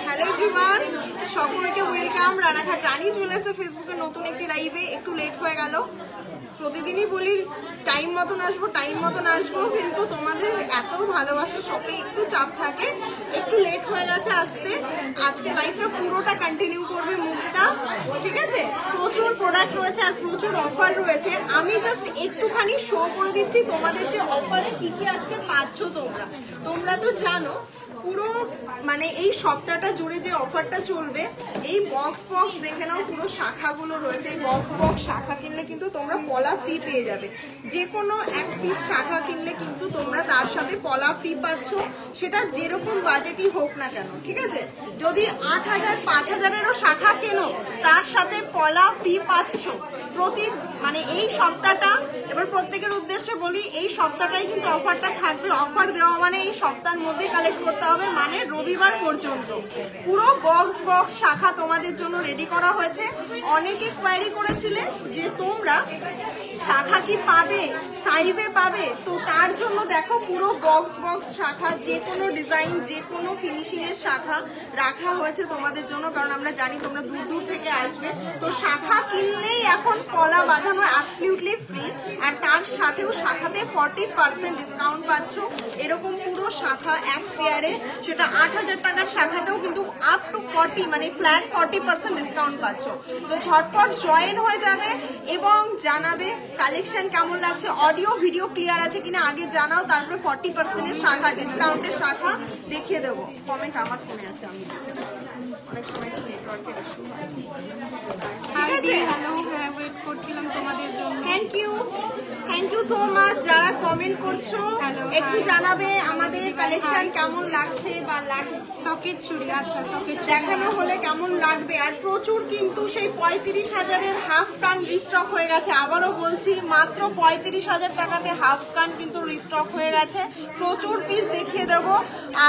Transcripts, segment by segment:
Hello everyone, সকলকে welcome Ranaghat রানী জুয়েলার্সের ফেসবুকের নতুন একটি লাইভে। একটু লেট হয়ে গেল, প্রতিদিনই বলি টাইম মতন আসবো, কিন্তু তোমাদের এত ভালোবাসা শপে একটু চাপ থাকে, একটু লেট হয়ে গেছে আসতে। আজকে লাইভটা পুরোটা কন্টিনিউ করবে মুক্তা, ঠিক আছে? প্রচুর প্রোডাক্ট রয়েছে আর প্রচুর অফার রয়েছে। আমি জাস্ট একটুখানি শো করে দিচ্ছি তোমাদের যে অফারে কি কি আজকে পাচ্ছ। তোমরা তো জানো পুরো মানে এই সপ্তাহটা জুড়ে যে অফারটা চলবে, এই বক্স দেখে নাও, পুরো শাখাগুলো রয়েছে। এই বক্স শাখা কিনলে কিন্তু তোমরা পলা ফ্রি পেয়ে যাবে। যে কোনো এক পিস শাখা কিনলে কিন্তু তোমরা তার সাথে পলা ফ্রি পাচ্ছ, সেটা যেরকম বাজেটই হোক না কেন, ঠিক আছে? যদি 8,000 5,000-এরও শাখা কেনো, তার সাথে পলা ফ্রি পাচ্ছ মানে এই সপ্তাহটা। এবার প্রত্যেকের উদ্দেশ্যে বলি, এই সপ্তাহটাই কিন্তু অফারটা থাকবে। অফার দেওয়া মানে এই সপ্তাহের মধ্যে কালেক্ট করতে হবে, মানে রবিবার পর্যন্ত। পুরো বক্স শাখা তোমাদের জন্য রেডি করা হয়েছে। অনেকে কোয়ারি করেছিলে যে তোমরা শাখা কি পাবে, সাইজে পাবে, তো তার জন্য দেখো পুরো বক্স শাখা, যে কোনো ডিজাইন, যে কোনো ফিনিশিং এর শাখা রাখা হয়েছে তোমাদের জন্য, কারণ আমরা জানি তোমরা দূর থেকে আসবে। তো শাখা কিনলেই এখন পলা বাঁধানো অ্যাবসলিউটলি ফ্রি, আর তার সাথেও শাখাতে 40% ডিসকাউন্ট পাচ্ছ। এরকম পুরো শাখা এক পেয়ারে, সেটা 8,000 টাকার শাখাতেও কিন্তু আপ টু 40 মানে ফ্ল্যাট 40% ডিসকাউন্ট পাচ্ছ। তো ঝটপট জয়েন হয়ে যাবে এবং জানাবে কালেকশন কেমন লাগছে, অডিও ভিডিও ক্লিয়ার আছে কিনা আগে জানাও, তারপরে 40% শাখা ডিসকাউন্টের শাখা দেখিয়ে দেবো। কমেন্ট আমার ফোনে আছে, আমি অনেক সময় নেটওয়ার্কের ইস্যু হয়। ঠিক আছে, হ্যালো, হ্যাঁ ওয়েট করছিলাম তোমাদের জন্য। থ্যাংক ইউ সো মাচ যারা কমেন্ট করছো। একটু জানাবে আমাদের কালেকশন কেমন লাগছে বা সকেট চুড়ি, আচ্ছা সকেট দেখানো হলে কেমন লাগবে। আর প্রচুর কিন্তু সেই 35,000-এর হাফ কান রিস্টক হয়ে গেছে। আবারও বলছি, মাত্র 35,000 টাকাতে হাফ কান কিন্তু রিস্টক হয়ে গেছে। প্রচুর পিস দেখিয়ে দেবো।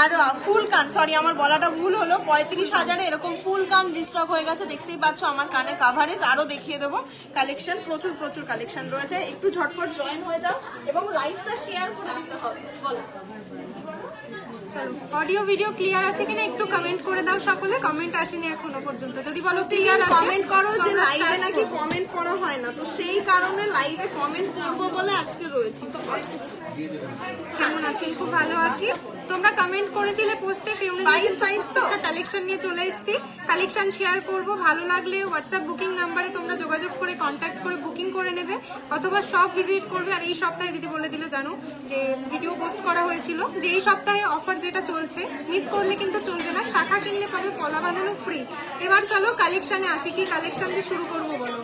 আর ফুল কান, সরি আমার বলাটা ভুল হলো, 35,000-এ এরকম ফুল কান রিস্টক হয়ে গেছে। দেখতেই পাচ্ছ আমার কানে কাভারেজ। আরো দেখিয়ে দেবো কালেকশন, প্রচুর কালেকশন রয়েছে। একটু ঝটপট জয়েন হয়ে যাও এবং লাইভটা শেয়ার করে দিতে হবে। বলো, চলো অডিও ভিডিও ক্লিয়ার আছে কিনা একটু কমেন্ট করে দাও সকলে। কমেন্ট আসেনি এখনো পর্যন্ত, যদি বলো ক্লিয়ার আছে কমেন্ট করো। যে লাইভে নাকি কমেন্ট করা হয় না, তো সেই কারণে লাইভে কমেন্ট করবো বলে আজকে রয়েছি। তো কেমন আছেন? খুব ভালো আছি। তোমরা কমেন্ট করেছিলে পোস্টে, সেই অনুযায়ী সাইজ তো কালেকশন নিয়ে চলে এসেছি। কালেকশন শেয়ার করব, ভালো লাগলে হোয়াটসঅ্যাপ বুকিং নাম্বারে তোমরা যোগাযোগ করে কন্ট্যাক্ট করে বুকিং করে নেবে, অথবা শপ ভিজিট করবে। আর এই সপ্তাহে দিদি বলে দিলে জানো যে ভিডিও পোস্ট করা হয়েছিল যে এই সপ্তাহে অফার যেটা চলছে, মিস করলে কিন্তু চলবে না। শাখা কিনলে পাবে পলা বানানো ফ্রি। এবার চলো কালেকশনে আসি, কি কালেকশন দিয়ে শুরু করবো বলো?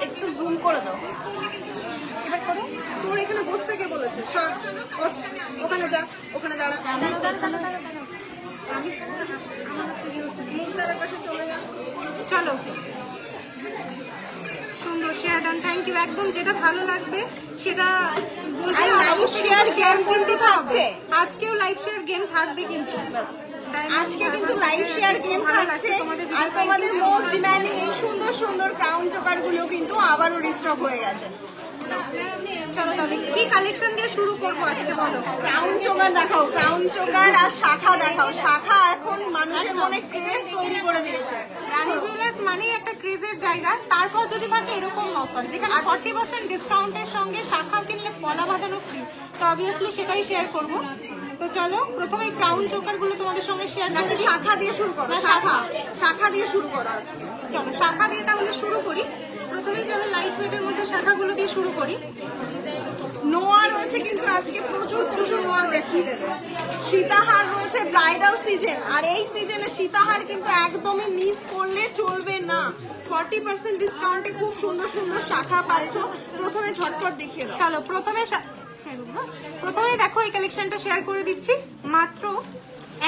একটু জুম করে দাও। এবার করো, তোর এখানে বসতে কে বলেছে? ওখানে যা, ওখানে দাঁড়া, মুক্তার কাছে চলে যা। চলো, সুন্দর শেয়ার ডান, থ্যাংক ইউ। একদম যেটা ভালো লাগবে সেটা বলতে। লাইভ শেয়ার গেম কিন্তু থাকছে, আজকেও লাইভ শেয়ার গেম থাকবে কিন্তু। আজকে কিন্তু লাইভ শেয়ার গেম থাকছে। আর তোমাদের মোস্ট ডিমান্ডিং এই সুন্দর ক্রাউন চোকার গুলো কিন্তু আবারও রিস্টক হয়ে গেছে। চলো তাহলে কি কালেকশন দিয়ে শুরু করবো আজকে বলো? ক্রাউন চোকার দেখাও, ক্রাউন চোকার আর শাখা দেখাও। শাখা এখন মানুষের মনে ক্রেজ তৈরি করে দিয়েছে। রানী জুয়েলার্স মানেই একটা ক্রেজের জায়গা। তারপর যদি থাকে এরকম অফার যেখানে 40% ডিসকাউন্টের সঙ্গে শাখা কিনলে পলা বাঁধানো ফ্রি, তো অবভিয়াসলি সেটাই শেয়ার করব। তো চলো প্রথমে এই ক্রাউন চোকার গুলো তোমাদের সঙ্গে শেয়ার নাকি শাখা দিয়ে শুরু করো? শাখা দিয়ে শুরু করো আজকে। চলো শাখা দিয়ে তাহলে শুরু করি। প্রথমেই চলো লাইট ওয়েটের মধ্যে শাখাগুলো দিয়ে শুরু করি। নোয়া রয়েছে কিন্তু আজকে প্রচুর নোয়া দেখিয়ে দেবে। সীতাহার রয়েছে ব্রাইডাল সিজন, আর এই সিজনে সীতাহার কিন্তু একদমই মিস করলে চলবে না। 40% ডিসকাউন্টে খুব সুন্দর শাখা পাচ্ছ। প্রথমে ঝটপট দেখিয়ে দাও। চলো প্রথমে দেখো এই কালেকশনটা শেয়ার করে দিচ্ছি। মাত্র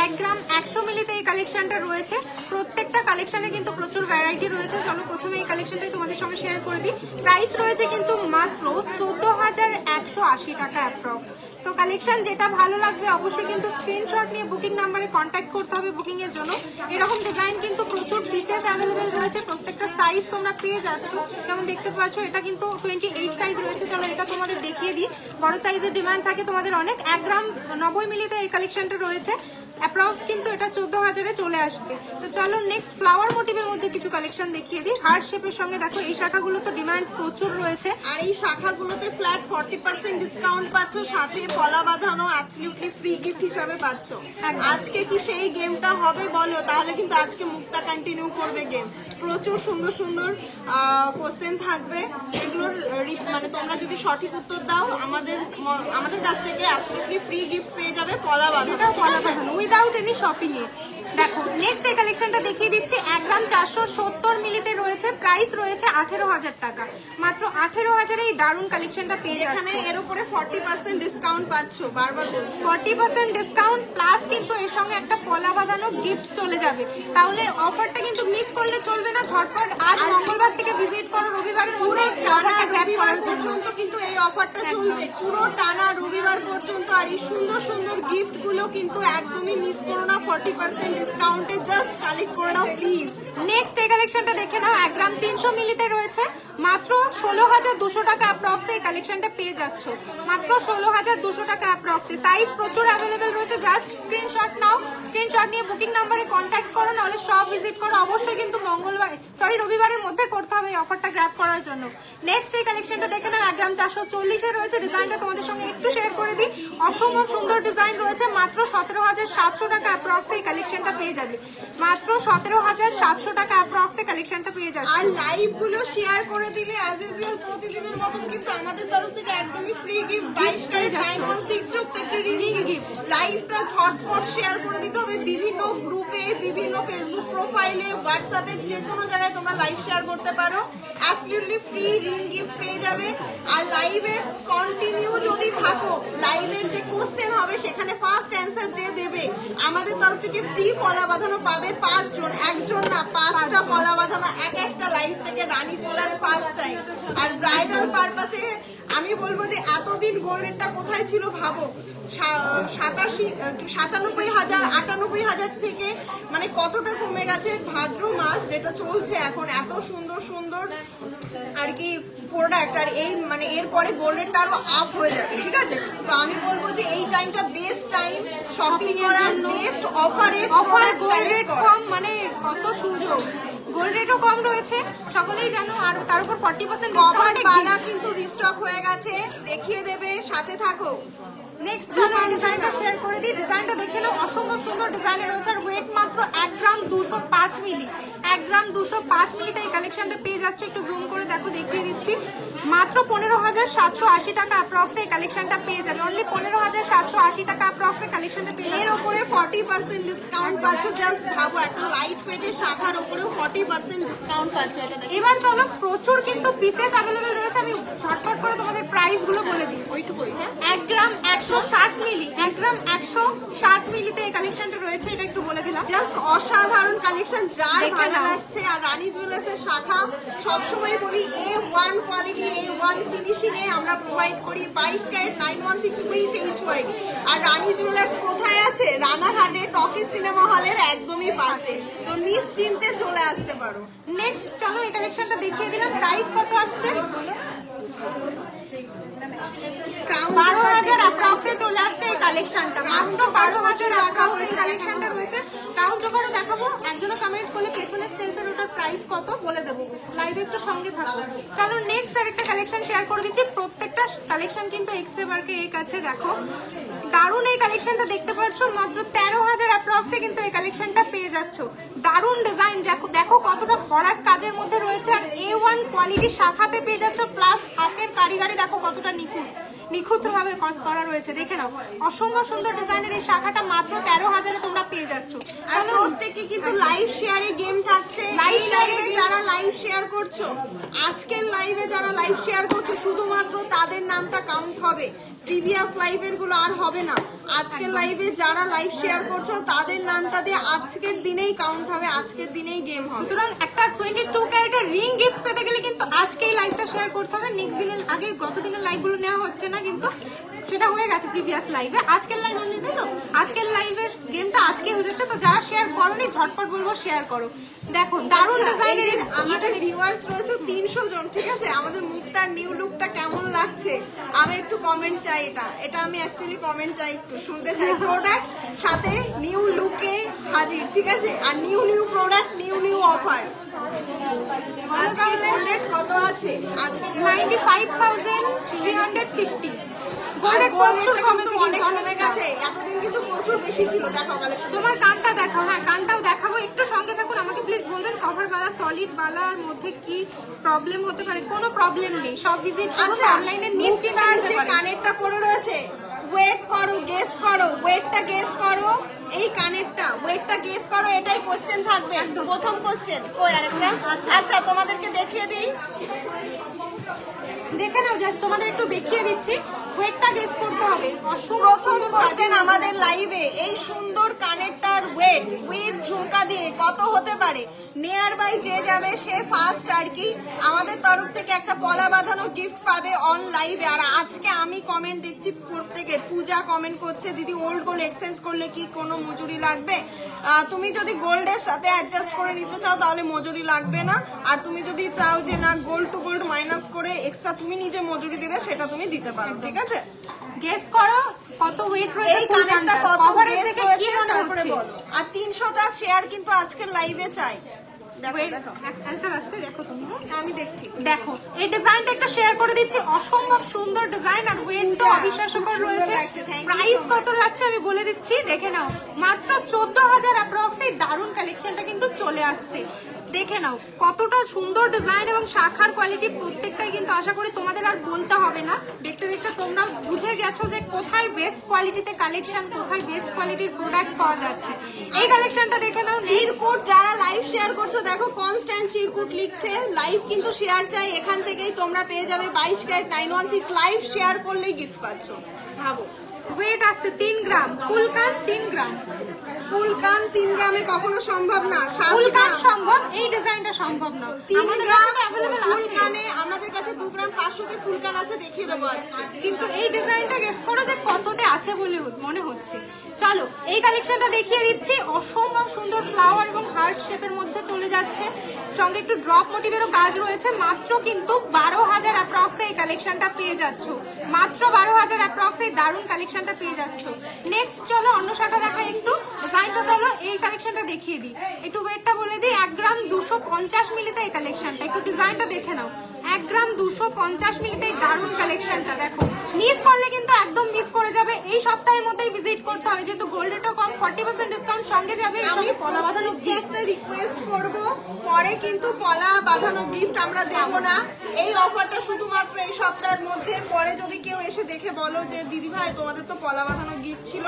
1 গ্রাম 100 মিলিতে এই কালেকশনটা রয়েছে। প্রত্যেকটা কালেকশনে কিন্তু প্রচুর ভ্যারাইটি রয়েছে। চলো প্রথমে এই কালেকশনটাই তোমাদের সঙ্গে শেয়ার করে দিই। প্রাইস রয়েছে কিন্তু মাত্র 14,180 টাকা অ্যাপ্রক্স। তো কালেকশন যেটা ভালো লাগবে অবশ্যই কিন্তু স্ক্রিনশট নিয়ে বুকিং নাম্বারে কন্ট্যাক্ট করতে হবে বুকিং এর জন্য। এরকম ডিজাইন কিন্তু প্রচুর পিসেস অ্যাভেলেবেল রয়েছে, প্রত্যেকটা সাইজ তোমরা পেয়ে যাচ্ছ। যেমন দেখতে পাচ্ছ এটা কিন্তু 28 সাইজ রয়েছে। চলো এটা তোমাদের দেখিয়ে দিই। বড় সাইজের ডিমান্ড থাকে তোমাদের অনেক। 1 গ্রাম 90 মিলিতে এই কালেকশনটা রয়েছে। অ্যাপ্রক্স কিন্তু এটা 14,000-এ চলে আসবে। তো চলো নেক্সট ফ্লাওয়ার মোটিভের মধ্যে কিছু কালেকশন দেখিয়ে দিই। হার্ট শেপের সঙ্গে দেখো এই শাখাগুলো তো ডিমান্ড প্রচুর রয়েছে। আর এই শাখাগুলোতে ফ্ল্যাট 40% ডিসকাউন্ট পাচ্ছ, সাথে পলা বাঁধানো অ্যাবসলিউটলি ফ্রি গিফট হিসাবে পাচ্ছ। আজকে কি সেই গেমটা হবে বলো? তাহলে কিন্তু আজকে মুক্তা কন্টিনিউ করবে গেম। প্রচুর সুন্দর সুন্দর কোশ্চেন থাকবে, এগুলোর মানে তোমরা যদি সঠিক উত্তর দাও আমাদের কাছ থেকে অ্যাবসলিউটলি ফ্রি গিফট পেয়ে যাবে পলা বাঁধানো উইদাউট এনি শপিং এ। দেখো নেক্সট এই কালেকশনটা দেখিয়ে দিচ্ছি। 1 গ্রাম 470 মিলিতে রয়েছে। প্রাইস রয়েছে 18,000 টাকা। মাত্র 18,000-এ এই দারুণ কালেকশনটা পেয়ে যাচ্ছে। এখানে এর উপরে 40% ডিসকাউন্ট পাচ্ছ, বারবার বলছি 40% ডিসকাউন্ট প্লাস কিন্তু এর সঙ্গে একটা পলা বাঁধানো গিফট চলে যাবে। তাহলে অফারটা কিন্তু মিস করলে চলবে না। ঝটপট আজ মঙ্গলবার থেকে ভিজিট করো, রবিবারের মধ্যে টানা রবিবার পর্যন্ত কিন্তু এই অফারটা চলবে, পুরো টানা রবিবার পর্যন্ত। আর এই সুন্দর সুন্দর গিফট গুলো কিন্তু একদমই মিস করো না। 40% ডিসকাউন্টে জাস্ট কালেক্ট করে নাও প্লিজ। নেক্সট এই কালেকশনটা দেখে নাও। 1 গ্রাম 300 মিলিতে রয়েছে। মাত্র 16,200 টাকা অ্যাপ্রক্স এই কালেকশনটা পেয়ে যাচ্ছ। মাত্র 16,200 টাকা অ্যাপ্রক্স। সাইজ প্রচুর অ্যাভেলেবেল রয়েছে। জাস্ট স্ক্রিনশট নাও, স্ক্রিনশট নিয়ে বুকিং নাম্বারে কন্ট্যাক্ট করো, নাহলে সব ভিজিট করো। অবশ্যই কিন্তু রবিবারের মধ্যে করতে হবে এই অফারটা গ্র্যাব করার জন্য। নেক্সট এই কালেকশনটা দেখে নাও। 1 গ্রাম 440-এ রয়েছে। ডিজাইনটা তোমাদের সঙ্গে একটু শেয়ার করে দিই। অসম্ভব সুন্দর ডিজাইন রয়েছে। মাত্র 17,700 টাকা অ্যাপ্রক্স এই কালেকশনটা পেয়ে যাবে। মাত্র 17,700 টাকা অ্যাপ্রক্স এই কালেকশনটা পেয়ে যাবে। আর লাইভ গুলো শেয়ার করে দিলে অ্যাজ ইউজুয়াল প্রতিদিনের মতন কিন্তু আমাদের তরফ থেকে একদমই ফ্রি গিফট 22 ক্যারেট 916 যুক্ত একটি রিং গিফট। লাইভটা ঝটপট শেয়ার করে দিতে হবে বিভিন্ন গ্রুপে, বিভিন্ন ফেসবুক প্রোফাইলে, হোয়াটসঅ্যাপে, যে কোনো জায়গায় তোমরা লাইভ শেয়ার করতে পারো। অ্যাবসলিউটলি ফ্রি রিং গিফট পেয়ে যাবে। আর লাইভে কন্টিনিউ যদি থাকো, লাইভের যে কোশ্চেন হবে সেখানে ফার্স্ট অ্যান্সার যে দেবে আমাদের তরফ থেকে ফ্রি পলা বাঁধানো পাবে 5 জন। একজন না 5টা পলা বাঁধানো এক একটা লাইভ থেকে রানী জুয়েলার্স ফার্স্ট টাইম। আর ব্রাইডাল পারপাসে আমি বলবো যে এতদিন গোল্ড রেটটা কোথায় ছিল ভাবো, 97,000 98,000 থেকে মানে কতটা কমে গেছে। ভাদ্র মাস যেটা চলছে এখন, এত সুন্দর সুন্দর আর কি প্রোডাক্ট। আর এই মানে এরপরে গোল্ড রেটটা আরো আপ হয়ে যাবে, ঠিক আছে? তো আমি বলবো যে এই টাইমটা বেস্ট টাইম শপিং করার, বেস্ট অফারে গোল্ড রেট কম মানে কত সুযোগ। গোল্ড রেটও কম রয়েছে সকলেই জানো। আর তার উপর 40% কভার বালা কিন্তু রিস্টক হয়ে গেছে, দেখিয়ে দেবে, সাথে থাকো। নেক্সট ডিজাইনটা শেয়ার করে দিই। ডিজাইনটা দেখে নাও। অসম্ভব সুন্দর ডিজাইনের রয়েছে। আর ওয়েট মাত্র 1 গ্রাম 205 মিলি। 1 গ্রাম 205 মিলিতে এই কালেকশনটা পেয়ে যাচ্ছে। একটু জুম করে দেখো, দেখিয়ে দিচ্ছি। মাত্র 15,780 টাকা অ্যাপ্রক্স এই কালেকশনটা পেয়ে যাবে। অনলি 15,780 টাকা অ্যাপ্রক্স এই কালেকশনটা পেয়ে যাবে। এর উপরে 40% ডিসকাউন্ট পাচ্ছ। জাস্ট ভাবো, একটা লাইট ওয়েটের শাখার উপরেও 40% ডিসকাউন্ট পাচ্ছ। এবার চলো, প্রচুর কিন্তু পিসেস অ্যাভেলেবেল রয়েছে। আমি ঝটপট করে তোমাদের প্রাইস গুলো বলে দিই। ওইটুকুই, হ্যাঁ। 1 গ্রাম 160 মিলি। 1 গ্রাম 160 মিলিতে এই কালেকশনটা রয়েছে। এটা একটু বলে দিলাম। জাস্ট অসাধারণ কালেকশন, যার ভালো লাগছে। আর রানী জুয়েলার্সের শাখা সবসময় বলি A1 কোয়ালিটি, A1 ফিনিশিং এ আমরা প্রোভাইড করি। 22 ক্যারেট 916 উইথ HY। আর রানী জুয়েলার্স কোথায় আছে? রানাঘাটে টকি সিনেমা হলের একদমই পাশে। তো নিশ্চিন্তে চলে আসতে পারো। নেক্সট চলো এই কালেকশনটা দেখিয়ে দিলাম। প্রাইস কত আসছে? 12,000 অ্যাপ্রক্সে চলে আসছে এই কালেকশনটা। মাত্র 12,000 অ্যাপ্রক্সে এই কালেকশনটা রয়েছে। রাউন্ড জোগাড়ও দেখাবো। একজনও কমেন্ট করলে পেছনের সেলফের ওটার প্রাইস কত বলে দেবো। লাইভে একটু সঙ্গে থাকো। চলো নেক্সট আরেকটা কালেকশন শেয়ার করে দিচ্ছি। প্রত্যেকটা কালেকশন কিন্তু এক্সেবারকে এই কাছে দেখো। দারুণ এই কালেকশনটা দেখতে পাচ্ছ। মাত্র 13,000 অ্যাপ্রক্সে কিন্তু এই কালেকশনটা পেয়ে যাচ্ছ। দারুণ ডিজাইন, দেখো কতটা ভরাট কাজের মধ্যে রয়েছে। আর A1 কোয়ালিটি শাখাতে পেয়ে যাচ্ছ। প্লাস হাতের কারিগরি দেখো কতটা নিখুঁত ভাবে করা রয়েছে। দেখে নাও, অসম্ভব সুন্দর ডিজাইনের এই শাখাটা মাত্র 13,000-এ তোমরা পেয়ে যাচ্ছ। আর প্রত্যেকে কিন্তু লাইভ শেয়ারে গেম থাকছে। লাইভে যারা লাইভ শেয়ার করছো, আজকের লাইভে যারা লাইভ শেয়ার করছো, শুধুমাত্র তাদের নামটা কাউন্ট হবে। প্রিভিয়াস লাইভের গুলো আর হবে হবে না, আজকের লাইভে যারা লাইভ শেয়ার করছো তাদের নামটা দিয়ে আজকের দিনেই কাউন্ট হবে, আজকের দিনেই গেম হবে। সুতরাং একটা 22 ক্যারেটের রিং গিফট পেতে গেলে কিন্তু আজকেই লাইভটা শেয়ার করতে হবে। নেক্সট দিনের আগে গত দিনের লাইভগুলো নেওয়া হচ্ছে না, কিন্তু সেটা হয়ে গেছে প্রিভিয়াস লাইভে। আজকের লাইভ অনলি, তাই তো? আজকের লাইভের গেমটা আজকে হয়ে যাচ্ছে, তো যারা শেয়ার করোনি ঝটপট বলবো শেয়ার করো। দেখো দারুণ ডিজাইনের আমাদের ভিউয়ার্স রয়েছে 300 জন, ঠিক আছে? আমাদের মুক্তার নিউ লুকটা কেমন লাগছে আমি একটু কমেন্ট চাই। এটা আমি অ্যাকচুয়ালি কমেন্ট চাই, একটু শুনতে চাই। প্রোডাক্ট সাথে নিউ লুকে হাজির, ঠিক আছে? আর নিউ প্রোডাক্ট, নিউ অফার। আজকে গোল্ডের কত আছে? আজকে 95,350। গোল্ডের প্রচুর কমেছে, অনেক কমে গেছে। এতদিন কিন্তু প্রচুর বেশি ছিল। দেখো কালেকশন, তোমার কানটা দেখো। হ্যাঁ, কানটাও দেখাবো, একটু সঙ্গে থাকুন। আমাকে প্লিজ বলবেন কভার বালা, সলিড বালার মধ্যে কি প্রবলেম হতে পারে? কোনো প্রবলেম নেই, সব ভিজিট করুন অনলাইনে নিশ্চিন্তে। আর যে কানেরটা পরে রয়েছে, ওয়েট করো, গেস করো, ওয়েটটা গেস করো। এই কানেরটা ওয়েটটা গেস করো, এটাই কোশ্চেন থাকবে। প্রথম কোশ্চেন কই আরেকটা? আচ্ছা তোমাদেরকে দেখিয়ে দিই, দেখে নাও, জাস্ট তোমাদের একটু দেখিয়ে দিচ্ছি। ওয়েটটা গেস করতে হবে। প্রথম কোশ্চেন আমাদের লাইভে, এই সুন্দর কানেরটার ওয়েট উইথ ঝুমকা দিয়ে কত হতে পারে? নিয়ার বাই যে যাবে সে ফার্স্ট আর কি আমাদের তরফ থেকে একটা পলা বাঁধানো গিফট পাবে অন লাইভে। আর আজকে আমি কমেন্ট দেখছি প্রত্যেকের। পূজা কমেন্ট করছে, দিদি ওল্ড গোল্ড এক্সচেঞ্জ করলে কি কোনো মজুরি লাগবে? তুমি যদি গোল্ডের সাথে অ্যাডজাস্ট করে নিতে চাও তাহলে মজুরি লাগবে না। আর তুমি যদি চাও যে না গোল্ড টু গোল্ড মাইনাস করে এক্সট্রা তুমি নিজে মজুরি দেবে, সেটা তুমি দিতে পারো, ঠিক আছে? গেস করো কত ওয়েট রয়েছে, এই কানেরটা কত কভারেজ গেস থেকে রয়েছে কি মনে তারপরে হচ্ছে? বলো। আর 300টা শেয়ার কিন্তু আজকের লাইভে চাই। দেখো দেখো অ্যানসার আসছে, দেখো তুমি। আমি দেখছি। দেখো এই ডিজাইনটা একটা শেয়ার করে দিচ্ছি, অসম্ভব সুন্দর ডিজাইন আর ওয়েটটা অবিশ্বাস্যকর রয়েছে। প্রাইস কত লাগছে আমি বলে দিচ্ছি, দেখে নাও। মাত্র 14,000 অ্যাপ্রক্স। এই দারুণ কালেকশনটা কিন্তু চলে আসছে, দেখে নাও কতটা সুন্দর ডিজাইন এবং শাখার কোয়ালিটি প্রত্যেকটাই কিন্তু আশা করি তোমাদের আর বলতে হবে না। দেখতে দেখতে তোমরা বুঝে গেছো যে কোথায় বেস্ট কোয়ালিটিতে কালেকশন, কোথায় বেস্ট কোয়ালিটির প্রোডাক্ট পাওয়া যাচ্ছে। এই কালেকশনটা দেখে নাও। চিরকুট যারা লাইভ শেয়ার করছো, দেখো কনস্ট্যান্ট চিরকুট লিখছে। লাইভ কিন্তু শেয়ার চাই, এখান থেকেই তোমরা পেয়ে যাবে 22 ক্যারেট 916। লাইভ শেয়ার করলেই গিফট পাচ্ছ, ভাবো। ওয়েট আসছে 3 গ্রাম, ফুল কান 3 গ্রাম। ফুল কান 3 গ্রামে কখনো সম্ভব না। ফুল কান সম্ভব, এই ডিজাইনটা সম্ভব না। 3 আমাদের গ্রাম কাছে अवेलेबल ফুল আছে। কানে আমাদের কাছে 2 গ্রাম 500 তে ফুল কান আছে, দেখিয়ে দেবো আজকে। কিন্তু এই ডিজাইনটা গেস করো যে কততে আছে বলে মনে হচ্ছে। চলো এই কালেকশনটা দেখিয়ে দিচ্ছি। অসম্ভব সুন্দর ফ্লাওয়ার এবং হার্ট শেপের মধ্যে চলে যাচ্ছে, সঙ্গে একটু ড্রপ মোটিভেরও কাজ রয়েছে। মাত্র কিন্তু 12,000 অ্যাপ্রক্সে এই কালেকশনটা পেয়ে যাচ্ছ। মাত্র 12,000 অ্যাপ্রক্সে এই দারুণ কালেকশনটা পেয়ে যাচ্ছ। নেক্সট চলো অন্য শাখা দেখা একটু ডিজাইনটা। চলো এই কালেকশনটা দেখিয়ে দিই, একটু ওয়েটটা বলে দিই। 1 গ্রাম 250 মিলিতে এই কালেকশনটা, একটু ডিজাইনটা দেখে নাও। 1 গ্রাম 250 মিলিতে এই দারুণ কালেকশনটা দেখো। মিস করলে কিন্তু একদম মিস করে যাবে। এই সপ্তাহের মধ্যেই ভিজিট করতে হবে, যেহেতু গোল্ড রেটও কম, 40% ডিসকাউন্ট সঙ্গে যাবে। আমি পলা বাঁধানো গিফট রিকোয়েস্ট করব, পরে কিন্তু পলা বাঁধানো গিফট আমরা দেব না। এই অফারটা শুধুমাত্র এই সপ্তাহের মধ্যে। পরে যদি কেউ এসে দেখে বলো যে দিদি ভাই তোমাদের তো পলা বাঁধানো গিফট ছিল,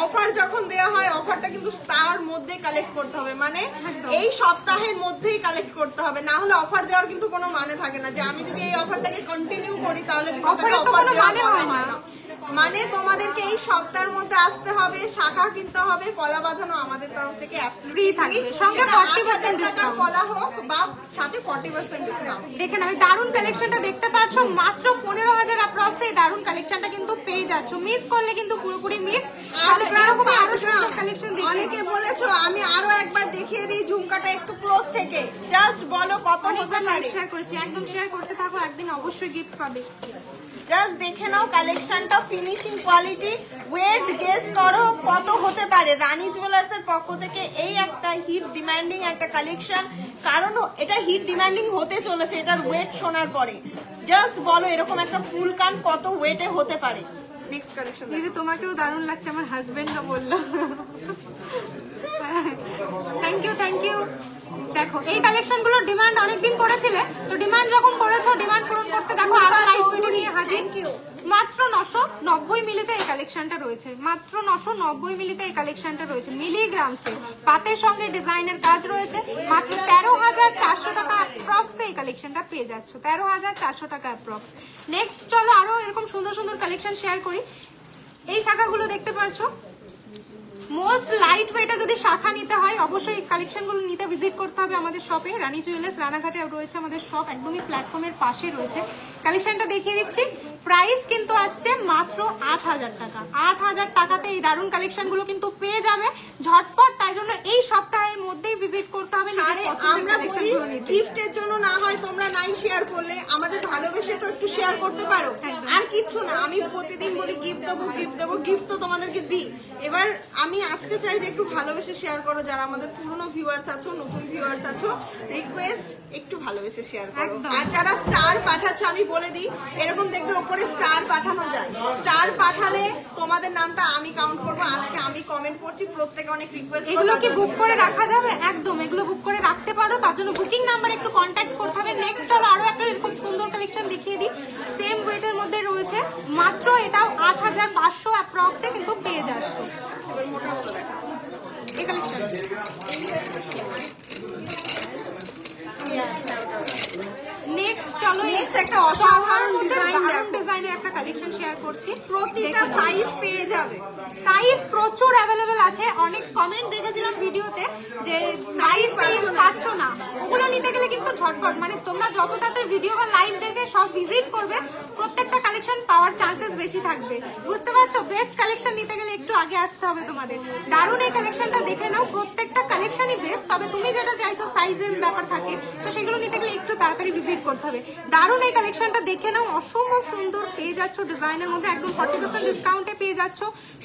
অফার যখন দেওয়া হয় অফারটা কিন্তু তার মধ্যে কালেক্ট করতে হবে, মানে এই সপ্তাহের মধ্যেই কালেক্ট করতে হবে। না হলে অফার দেওয়ার কিন্তু কোনো মানে থাকে না। যে আমি যদি এই অফারটাকে কন্টিনিউ করি তাহলে অফারে তো কোনো মানে হয় না। মানে তোমাদেরকে এই সপ্তাহের মধ্যে আসতে হবে, শাখা কিনতে হবে, পলা বাঁধানো আমাদের তরফ থেকে ফ্রি থাকবে, সঙ্গে 40% ডিসকাউন্ট। পলা হোক বা সাথে 40% ডিসকাউন্ট। দেখে নাও এই দারুণ কালেকশনটা দেখতে পাচ্ছ। মাত্র 15,000 অ্যাপ্রক্স এই দারুণ কালেকশনটা কিন্তু পেয়ে যাচ্ছ। মিস করলে কিন্তু পুরোপুরি মিস। এরকমই আরো সুন্দর কালেকশন দেখে অনেকে বলেছো, আমি আরো একবার দেখিয়ে দিই ঝুমকাটা একটু ক্লোজ থেকে। জাস্ট বলো কত হতে পারে। শেয়ার করেছি, একদম শেয়ার করতে থাকো, একদিন অবশ্যই গিফট পাবে। জাস্ট দেখে নাও কালেকশনটা, ফিনিশিং কোয়ালিটি, ওয়েট গেস করো কত হতে পারে। রানী জুয়েলার্স এর পক্ষ থেকে এই একটা হিট ডিমান্ডিং একটা কালেকশন, কারণ এটা হিট ডিমান্ডিং হতে চলেছে এটার ওয়েট শোনার পরে। জাস্ট বলো এরকম একটা ফুল কান কত ওয়েটে হতে পারে। নেক্সট কালেকশন দিদি তোমাকেও দারুণ লাগছে, আমার হাজবেন্ডও বললো। Thank you thank you. দেখো এই কালেকশনগুলো ডিমান্ড অনেকদিন করেছিলে, তো ডিমান্ড যখন করেছো ডিমান্ড পূরণ করতে দেখো আরো লাইভ ভিডিও নিয়ে হাজির। মাত্র 990 মিলিতে এই কালেকশনটা রয়েছে, মাত্র 990 মিলিতে এই কালেকশনটা রয়েছে। মিলিগ্রামসে পাতের সঙ্গে ডিজাইনের কাজ রয়েছে। মাত্র 13,400 টাকা অ্যাপ্রক্সে এই কালেকশনটা পেয়ে যাচ্ছ, 13,400 টাকা অ্যাপ্রক্স। নেক্সট চলো আরো এরকম সুন্দর সুন্দর কালেকশন শেয়ার করি। এই শাখাগুলো দেখতে পারছো, মোস্ট লাইট ওয়েটে যদি শাখা নিতে হয় অবশ্যই এই কালেকশনগুলো নিতে ভিজিট করতে হবে আমাদের শপে। রানী জুয়েলার্স রানাঘাটে রয়েছে আমাদের শপ, একদমই প্ল্যাটফর্মের পাশে রয়েছে। কালেকশনটা দেখিয়ে দিচ্ছি, প্রাইস কিন্তু আসছে মাত্র 8,000 টাকা। 8,000 টাকাতে এই দারুণ কালেকশনগুলো কিন্তু পেয়ে যাবে ঝটপট, তাই জন্য এই সপ্তাহের মধ্যেই ভিজিট করতে হবে। আমরা গিফটের জন্য না হয় তোমরা নাই শেয়ার করলে, আমাদের ভালোবেসে তো একটু শেয়ার করতে পারো, আর কিছু না। আমি প্রতিদিন বলি গিফট দেবো গিফট দেবো, গিফট তো তোমাদেরকে দিই। এবার আমি আজকে চাই যে একটু ভালোবেসে শেয়ার করো, যারা আমাদের পুরনো ভিউয়ার্স আছো, নতুন ভিউয়ার্স আছো, রিকোয়েস্ট একটু ভালোবেসে শেয়ার করো। আর যারা স্টার পাঠাচ্ছ আমি বলে দিই, এরকম দেখবে ওপরে স্টার পাঠানো যায়, স্টার পাঠালে তোমাদের নামটা আমি কাউন্ট করবো। আজকে আমি কমেন্ট করছি, প্রত্যেকে অনেক রিকোয়েস্ট। এগুলো কি বুক করে রাখা যাবে? একদম, এগুলো বুক করে রাখতে পারো, তার জন্য বুকিং নাম্বার একটু কন্ট্যাক্ট করতে হবে। নেক্সট চলো আরো একটা এরকম সুন্দর কালেকশন দেখিয়ে দিই, সেম ওয়েটের মধ্যে রয়েছে, মাত্র এটাও 8,500 অ্যাপ্রক্সে কিন্তু পেয়ে যাচ্ছ। এই কালেকশন নেক্সট চলো, নেক্সট একটা অসাধারণ ডিজাইনের একটা কালেকশন শেয়ার করছি। প্রতিটা সাইজ পেয়ে যাবে, সাইজ প্রচুর অ্যাভেলেবেল আছে। অনেক কমেন্ট দেখেছিলাম ভিডিওতে যে সাইজ পাচ্ছ না, ওগুলো নিতে গেলে কিন্তু ঝটপট, মানে তোমরা যত তাড়াতাড়ি ভিডিও বা লাইভ দেখে সব ভিজিট করবে, প্রত্যেকটা কালেকশন পাওয়ার চান্সেস বেশি থাকবে। বুঝতে পারছো? বেস্ট কালেকশন নিতে গেলে একটু আগে আসতে হবে তোমাদের। দারুণ এই কালেকশনটা দেখে নাও, প্রত্যেকটা কালেকশনই বেস্ট, তবে তুমি যেটা চাইছো সাইজের ব্যাপার থাকে, তো সেগুলো নিতে গেলে একটু তাড়াতাড়ি ভিজিট করতে হবে। দারুণ এই কালেকশনটা দেখে নাও, অসম্ভব সুন্দর পেয়ে যাচ্ছ ডিজাইনের মধ্যে, একদম 40% ডিসকাউন্টে পেয়ে যাচ্ছ,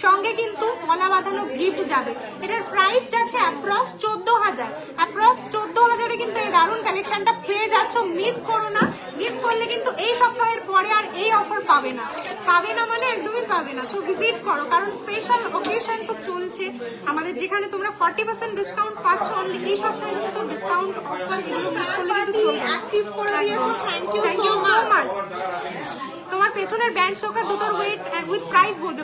সঙ্গে কিন্তু গলা বাঁধানো গিফট যাবে। এটার প্রাইস যাচ্ছে অ্যাপ্রক্স 14,000, অ্যাপ্রক্স 14,000-এ কিন্তু এই দারুণ কালেকশনটা পেয়ে যাচ্ছ। মিস করো না, মিস করলে কিন্তু এই সপ্তাহের পরে আর এই অফার পাবে না, পাবে না মানে একদমই পাবে না। তো ভিজিট করো, কারণ স্পেশাল অকেশন তো চলছে আমাদের, যেখানে তোমরা 40% ডিসকাউন্ট পাচ্ছ অনলি এই সপ্তাহে, কিন্তু ডিসকাউন্ট অফার গুলো মিস করলে কিন্তু অ্যাক্টিভ করে দিয়েছো, থ্যাংক ইউ সো মাচ। তোমার পেছনের ব্যান্ড চোকার দুটোর ওয়েট উইথ প্রাইস বলবে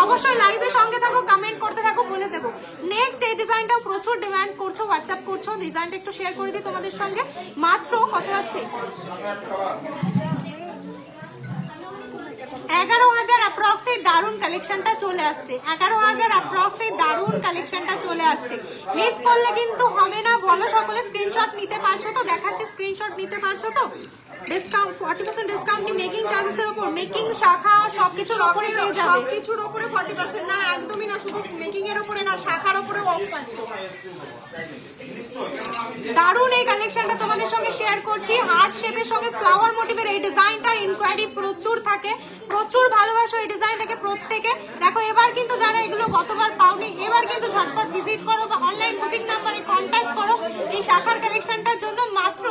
অবশ্যই। লাইভে সঙ্গে থাকো, কমেন্ট করতে থাকো, বলে দেবো। নেক্সট এই ডিজাইনটা প্রচুর ডিমান্ড করছো, হোয়াটসঅ্যাপ করছো, ডিজাইনটা একটু শেয়ার করে দিই তোমাদের সঙ্গে। মাত্র কত আসছে? 11,000 অ্যাপ্রক্সে দারুণ কালেকশনটা চলে আসছে। 11,000 অ্যাপ্রক্সে দারুণ কালেকশনটা চলে আসছে। মিস করলে কিন্তু হবে না। বলো সকলে স্ক্রিনশট নিতে পারছো তো? দেখাচ্ছি, স্ক্রিনশট নিতে পারছো তো? ডিসকাউন্ট 40% ডিসকাউন্ট কি মেকিং চার্জেসের উপর? মেকিং, শাখা সবকিছুর উপরে রয়ে যাবে। সবকিছুর উপরে 40% না, একদমই না, শুধু মেকিং এর উপরে না, শাখার উপরে অফ পাচ্ছো। দারুণ এই কালেকশনটা তোমাদের সঙ্গে শেয়ার করছি। হার্ট শেপের সঙ্গে ফ্লাওয়ার মোটিভের এই ডিজাইনটার ইনকোয়ারি প্রচুর থাকে, প্রচুর ভালোবাসো এই ডিজাইনটাকে প্রত্যেকে। দেখো এবার কিন্তু যারা এগুলো গতবার পাওনি, এবার কিন্তু ঝটপট ভিজিট করো বা অনলাইন বুকিং নাম্বারে কন্ট্যাক্ট করো এই শাখার কালেকশনটার জন্য। মাত্র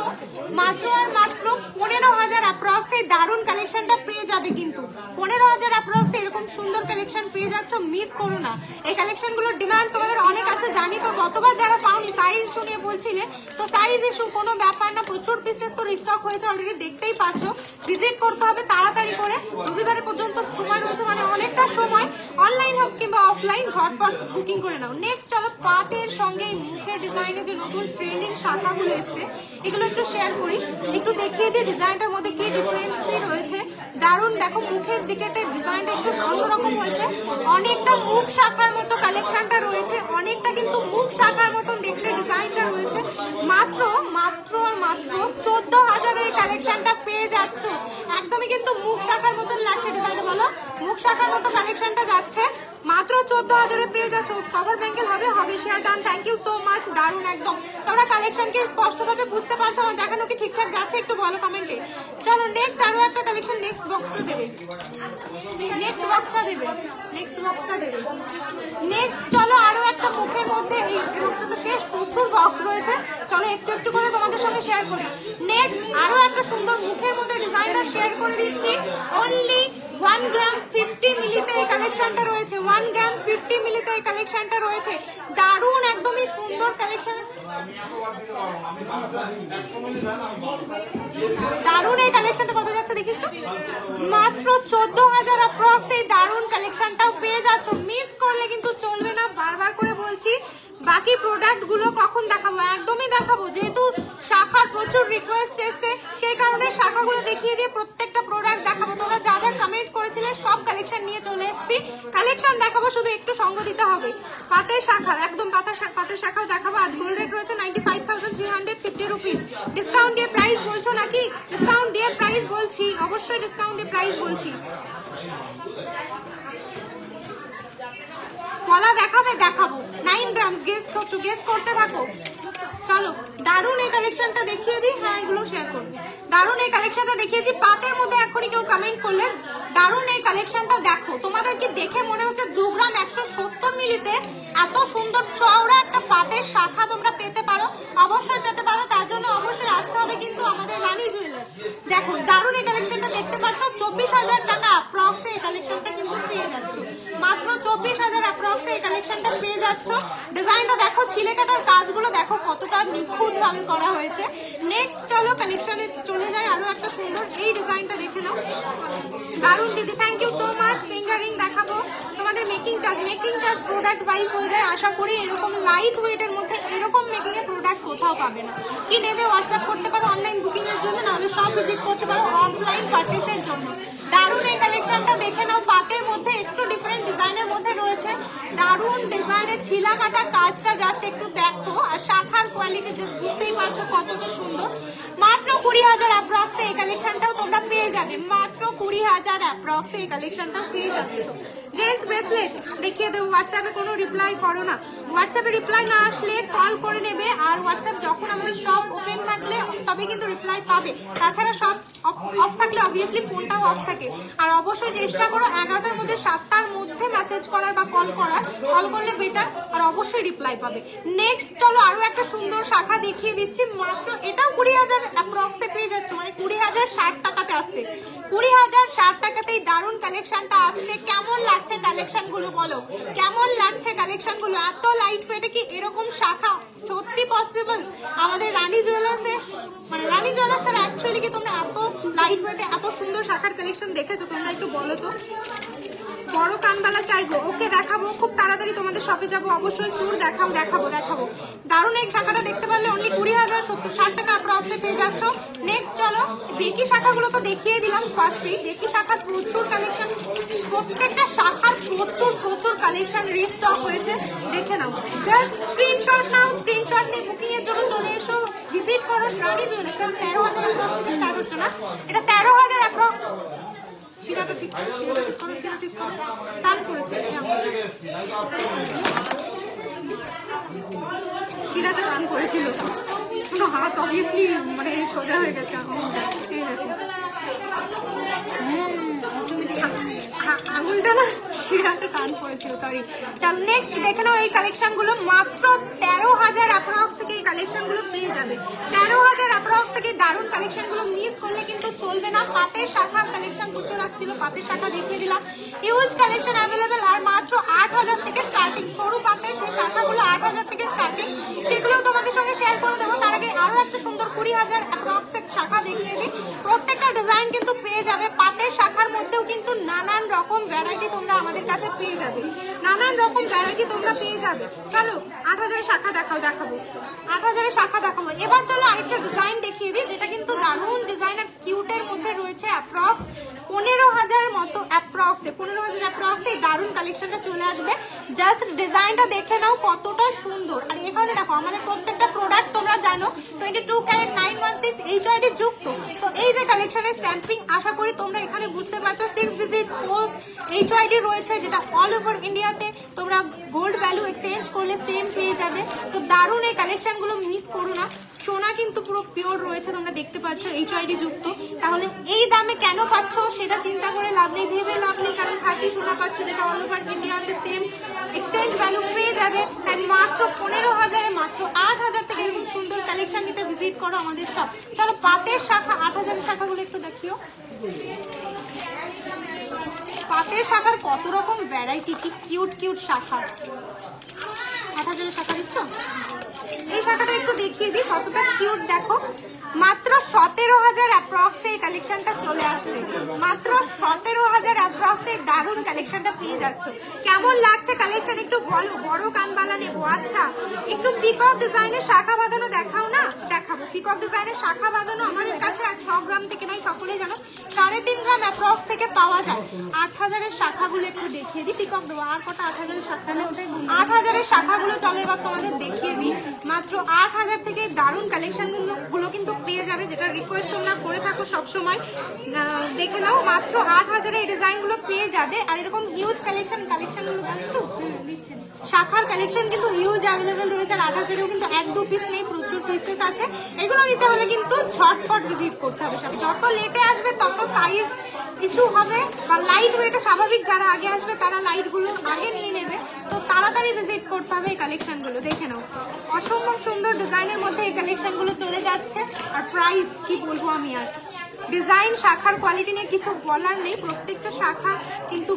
আর মাত্র 15,000 অ্যাপ্রক্স এই দারুণ কালেকশনটা পেয়ে যাবে। কিন্তু 15,000 অ্যাপ্রক্স এরকম সুন্দর কালেকশন পেয়ে যাচ্ছ, মিস করো না। এই কালেকশনগুলোর ডিমান্ড তোমাদের অনেক আছে জানি, তো গতবার যারা পাওনি সাইজ শুনে বলছিলে, তো সাইজ ইস্যু কোনো ব্যাপার না, প্রচুর পিসেস তো রিস্টক হয়েছে অলরেডি, দেখতেই পারছো। ভিজিট করতে হবে তাড়াতাড়ি করে, রবিবার পর্যন্ত সময় রয়েছে, মানে অনেকটা সময়। অনলাইন হোক কিংবা অফলাইন, ঝটপট বুকিং করে নাও। নেক্সট চলো পাতের সঙ্গে মুখের ডিজাইনে যে নতুন ট্রেন্ডিং শাখাগুলো এসছে, এগুলো একটু শেয়ার করি, একটু দেখিয়ে দিই ডিজাইনটার মধ্যে কি ডিফারেন্স রয়েছে। দারুণ দেখো, মুখের দিকে ডিজাইনটা একটু অন্যরকম হয়েছে, অনেকটা মুখ শাখার মতো কালেকশনটা রয়েছে, অনেকটা কিন্তু মুখ শাখার মতন দেখতে ডিজাইনটা রয়েছে। মাত্র আর মাত্র 14,000 এই কালেকশনটা পেয়ে যাচ্ছ। একদমই কিন্তু মুখ শাখার মতন লাগছে ডিজাইনটা, বলো মুখ শাখার মতো কালেকশনটা যাচ্ছে। মাত্র 14,000-এ পেয়ে যাচ্ছ। কভার ব্যাঙ্গেল হবে share done, thank you so much. দারুণ একদম। তোমরা কালেকশনকে স্পষ্টভাবে বুঝতে পারছো? আমার দেখানো কি ঠিকঠাক যাচ্ছে একটু বলো কমেন্টে। চলো নেক্সট আরো একটা কালেকশন, নেক্সট বক্সটা দেবে, নেক্সট চলো আরো একটা মুখের মধ্যে। এই বক্সটা তো শেষ, প্রচুর বক্স রয়েছে, চলো একটু একটু করে তোমাদের সঙ্গে শেয়ার করি। নেক্সট আরো একটা সুন্দর মুখের মধ্যে ডিজাইনটা শেয়ার করে দিচ্ছি। অনলি 1 গ্রাম 50 মিলিতে এই কালেকশনটা রয়েছে, 1 গ্রাম 50 মিলিতে এই কালেকশনটা রয়েছে। দারুণ একদমই সুন্দর কালেকশন, দারুণ এই কালেকশনটা কত যাচ্ছে দেখি একটু? মাত্র 14,000 অ্যাপ্রক্স এই দারুণ কালেকশনটাও পেয়ে যাচ্ছ। মিস করলে কিন্তু চলবে না, বারবার করে বলছি। বাকি প্রোডাক্ট গুলো কখন দেখাবো? একদমই দেখাবো, যেহেতু শাখার প্রচুর রিকোয়েস্ট এসছে, সেই কারণে শাখাগুলো দেখিয়ে দিয়ে প্রত্যেকটা প্রোডাক্ট দেখাবো। তোমরা যা যা কমেন্ট করেছে ছেলের সব কালেকশন নিয়ে চলে এসেছি। কালেকশন দেখাবো, শুধু একটু সঙ্গ দিতে হবে। পাতের শাখা, একদম পাতের শাখাও দেখাবো। আজ গোল্ড রেট রয়েছে 95,350 রুপিস। ডিসকাউন্ট দিয়ে প্রাইস বলছো নাকি? ডিসকাউন্ট দিয়ে প্রাইস বলছি, অবশ্যই ডিসকাউন্ট দিয়ে প্রাইস বলছি। পলা দেখাবে? দেখাবো। 9 গ্রামস, গেস করতে থাকো। চলো দারুন এই কালেকশনটা দেখিয়ে দিই। হ্যাঁ, এগুলো শেয়ার করবে। দারুন এই কালেকশনটা দেখিয়েছি। পাতের মধ্যে এখনই কেউ কমেন্ট করলে দারুন এই কালেকশনটা দেখো। তোমাদের কি দেখে মনে হচ্ছে 2 গ্রাম 170 মিলিতে এত সুন্দর চওড়া একটা পাতের শাখা তোমরা পেতে পারো? অবশ্যই পেতে পারো। তার জন্য অবশ্যই আসতে হবে কিন্তু আমাদের রানী জুয়েলার্স। দেখো দারুন এই কালেকশনটা দেখতে পাচ্ছ। 24,000 টাকা অ্যাপ্রক্সে এই কালেকশনটা কিন্তু পেয়ে যাচ্ছ। মাত্র 24,000 অ্যাপ্রক্সে এই কালেকশনটা পেয়ে যাচ্ছ। ডিজাইনটা দেখো, ছিলে কাটার কাজগুলো দেখো কতটা নিখুঁত ভাবে করা হয়েছে। নেক্সট চলো কালেকশনে চলে যায়। আরো একটা সুন্দর এই ডিজাইনটা দেখে নাও। দারুন দিদি, thank you so much. Fingering দেখাবো। তোমাদের মেকিং চার্জ প্রোডাক্ট ওয়াইজ হয়ে যায়। আশা করি এরকম লাইট ওয়েটের মধ্যে এরকম মেকিং এর প্রোডাক্ট কোথাও পাবে না। কি নেবে হোয়াটসঅ্যাপ করতে পারো অনলাইন বুকিং এর জন্য, নাহলে সব ভিজিট করতে পারো অফলাইন পারচেসের জন্য। দারুন এই কালেকশনটা দেখে নাও। পাতের মধ্যে একটু ডিফারেন্ট ডিজাইনের মধ্যে রয়েছে। দারুন ডিজাইনের ছিলা কাটা কাজটা জাস্ট একটু দেখো, আর শাখার কোয়ালিটি জাস্ট বুঝতেই পারছো কতটা সুন্দর। মাত্র 20,000 অ্যাপ্রক্সে এই কালেকশনটাও তোমরা পেয়ে যাবে। মাত্র 20,000 অ্যাপ্রক্সে এই কালেকশনটাও পেয়ে যাচ্ছ। জেন্টস ব্রেসলেট দেখিয়ে দেবো। হোয়াটসঅ্যাপে কোনো রিপ্লাই করো না। হোয়াটসঅ্যাপে রিপ্লাই না আসলে কল করে নেবে। আর হোয়াটসঅ্যাপ যখন আমাদের সব ওপেন থাকলে তবে কিন্তু রিপ্লাই পাবে। তাছাড়া সব অফ থাকলে অবভিয়াসলি ফোনটাও অফ থাকে। আর অবশ্যই চেষ্টা করো 11টার মধ্যে 7টার মধ্যে মেসেজ করার বা কল করার। কল করলে বেটার, আর অবশ্যই রিপ্লাই পাবে। নেক্সট চলো আরো একটা সুন্দর শাখা দেখিয়ে দিচ্ছি। মাত্র এটাও 20,000 অ্যাপ্রক্সে পেয়ে যাচ্ছে, মানে 20,060 টাকাতে আসছে। 20,060 টাকাতেই দারুন কালেকশনটা আসছে। কেমন লাগছে কালেকশন গুলো বলো? কেমন লাগছে কালেকশন গুলো? এত লাইট ওয়েটে কি এরকম শাখা সত্যি পসিবল আমাদের রানী জুয়েলার্সে? মানে রানী জুয়েলার্সের অ্যাকচুয়ালি কি তোমরা এত লাইট ওয়েটে এত সুন্দর শাখার কালেকশন দেখেছো? তোমরা একটু বলো তো। বড় কানবালা চাইবো? ওকে দেখাবো, খুব তাড়াতাড়ি তোমাদের শপে যাবো। অবশ্যই চুর দেখাবো। দারুন এই শাখাটা দেখতে পারলে অনলি 20,060 টাকা অ্যাপ্রক্সে পেয়ে যাচ্ছ। নেক্সট চলো বেকি শাখাগুলো তো দেখিয়ে দিলাম ফার্স্টেই। বেকি শাখার প্রচুর কালেকশন, প্রত্যেকটা শাখার প্রচুর কালেকশন রিস্টক হয়েছে। দেখে নাও, জাস্ট স্ক্রিনশট নাও। স্ক্রিনশট নিয়ে বুকিং এর জন্য চলে এসো, ভিজিট করো রানী জুয়েলার্স। 13,000 অ্যাপ্রক্স থেকে স্টার্ট হচ্ছে না, এটা 13,000 অ্যাপ্রক্স। শিরাটা ঠিক টান করেছে, শিরাটা টান করেছিল। কোনো হাত অবভিয়াসলি মানে সোজা হয়ে গেছে। আঙুলটা না শিরাটা টান পড়েছিল, সরি। চলো নেক্সট দেখে নাও এই কালেকশন গুলো। মাত্র 13,000 অ্যাপ্রক্স থেকে এই কালেকশন গুলো পেয়ে যাবে। 13,000 অ্যাপ্রক্স থেকে দারুণ কালেকশন গুলো মিস করলে কিন্তু চলবে না। পাতের শাখার কালেকশন প্রচুর আসছিল, পাতের শাখা দেখিয়ে দিলাম। Huge collection available. আর মাত্র 8,000 থেকে স্টার্টিং। সরু পাতের সেই শাখাগুলো 8,000 থেকে স্টার্টিং, সেগুলো তোমাদের সঙ্গে শেয়ার করে দেবো। তার আগে আরো একটা সুন্দর 20,000 অ্যাপ্রক্স শাখা দেখিয়ে দিই। প্রত্যেকটা ডিজাইন কিন্তু পেয়ে যাবে। পাতের শাখার মধ্যেও কিন্তু নানান রকম ভ্যারাইটি তোমরা আমাদের কাছে পেয়ে যাবে। চলো 8,000 শাখা দেখাবো। 8,000 শাখা দেখাবো। এবার চলো আরেকটা ডিজাইন দেখিয়ে দিই, যেটা কিন্তু দারুণ ডিজাইন আর কিউটের মধ্যে রয়েছে। অ্যাপ্রক্স 15,000 মতো অ্যাপ্রক্সে 15,000 অ্যাপ্রক্সে দারুণ কালেকশনটা চলে আসবে। জাস্ট ডিজাইনটা দেখে নাও কতটা সুন্দর। আর এখানে দেখো আমাদের প্রত্যেকটা প্রোডাক্ট তোমরা জানো 22 ক্যারেট 916 HID যুক্ত। তো এই যে কালেকশনের স্ট্যাম্পিং, আশা করি তোমরা এখানে বুঝতে পারছো 6 ডিজিট HID রয়েছে, যেটা অল ওভার ইন্ডিয়াতে তোমরা গোল্ড ভ্যালু এক্সচেঞ্জ করলে সেম পেয়ে যাবে। তো দারুণ এই কালেকশনগুলো মিস করো না। সোনা কিন্তু পুরো পিওর রয়েছে, তোমরা দেখতে পাচ্ছ HID যুক্ত। তাহলে এই দামে কেন পাচ্ছ সেটা চিন্তা করে লাভ নেই, ভেবে লাভ নেই, কারণ খাঁটি সোনা পাচ্ছ যেটা অল ওভার ইন্ডিয়াতে সেম এক্সচেঞ্জ ভ্যালু পেয়ে যাবে। তাই মাত্র 15,000-এ মাত্র 8,000 থেকে এরকম সুন্দর কালেকশন নিতে ভিজিট করো আমাদের শপ। চলো পাতের শাখা 8,000 শাখাগুলো একটু দেখিও। পাতের শাখার কত রকম ভ্যারাইটি, কি কিউট শাখা। 8,000 শাখা দিচ্ছ? এই শাখাটা একটু দেখিয়ে দিই কতটা কিউট দেখো। মাত্র 17,000 অ্যাপ্রক্সে এই কালেকশনটা চলে আসছে। মাত্র 17,000 অ্যাপ্রক্সে দারুণ কালেকশনটা পেয়ে যাচ্ছ। কেমন লাগছে কালেকশন একটু বলো। বড় কানবালা নেবো? আচ্ছা, একটু পিকক ডিজাইনের শাখা বাঁধানো দেখাও না। দেখাবো। পিকক ডিজাইনের শাখা বাঁধানো আমাদের কাছে 6 গ্রাম থেকে নয়, সকলেই জানো 3.5 গ্রাম অ্যাপ্রক্স থেকে পাওয়া যায়। 8000-এর শাখাগুলো একটু দেখিয়ে দিই। পিকক দেবো আর কটা 8000-এর শাখা নেই, 8000-এর শাখাগুলো চলো এবার তোমাদের দেখিয়ে দিই। মাত্র 8000 থেকে দারুণ কালেকশন গুলো কিন্তু পেয়ে যাবে, যেটা রিকোয়েস্ট তোমরা করে থাকো সবসময়। দেখে নাও, মাত্র 8000-এ এই ডিজাইনগুলো পেয়ে যাবে। আর এরকম হিউজ কালেকশনগুলো একটু শাখার কালেকশন কিন্তু হিউজ অ্যাভেলেবেল রয়েছে। আর 8000-এও কিন্তু 1-2 পিস নেই, প্রচুর পিসেস আছে। এগুলো নিতে হলে কিন্তু ঝটপট ভিজিট করতে হবে। সব যত লেটে আসবে তত সাইজ ইস্যু হবে, বা লাইট ওয়েটে স্বাভাবিক যারা আগে আসবে তারা লাইটগুলো আগে নিয়ে নেবে। তো তাড়াতাড়ি ভিজিট করতে হবে এই কালেকশনগুলো। দেখে নাও, অসম্ভব সুন্দর ডিজাইনের মধ্যে এই কালেকশনগুলো চলে যাচ্ছে। আর প্রাইস কি বলবো আমি, আর ডিজাইন শাখার কোয়ালিটি নিয়ে কিছু বলার নেই। প্রত্যেকটা শাখা কিন্তু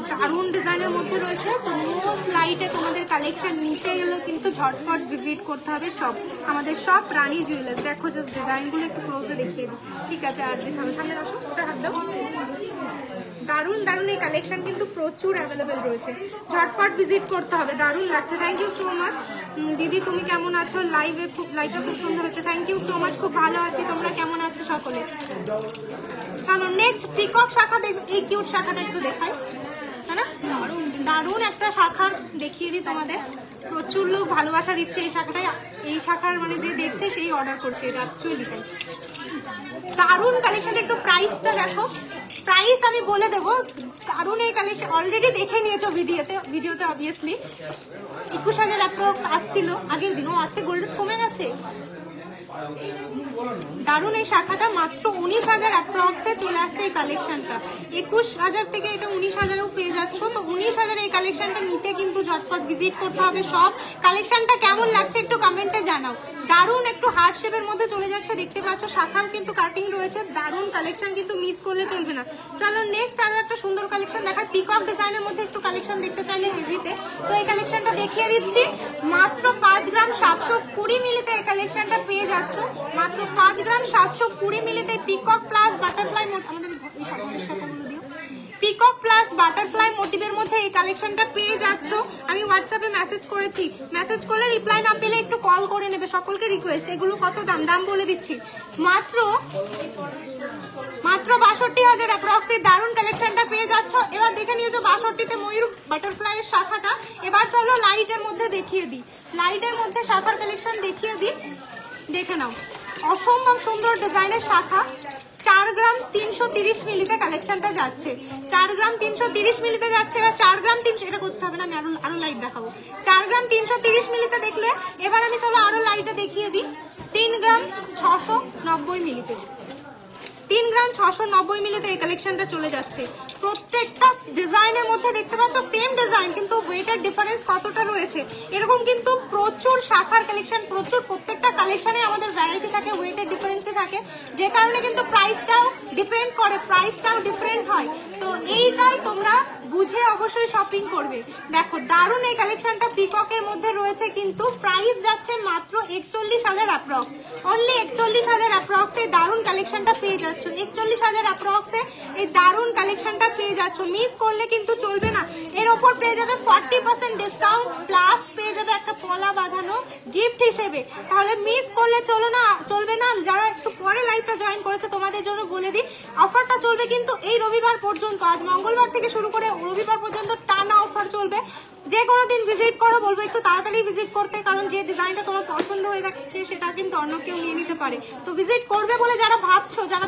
দারুণ ডিজাইনের মধ্যে রয়েছে। তো মোস্ট লাইটে তোমাদের কালেকশন নিতে গেলেও কিন্তু ঝটপট ভিজিট করতে হবে আমাদের সব রানী জুয়েলার্স। দেখো জাস্ট ডিজাইনগুলো একটু ক্লোজে দেখিয়ে দিই। ঠিক আছে, আর সামনে আসো, ওটা হাত দাও। দারুণ দারুণ এই কালেকশন কিন্তু প্রচুর অ্যাভেলেবেল রয়েছে, ঝটপট ভিজিট করতে হবে। দারুণ লাগছে। থ্যাংক ইউ সো মাচ দিদি, তুমি কেমন আছো? লাইভটা খুব সুন্দর হচ্ছে। থ্যাংক ইউ সো মাচ, খুব ভালো আছি। তোমরা কেমন আছো সকলে? চলো নেক্সট পিকক শাখা দেখ, এই কিউট শাখাটা একটু দেখাই, তাই না? দারুণ একটা শাখার দেখিয়ে দিই তোমাদের। প্রচুর লোক ভালোবাসা দিচ্ছে এই শাখাটায়। এই শাখার মানে যে দেখছে সেই অর্ডার করছে, এটা অ্যাকচুয়ালি তাই। দারুণ কালেকশন। একটু প্রাইসটা দেখো, প্রাইস আমি বলে দেবো। দারুণ এই কালেকশন অলরেডি দেখে নিয়েছো ভিডিওতে অবভিয়াসলি। 21000 অ্যাপ্রক্স আসছিল আগের দিনও, আজকে গোল্ড কমে গেছে। দারুণ এই শাখাটা মাত্র 19000 অ্যাপ্রক্সে চলে আসছে এই কালেকশনটা। 21000 থেকে এটা 19000এও পেয়ে যাচ্ছ। তো 19000 এই কালেকশনটা নিতে কিন্তু ঝটপট ভিজিট করতে হবে। সব কালেকশনটা কেমন লাগছে একটু কমেন্টে জানাও। দারুণ একটু হার্ট শেপের মধ্যে চলে যাচ্ছে, দেখতে পাচ্ছ শাখাও কিন্তু কাটিং রয়েছে। দারুণ কালেকশন কিন্তু মিস করলে চলবে না। চলো নেক্সট আরো একটা সুন্দর কালেকশন দেখা। পিকক ডিজাইনের মধ্যে একটু কালেকশন দেখতে চাইলে হেভিতে, তো এই কালেকশনটা দেখিয়ে দিচ্ছি। মাত্র 5 গ্রাম 720 মিলিতে এই কালেকশনটা পেয়ে যাচ্ছ। মাত্র 5 গ্রাম 720 মিলিতে পিকক প্লাস বাটারফ্লাই আমাদের শাখাগুলো দিও। পিকক প্লাস বাটারফ্লাই মোটিভের মধ্যে এই কালেকশনটা পেয়ে যাচ্ছ। আমি হোয়াটসঅ্যাপে মেসেজ করেছি, মেসেজ করলে রিপ্লাই না পেলে একটু কল করে নেবে, সকলকে রিকোয়েস্ট। এগুলো কত দাম বলে দিচ্ছি, মাত্র 62000 অ্যাপ্রক্সে দারুণ কালেকশনটা পেয়ে যাচ্ছ। এবার দেখে নিয়েছো 62তে ময়ূর বাটারফ্লাই এর শাখাটা। এবার চলো লাইটের মধ্যে দেখিয়ে দিই, লাইটের মধ্যে শাখার কালেকশন দেখিয়ে দিই। দেখে নাও, অসম্ভব সুন্দর ডিজাইনের শাখা। 4 গ্রাম 330 মিলিতে কালেকশনটা যাচ্ছে। 4 গ্রাম 330 মিলিতে যাচ্ছে। এবার 4 গ্রাম 300, এটা করতে হবে না, আমি আরো লাইট দেখাবো। 4 গ্রাম 330 মিলিতে দেখলে এবার আমি চলো আরো লাইটে দেখিয়ে দিই। 3 গ্রাম 690 মিলিতে, 3 গ্রাম 690 মিলিতে এই কালেকশনটা চলে যাচ্ছে। প্রত্যেকটা ডিজাইনের মধ্যে দেখতে পাচ্ছ সেম ডিজাইন, কিন্তু ওয়েটের ডিফারেন্স কতটা রয়েছে। এরকম কিন্তু প্রচুর শাখার কালেকশন, প্রত্যেকটা কালেকশনে আমাদের ভ্যারাইটি থাকে, ওয়েটের ডিফারেন্স থাকে, যে কারণে কিন্তু প্রাইসটাও ডিপেন্ড করে, প্রাইসটাও ডিফারেন্ট হয়। তো এইটাই তোমরা বুঝে অবশ্যই শপিং করবে। দেখো দারুণ এই কালেকশনটা পিককের মধ্যে রয়েছে, কিন্তু প্রাইস যাচ্ছে মাত্র 41000 অ্যাপ্রক্স। অনলি 41000 অ্যাপ্রক্সে দারুণ কালেকশনটা পেয়ে যাচ্ছ। 41000 অ্যাপ্রক্সে এই দারুণ কালেকশনটা পেয়ে যাচ্ছ। মিস করলে কিন্তু চলবে না। এর ওপর পেয়ে যাবে 40% ডিসকাউন্ট, প্লাস পেয়ে যাবে একটা পলা বাঁধানো গিফট হিসেবে। তাহলে মিস করলে চলবে না। যারা একটু পরে লাইভটা জয়েন করেছে তোমাদের জন্য বলে দিই, অফারটা চলবে কিন্তু এই রবিবার পর্যন্ত। আজ মঙ্গলবার থেকে শুরু করে রবিবার পর্যন্ত টানা অফার চলবে। যে কোনো দিন ভিজিট করো, বলবো একটু তাড়াতাড়ি ভিজিট করতে, কারণ যে ডিজাইনটা তোমার পছন্দ হয়ে যাচ্ছে সেটা কিন্তু অন্য কেউ নিয়ে নিতে পারে। তো ভিজিট করবে বলে যারা ভাবছো, যারা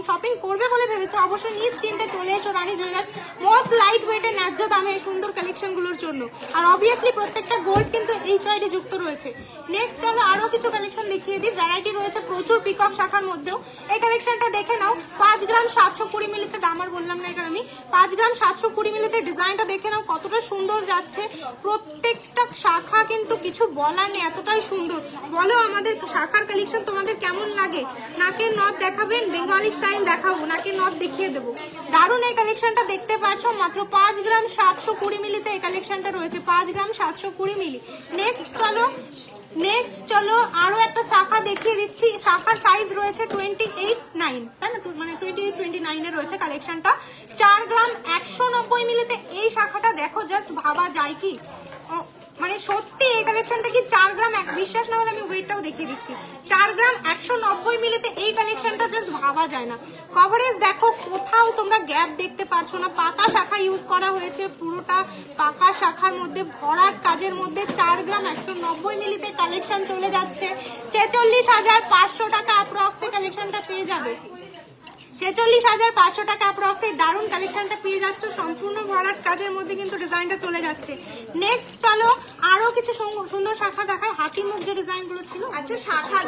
শপিং করবে বলে ভেবেছো, অবশ্যই নিশ্চিন্তে চলে এসো রানী জুয়েলার্স। মোস্ট লাইট ওয়েটের ন্যায্য দামে এই সুন্দর কালেকশনগুলোর জন্য। আর অবভিয়াসলি প্রত্যেকটা গোল্ড কিন্তু এই সাইডে যুক্ত রয়েছে। নেক্সট চলো আরো কিছু কালেকশন দেখিয়ে দিই। ভ্যারাইটি রয়েছে প্রচুর পিকক শাখার মধ্যেও। এই কালেকশনটা দেখে নাও। 5 গ্রাম 720 মিলিতে, দাম আর বললাম না এখানে আমি। 5 গ্রাম 720 মিলিতে ডিজাইনটা দেখে নাও কতটা সুন্দর যাচ্ছে। প্রত্যেকটা শাখা কিন্তু কিছু বলার নেই, এতটাই সুন্দর। বলো আমাদের শাখার কালেকশন তোমাদের কেমন লাগে? নাকের নথ দেখাবেন? বেঙ্গলি স্টাইল দেখাবো, নাকের নথ দেখিয়ে দেবো। দারুণ এই কালেকশনটা দেখতে পাচ্ছ। মাত্র 5 গ্রাম 720 মিলিতে এই কালেকশনটা রয়েছে। 5 গ্রাম 720 মিলি। নেক্সট চলো আরো একটা শাখা দেখিয়ে দিচ্ছি। শাখার সাইজ রয়েছে 28-9, তাই না? মানে 28-29 এ রয়েছে কালেকশনটা। 4 গ্রাম 190 মিলিতে এই শাখাটা দেখো, জাস্ট ভাবা যায় কি? মানে মানে সত্যি এই কালেকশনটা কি 4 গ্রাম, বিশ্বাস না হলে আমি ওয়েটটাও দেখিয়ে দিচ্ছি, 4 গ্রাম 190 মিলিতে এই কালেকশনটা জাস্ট ভাবা যায় না। কভারেজ দেখো, কোথাও তোমরা গ্যাপ দেখতে পারছো না, পাকা শাখা ইউজ করা হয়েছে, পুরোটা পাকা শাখার মধ্যে ভরাট কাজের মধ্যে 4 গ্রাম 190 মিলিতে কালেকশন চলে যাচ্ছে 46,500 টাকা অ্যাপ্রক্সে কালেকশনটা পেয়ে যাবে। 46,500 টাকা অ্যাপ্রক্স এই দারুণ কালেকশনটা পেয়ে যাচ্ছ, সম্পূর্ণ ভরাট কাজের মধ্যে কিন্তু ডিজাইনটা চলে যাচ্ছে। নেক্সট চলো আরো কিছু সুন্দর শাখা দেখায়, হাতি মুখ যে ডিজাইন গুলো ছিল। আচ্ছা, শাখা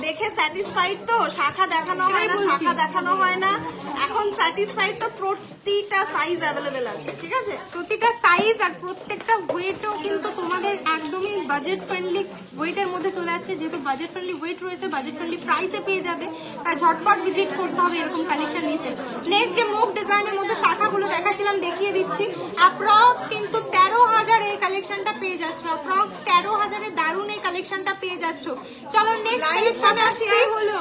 দেখে স্যাটিসফাইড তো? শাখা দেখানো হয় না, শাখা দেখানো হয় না, এখন স্যাটিসফাইড তো? প্রতিটা সাইজ অ্যাভেলেবেল আছে, ঠিক আছে? প্রতিটা সাইজ আর প্রত্যেকটা ওয়েটও কিন্তু তোমাদের একদমই বাজেট ফ্রেন্ডলি ওয়েটের মধ্যে চলে যাচ্ছে, যেহেতু বাজেট ফ্রেন্ডলি ওয়েট রয়েছে, বাজেট ফ্রেন্ডলি প্রাইসে পেয়ে যাবে, তাই ঝটপট ভিজিট করতে হবে এরকম কালেকশন নিতে। নেক্সট যে মুখ ডিজাইনের মধ্যে শাখাগুলো দেখাচ্ছিলাম দেখিয়ে দিচ্ছি, অ্যাপ্রক্স কিন্তু 13,000 এই কালেকশনটা পেয়ে যাচ্ছ, অ্যাপ্রক্স 13,000 দারুণ এই কালেকশনটা পেয়ে যাচ্ছ। চলো নেক্সট কালেকশন আসি হলো।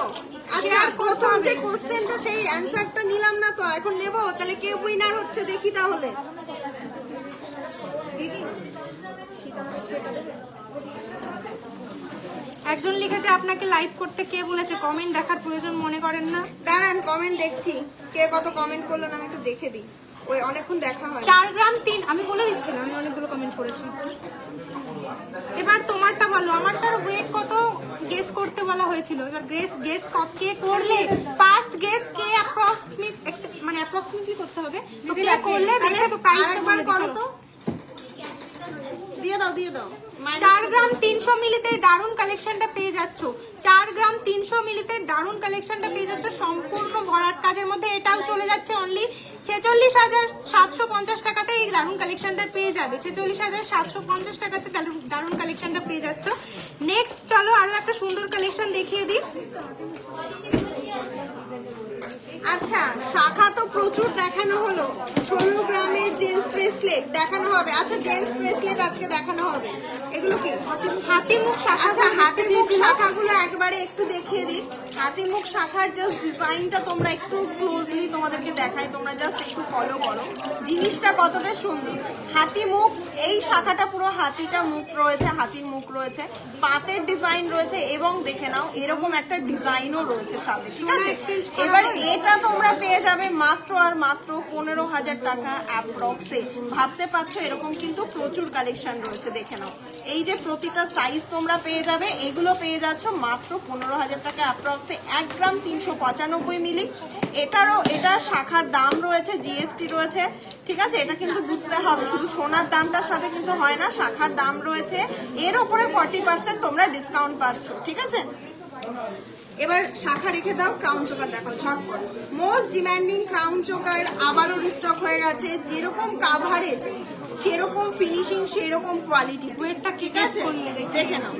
আচ্ছা, প্রথম যে কোশ্চেনটা সেই অ্যানসারটা নিলাম না তো, এখন নেব, তাহলে কে উইনার হচ্ছে দেখি তাহলে। একজন লিখেছে আপনাকে লাইভ করতে, কে বলেছে? কমেন্ট দেখার প্রয়োজন মনে করেন না? দাঁড়ান, কমেন্ট দেখছি, কে কত কমেন্ট করলেন আমি একটু দেখে দিই, ওই অনেকক্ষণ দেখা হয়। 4 গ্রাম 3, আমি বলে দিচ্ছি না, আমি অনেকগুলো কমেন্ট করেছি। এবার তোমারটা বলো, আমারটার ওয়েট কত গেস করতে বলা হয়েছিল, এবার গেস কে করলে, ফার্স্ট গেস কে অ্যাপ্রক্সিমেটলি করতে হবে, তো কে করলে দেখে তো প্রাইসটা করো তো। দিয়ে দাও 4 গ্রাম 300 মিলিতে দারুণ কালেকশনটা পেয়ে যাচ্ছ, 4 গ্রাম 300 মিলিতে দারুণ কালেকশনটা পেয়ে যাচ্ছ, সম্পূর্ণ ভরাট কাজের মধ্যে। এটাও চলে যাচ্ছে অনলি 46,750 টাকাতে এই দারুণ কালেকশনটা পেয়ে যাবে, 46,750 টাকাতে দারুণ কালেকশনটা পেয়ে যাচ্ছ। নেক্সট চলো আরো একটা সুন্দর কালেকশন দেখিয়ে দিই। আচ্ছা, শাখা তো প্রচুর দেখানো হলো, 16 গ্রামের জেন্টস ব্রেসলেট দেখানো হবে। আচ্ছা, জেন্টস ব্রেসলেট আজকে দেখানো হবে, এগুলো কি হাতিমুখ শাখা? আচ্ছা, হাতিমুখ শাখাগুলো একবারে একটু দেখিয়ে দিই। হাতিমুখ শাখার জাস্ট ডিজাইনটা তোমরা একটু ক্লোজলি তোমাদেরকে দেখাই, তোমরা জাস্ট একটু ফলো করো, জিনিসটা কতটা সুন্দর। হাতিমুখ, এই শাখাটা পুরো হাতিটা মুখ রয়েছে, হাতির মুখ রয়েছে, পাতের ডিজাইন রয়েছে, এবং দেখে নাও এরকম একটা ডিজাইনও রয়েছে সাথে, ঠিক আছে? এবার এটা তোমরা পেয়ে যাবে মাত্র আর মাত্র 15,000 টাকা অ্যাপ্রক্সে। ভাবতে পারছো এরকম কিন্তু প্রচুর কালেকশন রয়েছে, দেখে নাও। এই যে প্রতিটা সাইজ তোমরা পেয়ে যাবে, এগুলো পেয়ে যাচ্ছ মাত্র 15,000 টাকা অ্যাপ্রক্সে। 1 গ্রাম 395 মিলি। এটা শাখার দাম রয়েছে, জিএসটি রয়েছে, ঠিক আছে? এটা কিন্তু বুঝতে হবে, শুধু সোনার দামটার সাথে কিন্তু হয় না, শাখার দাম রয়েছে, এর উপরে 40% তোমরা ডিসকাউন্ট পাচ্ছ, ঠিক আছে? এবার শাখা রেখে দাও, ক্রাউন চোকার দেখাও ঝটপট। মোস্ট ডিমান্ডিং ক্রাউন চোকার আবারও রিস্টক হয়ে গেছে, যেরকম কাভারেজ সেরকম ফিনিশিং সেরকম কোয়ালিটি। ওয়েটটা ঠিক আছে, দেখে নাও।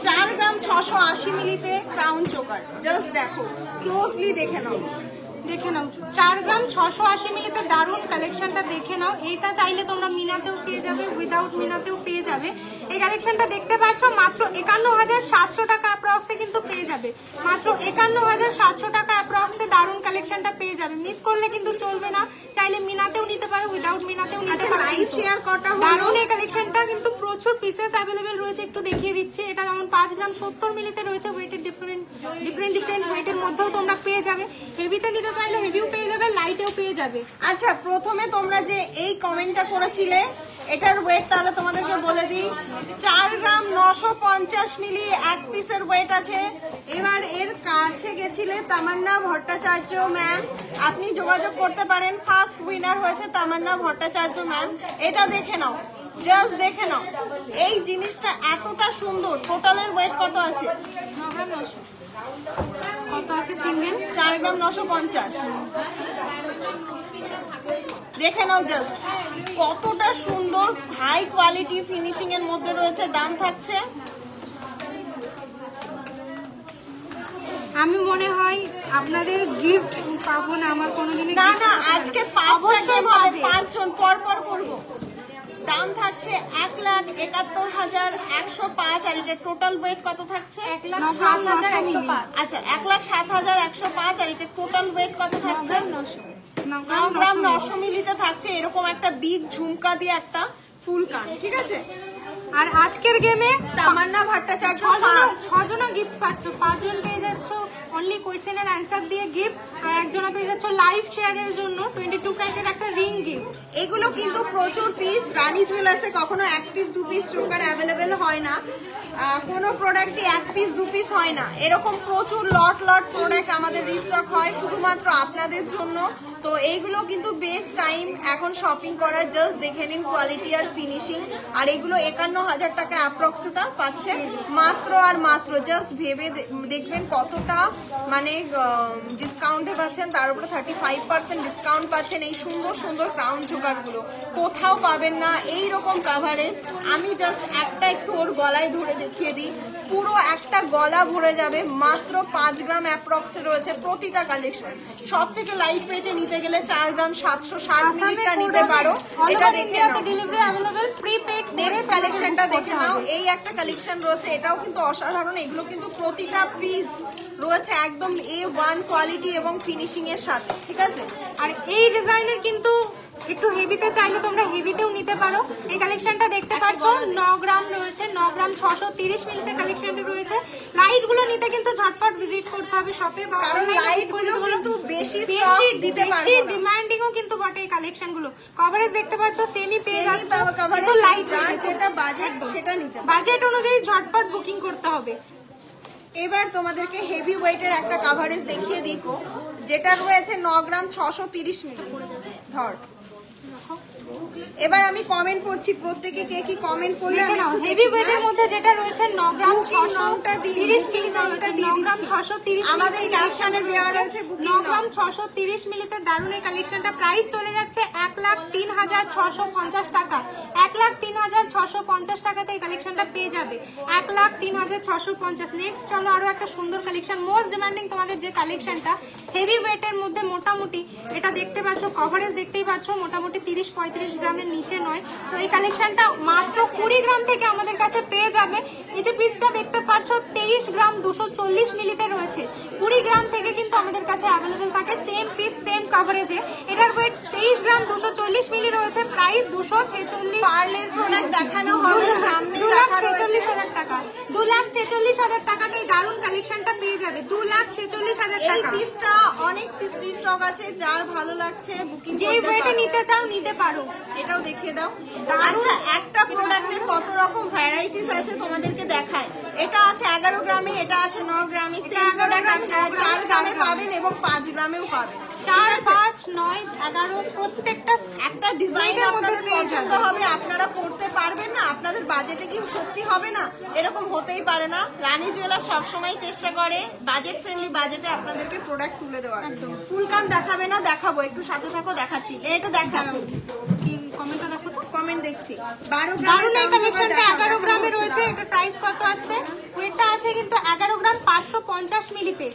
4 গ্রাম 680 মিলিতে ক্রাউন চোকার, জাস্ট দেখো, ক্লোজলি দেখে নাও। 4 গ্রাম 680 মিলিতে দারুণ কালেকশনটা দেখে নাও। এটা চাইলে তোমরা মিনাতেও পেয়ে যাবে, উইদাউট মিনাতেও পেয়ে যাবে। এই কালেকশনটা দেখতে পাচ্ছ মাত্র 51,700 টাকা অ্যাপ্রক্সে কিন্তু পেয়ে যাবে, মাত্র 51,700 টাকা অ্যাপ্রক্সে দারুণ কালেকশনটা পেয়ে যাবে। মিস করলে কিন্তু চলবে না, চাইলে মিনাতেও নিতে পারো, উইদাউট মিনাতেও নিতে পারো। লাইভ শেয়ার কটা হলো। দারুণ এই কালেকশনটা কিন্তু প্রচুর পিসেস অ্যাভেলেবেল রয়েছে, একটু দেখিয়ে দিচ্ছি। এটা যেমন 5 গ্রাম 70 মিলিতে রয়েছে, ওয়েটের ডিফারেন্ট ওয়েটের মধ্যেও তোমরা পেয়ে যাবে। হেভিতে নিতে চাইলে হেভিও পেয়ে যাবে, লাইটেও পেয়ে যাবে। আচ্ছা, প্রথমে তোমরা যে এই কমেন্টটা করেছিলে, এটার ওয়েট তাহলে তোমাদেরকে বলে দিই। 4 গ্রাম 950 মিলি এক পিসের ওয়েট আছে। এবার এর কাছে গেছিলে তামান্না ভট্টাচার্য ম্যাম, আপনি যোগাযোগ করতে পারেন। ফার্স্ট উইনার হয়েছে তামান্না ভট্টাচার্য ম্যাম। এটা দেখে নাও, জাস্ট দেখে নাও, এই জিনিসটা এতটা সুন্দর। টোটালের ওয়েট কত আছে? 9 গ্রাম 900। কত আছে সিঙ্গেল? 4 গ্রাম 950। দেখে নাও জাস্ট কতটা সুন্দর, হাই কোয়ালিটি ফিনিশিং এর মধ্যে রয়েছে। দাম থাকছে, আমি মনে হয় আপনাদের গিফট পাবো না, আমার কোনোদিনই না না, আজকে 5টা গেম হবে, 5 জন পর পর করবো। দাম থাকছে 1,71,105। আর এটা টোটাল ওয়েট কত থাকছে? 1,07,105। আচ্ছা, 1,07,105। আর এটা টোটাল ওয়েট কত থাকছে? 9 গ্রাম 900 মিলিতে থাকছে। এরকম একটা বিগ ঝুমকা দিয়ে একটা ফুল কান, ঠিক আছে? আর আজকের গেমে তামান্না ভট্টাচার্য ছজনা গিফট পাচ্ছ, 5 জন পেয়ে যাচ্ছ অনলি কোয়েশ্চেনের অ্যান্সার দিয়ে গিফট, আর একজনা পেয়ে যাচ্ছ লাইভ শেয়ারের জন্য 22 ক্যারেটের একটা রিং গিফট। এগুলো কিন্তু প্রচুর পিস, রানী জুয়েলার্সে কখনো 1 পিস 2 পিস চোকার অ্যাভেলেবেল হয় না, কোনো প্রোডাক্টই 1 পিস 2 পিস হয় না, এরকম প্রচুর লট লট প্রোডাক্ট আমাদের রিস্টক হয় শুধুমাত্র আপনাদের জন্য। তো এইগুলো কিন্তু বেস্ট টাইম এখন শপিং করার, জাস্ট দেখে নিন কোয়ালিটি আর ফিনিশিং। আর এগুলো 51,000 টাকা অ্যাপ্রক্সিমেট পাচ্ছেন মাত্র আর মাত্র। জাস্ট ভেবে দেখবেন কতটা মানে ডিসকাউন্টে পাচ্ছেন, তার উপরে 35% ডিসকাউন্ট পাচ্ছেন। এই সুন্দর সুন্দর ক্রাউন চোকারগুলো কোথাও পাবেন না এইরকম কাভারেজ। আমি জাস্ট একটা একটু ওর গলায় ধরে দেখিয়ে দিই, পুরো একটা গলা ভরে যাবে, মাত্র 5 গ্রাম অ্যাপ্রক্সে রয়েছে প্রতিটা কালেকশন। সব থেকে লাইট ওয়েটে নিতে গেলে 4 গ্রাম 760 মিলিটা নিতে পারো। এটা দেখে নাও, ডেলিভারি अवेलेबल প্রিপেড। নেক্সট কালেকশনটা দেখে নাও, এই একটা কালেকশন রয়েছে, এটাও কিন্তু অসাধারণ। এগুলো কিন্তু প্রতিটা পিস রয়েছে একদম A1 কোয়ালিটি এবং ফিনিশিং এর সাথে, ঠিক আছে। আর এই ডিজাইনের কিন্তু একটু হেভিতে চাইলে তোমরা হেভিতেও নিতে পারো। এই কালেকশনটা দেখতে পাচ্ছ 9 গ্রাম রয়েছে, 9 গ্রাম 630 মিলিতে কালেকশনটা রয়েছে। লাইট গুলো নিতে কিন্তু ঝটপট ভিজিট করতে হবে শপে, কারণ লাইট গুলো কিন্তু বেশি স্টক দিতে পারবো না, ডিমান্ডিংও কিন্তু বটে এই কালেকশন গুলো। কভারেজ দেখতে পাচ্ছ সেমি পেয়ে যাচ্ছ, কিন্তু লাইট যেটা বাজেট সেটা নিতে বাজেট অনুযায়ী ঝটপট বুকিং করতে হবে। এবার তোমাদেরকে হেভি ওয়েটের একটা কাভারেজ দেখিয়ে দিকো, যেটা রয়েছে 9 গ্রাম 630 মিলি। ধর এবার আমি কমেন্ট করছি, প্রত্যেকে কে কি কমেন্ট করলে আমি হেভি ওয়েটের মধ্যে যেটা রয়েছে 9 গ্রাম 630 মিলি, 9 গ্রাম 630 আমাদের ক্যাপশনে দেওয়া রয়েছে 9 গ্রাম 630 মিলিতে দারুণ এই কালেকশনটা। প্রাইস চলে যাচ্ছে 1,03,650 টাকা, 1,03,650 টাকাতে এই কালেকশনটা পেয়ে যাবে, 1,03,650। নেক্সট চলো আরো একটা সুন্দর কালেকশন, মোস্ট ডিমান্ডিং তোমাদের যে কালেকশনটা হেভি ওয়েটের মধ্যে মোটামুটি এটা দেখতে পাচ্ছ, কভারেজ দেখতেই পাচ্ছ মোটামুটি 30-35 গ্রামের নিচে নয়। তো এই কালেকশনটা মাত্র 20 গ্রাম থেকে আমাদের কাছে পেয়ে যাবে। এই যে পিসটা দেখতে পাচ্ছ 23 গ্রাম 240 মিলিতে রয়েছে, 20 গ্রাম থেকে কিন্তু আমাদের কাছে অ্যাভেলেবেল থাকে সেম পিস সেম কভারেজে। এটার ওয়েট 23 গ্রাম 240 মিলি রয়েছে, প্রাইস 246। পার্লের প্রোডাক্ট দেখানো হবে সামনে, 2,46,000 টাকা, 2,46,000 টাকাতে এই দারুণ কালেকশনটা পেয়ে যাবে, 2,46,000 টাকা। এই পিসটা অনেক পিস স্টক আছে, যার ভালো লাগছে বুকিং যে করতে ওয়েটে পারো, নিতে চাও নিতে পারো। এটাও দেখিয়ে দাও। আচ্ছা, একটা প্রোডাক্টের কত রকম ভ্যারাইটিস আছে তোমাদেরকে দেখায়। এটা আছে 11 গ্রামে, এটা আছে 9 গ্রামে, সেম প্রোডাক্ট আপনারা 4 গ্রামে পাবেন এবং 5 গ্রামেও পাবেন। 4, 5, 9, 11 প্রত্যেকটা একটা ডিজাইন আপনাদের পছন্দ হবে, আপনারা পড়তে পারবেন না, আপনাদের বাজেটে কি সত্যি হবে না? এরকম হতেই পারে না। রানী জুয়েলার্স সবসময় চেষ্টা করে বাজেট ফ্রেন্ডলি বাজেটে আপনাদেরকে প্রোডাক্ট তুলে দেওয়ার। ফুল কান দেখাবে না, দেখাবো, একটু সাথে থাকো, দেখাচ্ছি। এটা দেখাবো, কমেন্টটা দেখো তো, কমেন্ট দেখছি। 12 দারুণ এই কালেকশনটা 11 গ্রামে রয়েছে। এটা প্রাইস কত আসছে? ওয়েটটা আছে কিন্তু 11 গ্রাম 550 মিলিতে,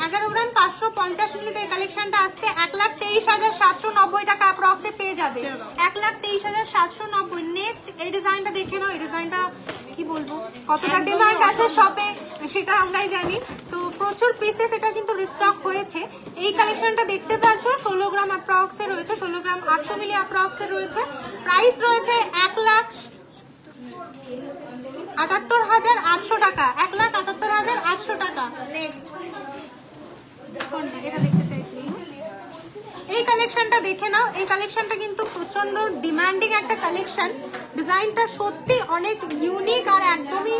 11 গ্রাম 550 মিলিতে এই কালেকশনটা আসছে 1,23,790 টাকা অ্যাপ্রক্সে পেয়ে যাবে, 1,23,790। নেক্সট এই ডিজাইনটা দেখে নাও, এই ডিজাইনটা কি বলবো কতটা ডিমান্ড আছে শপে সেটা আমরাই জানি। তো প্রচুর পিসেস এটা কিন্তু রিস্টক হয়েছে। এই কালেকশনটা দেখতে পাচ্ছ 16 গ্রাম অ্যাপ্রক্সে রয়েছে, 16 গ্রাম 800 মিলি অ্যাপ্রক্সে রয়েছে। প্রাইস রয়েছে 1,78,800 টাকা, 1,78,800 টাকা। নেক্সট এটা দেখতে চাইছি, এই কালেকশনটা দেখে নাও। এই কালেকশনটা কিন্তু প্রচন্ড ডিমান্ডিং একটা কালেকশন। ডিজাইনটা সত্যি অনেক ইউনিক আর একদমই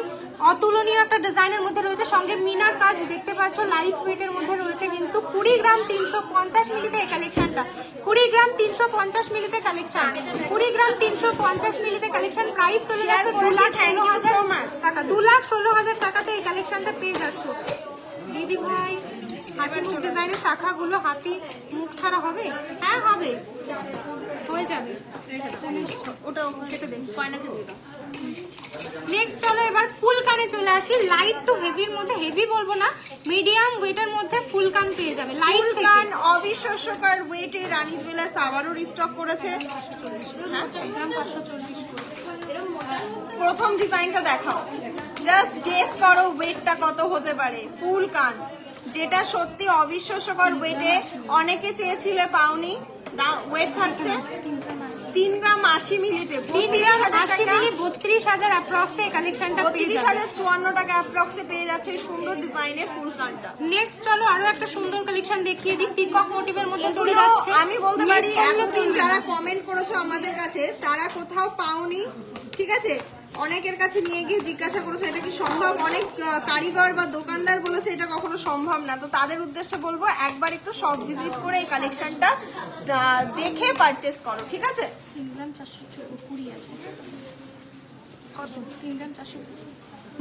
অতুলনীয় একটা ডিজাইনের মধ্যে রয়েছে, সঙ্গে মিনার কাজ দেখতে পাচ্ছ, লাইট ওয়েটের মধ্যে রয়েছে কিন্তু 20 গ্রাম 350 মিলিতে এই কালেকশনটা, 20 গ্রাম 350 মিলিতে কালেকশন, 20 গ্রাম 350 মিলিতে কালেকশন। প্রাইস চলে যাচ্ছে 2,16,000 টাকা, 2,16,000 টাকাতে এই কালেকশনটা পেয়ে যাচ্ছ। দিদি ভাই হাতি মুখ ডিজাইনের শাখাগুলো হাতি মুখ ছাড়া হবে? হ্যাঁ হবে, হয়ে যাবে, ওটা কেটে দেন, কয়নাকে দিয়ে দাও। নেক্সট চলো এবার ফুল কানে চলে আসি। লাইট টু হেভির মধ্যে, হেভি বলবো না, মিডিয়াম ওয়েটের মধ্যে ফুল কান পেয়ে যাবে। লাইট কান অবিশ্বাস্যকর ওয়েটে রানী জুয়েলার্স আবারও রিস্টক করেছে। গ্রাম 540। প্রথম ডিজাইনটা দেখাও, জাস্ট গেস করো ওয়েটটা কত হতে পারে। ফুল কান, যেটা সত্যি অবিশ্বাস্যকর ওয়েটে, অনেকে চেয়েছিলে পাওনি। ওয়েট থাকছে 3 গ্রাম 80 মিলিতে 3 গ্রাম 80 মিলি 32,000 অ্যাপ্রক্সে এই কালেকশনটা পেয়ে যাবে। 32,054 টাকা অ্যাপ্রক্সে পেয়ে যাচ্ছে এই সুন্দর ডিজাইনের ফুল কানটা। নেক্সট চলো আরো একটা সুন্দর কালেকশন দেখিয়ে দিই, পিকক মোটিভের মধ্যে চলে যাচ্ছে। আমি বলতে পারি এতদিন যারা কমেন্ট করেছো আমাদের কাছে তারা কোথাও পাওনি, ঠিক আছে? অনেকের কাছে নিয়ে গিয়ে জিজ্ঞাসা করেছো এটা কি সম্ভব, অনেক কারিগর বা দোকানদার বলেছে এটা কখনো সম্ভব না। তো তাদের উদ্দেশ্যে বলবো একবার একটু শপ ভিজিট করে এই কালেকশনটা দেখে পারচেস করো, ঠিক আছে? 3 গ্রাম 420 আছে, কত 3 গ্রাম 420,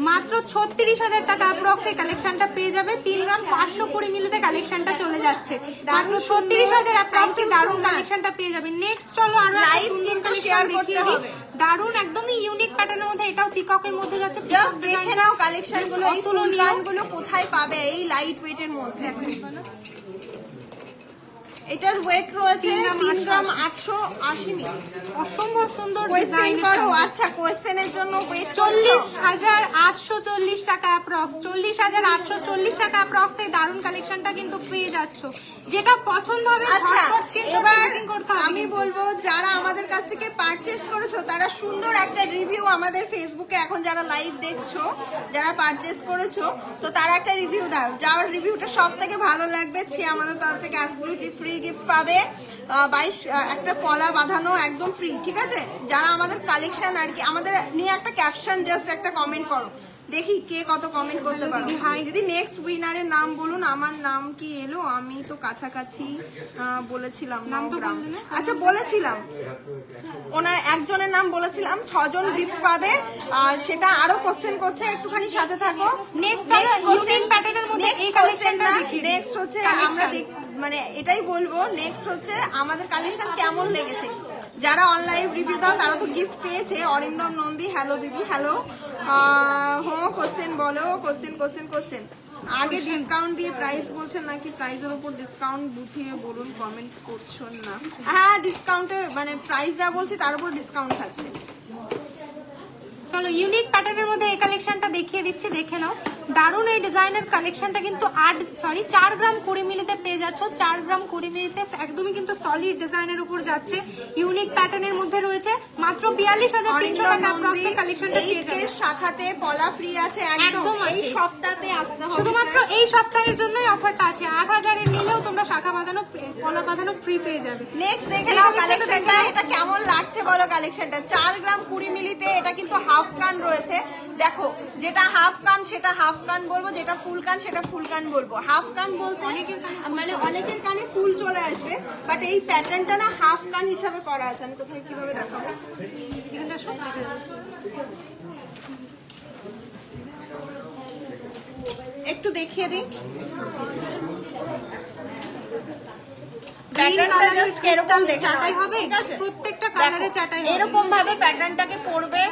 মাত্র 36,000 টাকা অ্যাপ্রক্স এই কালেকশনটা পেয়ে যাবে। 3 গ্রাম 520 মিলিতে কালেকশনটা চলে যাচ্ছে, মাত্র 36,000 অ্যাপ্রক্স এ দারুণ কালেকশনটা পেয়ে যাবে। নেক্সট চলো আরো লাইভ কিন্তু শেয়ার করতে হবে, দারুণ একদমই ইউনিক প্যাটার্নের মধ্যে, এটাও পিককের মধ্যে যাচ্ছে। জাস্ট দেখে নাও কালেকশনগুলো, এই ফুলকানগুলো কোথায় পাবে এই লাইট ওয়েটের মধ্যে। এটার ওয়েট রয়েছে 3 গ্রাম 880 মিলি, অসম্ভব সুন্দর কোয়েশ্চেন ডিজাইন করো। আচ্ছা, কোয়েশ্চেনের জন্য ওয়েট 40,840 টাকা অ্যাপ্রক্স, 40,840 টাকা অ্যাপ্রক্স এই দারুণ কালেকশনটা কিন্তু পেয়ে যাচ্ছ। যেটা পছন্দ হবে আচ্ছা, এবার আমি বলবো যারা আমাদের কাছ থেকে পারচেজ করেছো তারা সুন্দর একটা রিভিউ আমাদের ফেসবুকে, এখন যারা লাইভ দেখছো যারা পারচেজ করেছো তো তারা একটা রিভিউ দাও, যার রিভিউটা সব থেকে ভালো লাগবে সে আমাদের তরফ থেকে অ্যাবসলিউটলি ফ্রি গিফট পাবে। 22 একটা পলা বাঁধানো একদম ফ্রি, ঠিক আছে? যারা আমাদের কালেকশন আর কি আমাদের নিয়ে একটা ক্যাপশন জাস্ট একটা কমেন্ট করো, দেখি কে কত কমেন্ট করতে পারো। যদি নেক্সট উইনারের নাম বলুন। আমার নাম কি এলো, আমি তো কাছাকাছি বলেছিলাম নাম তো। আচ্ছা বলেছিলাম, ওনার একজনের নাম বলেছিলাম, 6 জন গিফট পাবে। আর সেটা আরো কোশ্চেন করছে, একটুখানি সাথে থাকো। নেক্সট ইউনিক প্যাটার্নের মধ্যে এই কালেকশনটা নেক্সট হচ্ছে আমরা মানে এটাই বলবো, নেক্সট হচ্ছে আমাদের কালেকশন কেমন লেগেছে। যারা অনলাইন রিভিউ দাও তারা তো গিফট পেয়েছে। অরিন্দম নন্দী, হ্যালো দিদি, হ্যালো। কোশ্চেন বলো, কোশ্চেন। আগে ডিসকাউন্ট দিয়ে প্রাইস বলছেন নাকি প্রাইসের উপর ডিসকাউন্ট বুঝিয়ে বলুন, কমেন্ট করছো না। হ্যাঁ, ডিসকাউন্টের মানে প্রাইস যা বলছি তার উপর ডিসকাউন্ট থাকছে। চলো ইউনিক প্যাটার্নের মধ্যে এই কালেকশনটা দেখিয়ে দিচ্ছি, দেখে নাও। দারুণ এই ডিজাইনের কালেকশনটা কিন্তু 4 গ্রাম 20 মিলিতে পেয়ে যাচ্ছ। 4 গ্রাম 20 মিলিতে একদমই কিন্তু সলিড ডিজাইনের উপর যাচ্ছে, ইউনিক প্যাটার্নের মধ্যে রয়েছে। মাত্র 42,300 টাকা অ্যাপ্রক্স কালেকশনটা পেয়ে যাবে। শাখাতে পলা ফ্রি আছে একদম, এই সপ্তাহে আসতে হবে, শুধুমাত্র এই সপ্তাহের জন্যই অফারটা আছে। 8,000 এর নিলেও তোমরা শাখা বাঁধানো পলা বাঁধানো ফ্রি পেয়ে যাবে। নেক্সট দেখে নাও কালেকশনটা, এটা কেমন লাগছে বলো কালেকশনটা। 4 গ্রাম 20 মিলিতে এটা কিন্তু হাফ কান রয়েছে। দেখো, যেটা হাফ কান সেটা হাফ কান বলবো, যেটা ফুল কান সেটা ফুল কান বলবো। হাফ কান বলতে মানে অনেকের কানে ফুল চলে আসবে, বাট এই প্যাটার্নটা না হাফ কান হিসাবে করা আছে। আমি তোকে কিভাবে দেখাবো, একটু দেখিয়ে দিই। প্যাটার্নটা জাস্ট এরকম দেখাই হবে, ঠিক আছে? প্রত্যেকটা কালারে চাটাই হবে, এরকম ভাবে প্যাটার্নটাকে পরবে,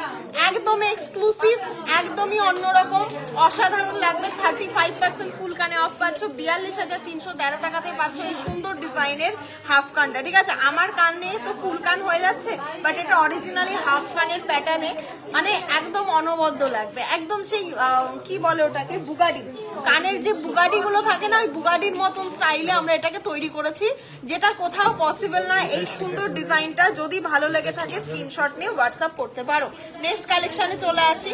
একদম এক্সক্লুসিভ, একদমই অন্যরকম, অসাধারণ লাগবে। 35% ফুল কানে অফ পাচ্ছ, 42,313 টাকাতে পাচ্ছ এই সুন্দর ডিজাইনের হাফ কানটা, ঠিক আছে? আমার কানে তো ফুল কান হয়ে যাচ্ছে, বাট এটা অরিজিনালি হাফ কানের প্যাটার্নে, মানে একদম অনবদ্য লাগবে, একদম সেই কি বলে ওটাকে, বুগাডি, কানের যে বুগাডি গুলো থাকে না, ওই বুগাডির মতন স্টাইলে আমরা এটাকে তৈরি করেছি, যেটা কোথাও পসিবল না। এই সুন্দর ডিজাইনটা যদি ভালো লেগে থাকে স্ক্রিনশট নিয়ে হোয়াটসঅ্যাপ করতে পারো। নেক্সট কালেকশনে চলে আসি।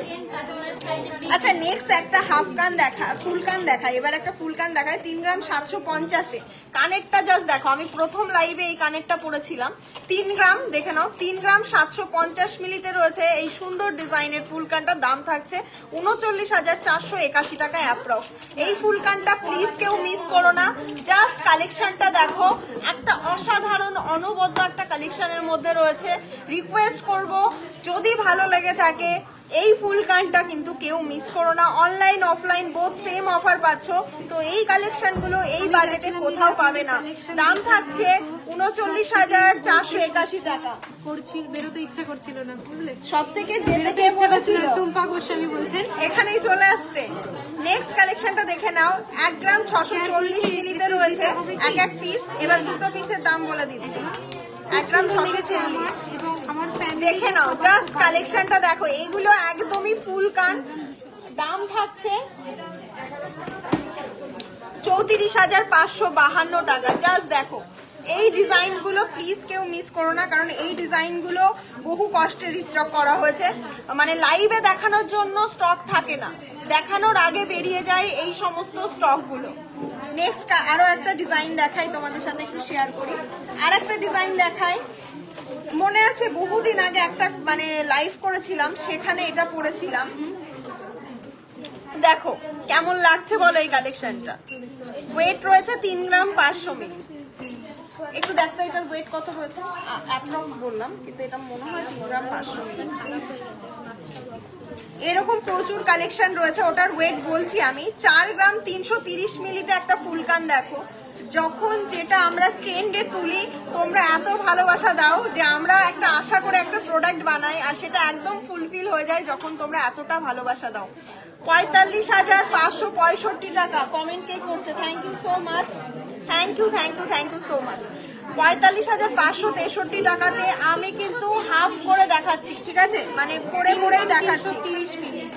আচ্ছা, নেক্সট একটা হাফ কান দেখা, ফুল কান দেখা। এবার একটা ফুল কান দেখায় 3 গ্রাম 750-এ। কানেরটা জাস্ট দেখো, আমি প্রথম লাইভে এই কানেরটা পরেছিলাম। 3 গ্রাম দেখে নাও, 3 গ্রাম 750 মিলিতে রয়েছে এই সুন্দর ডিজাইনের ফুল কানটা। দাম থাকছে 39,481 টাকা অ্যাপ্রক্স। এই ফুল কানটা প্লিজ কেউ মিস করো না, জাস্ট কালেকশনটা দেখো, একটা অসাধারণ অনবদ্য একটা কালেকশনের মধ্যে রয়েছে। রিকোয়েস্ট করব যদি ভালো লেগে থাকে এই ফুল কানটা কিন্তু কেউ মিস করো না। Online offline both same offer পাচ্ছ, তো এই কালেকশনগুলো এই বাজেটে কোথাও পাবে না। দাম থাকছে 39,481 টাকা। বেরোতে ইচ্ছা করছিল না, বুঝলে? সব থেকে যেতে ইচ্ছা করছিল টুম্পা গোস্বামী বলছেন এখানেই চলে আসতে। নেক্সট কালেকশনটা দেখে নাও, 1 গ্রাম 640 মিলিতে রয়েছে এক পিস। এবার দুটো পিসের দাম বলে দিচ্ছি। 1 গ্রাম 640 এবং আমার দেখে নাও, জাস্ট কালেকশনটা দেখো, এগুলো একদমই ফুল কান। দাম থাকছে 34,552 টাকা। জাস্ট দেখো, এই ডিজাইনগুলো প্লিজ কেউ মিস করো না, কারণ এই ডিজাইনগুলো বহু কষ্টে রিস্টক করা হয়েছে। মানে লাইভে দেখানোর জন্য স্টক থাকে না, দেখানোর আগে বেরিয়ে যায় এই সমস্ত স্টকগুলো। নেক্সট আরো একটা ডিজাইন দেখাই, তোমাদের সাথে একটু শেয়ার করি। আর একটা ডিজাইন দেখাই, মনে আছে বহুদিন আগে একটা মানে লাইভ করেছিলাম, সেখানে এটা পরেছিলাম। দেখো কেমন লাগছে বলো এই কালেকশনটা। ওয়েট রয়েছে 3 গ্রাম 500 মিলি। একটু দেখো এটার ওয়েট কত হয়েছে, অ্যাপ্রক্স বললাম কিন্তু এটা মনে হয় 3 গ্রাম 500 মিলি। এরকম প্রচুর কালেকশন রয়েছে, ওটার ওয়েট বলছি আমি। 4 গ্রাম 330 মিলিতে একটা ফুলকান দেখো। যখন যেটা আমরা ট্রেন্ডে তুলি, তোমরা এত ভালোবাসা দাও যে আমরা একটা আশা করে একটা প্রোডাক্ট বানাই, আর সেটা একদম ফুলফিল হয়ে যায় যখন তোমরা এতটা ভালোবাসা দাও। 45,565 টাকা। কমেন্ট কে করছে? Thank you so much, thank you so much. 45,563 টাকাতে আমি কিন্তু হাফ করে দেখাচ্ছি, ঠিক আছে, মানে পরেই দেখাচ্ছি। 30 মিনিট।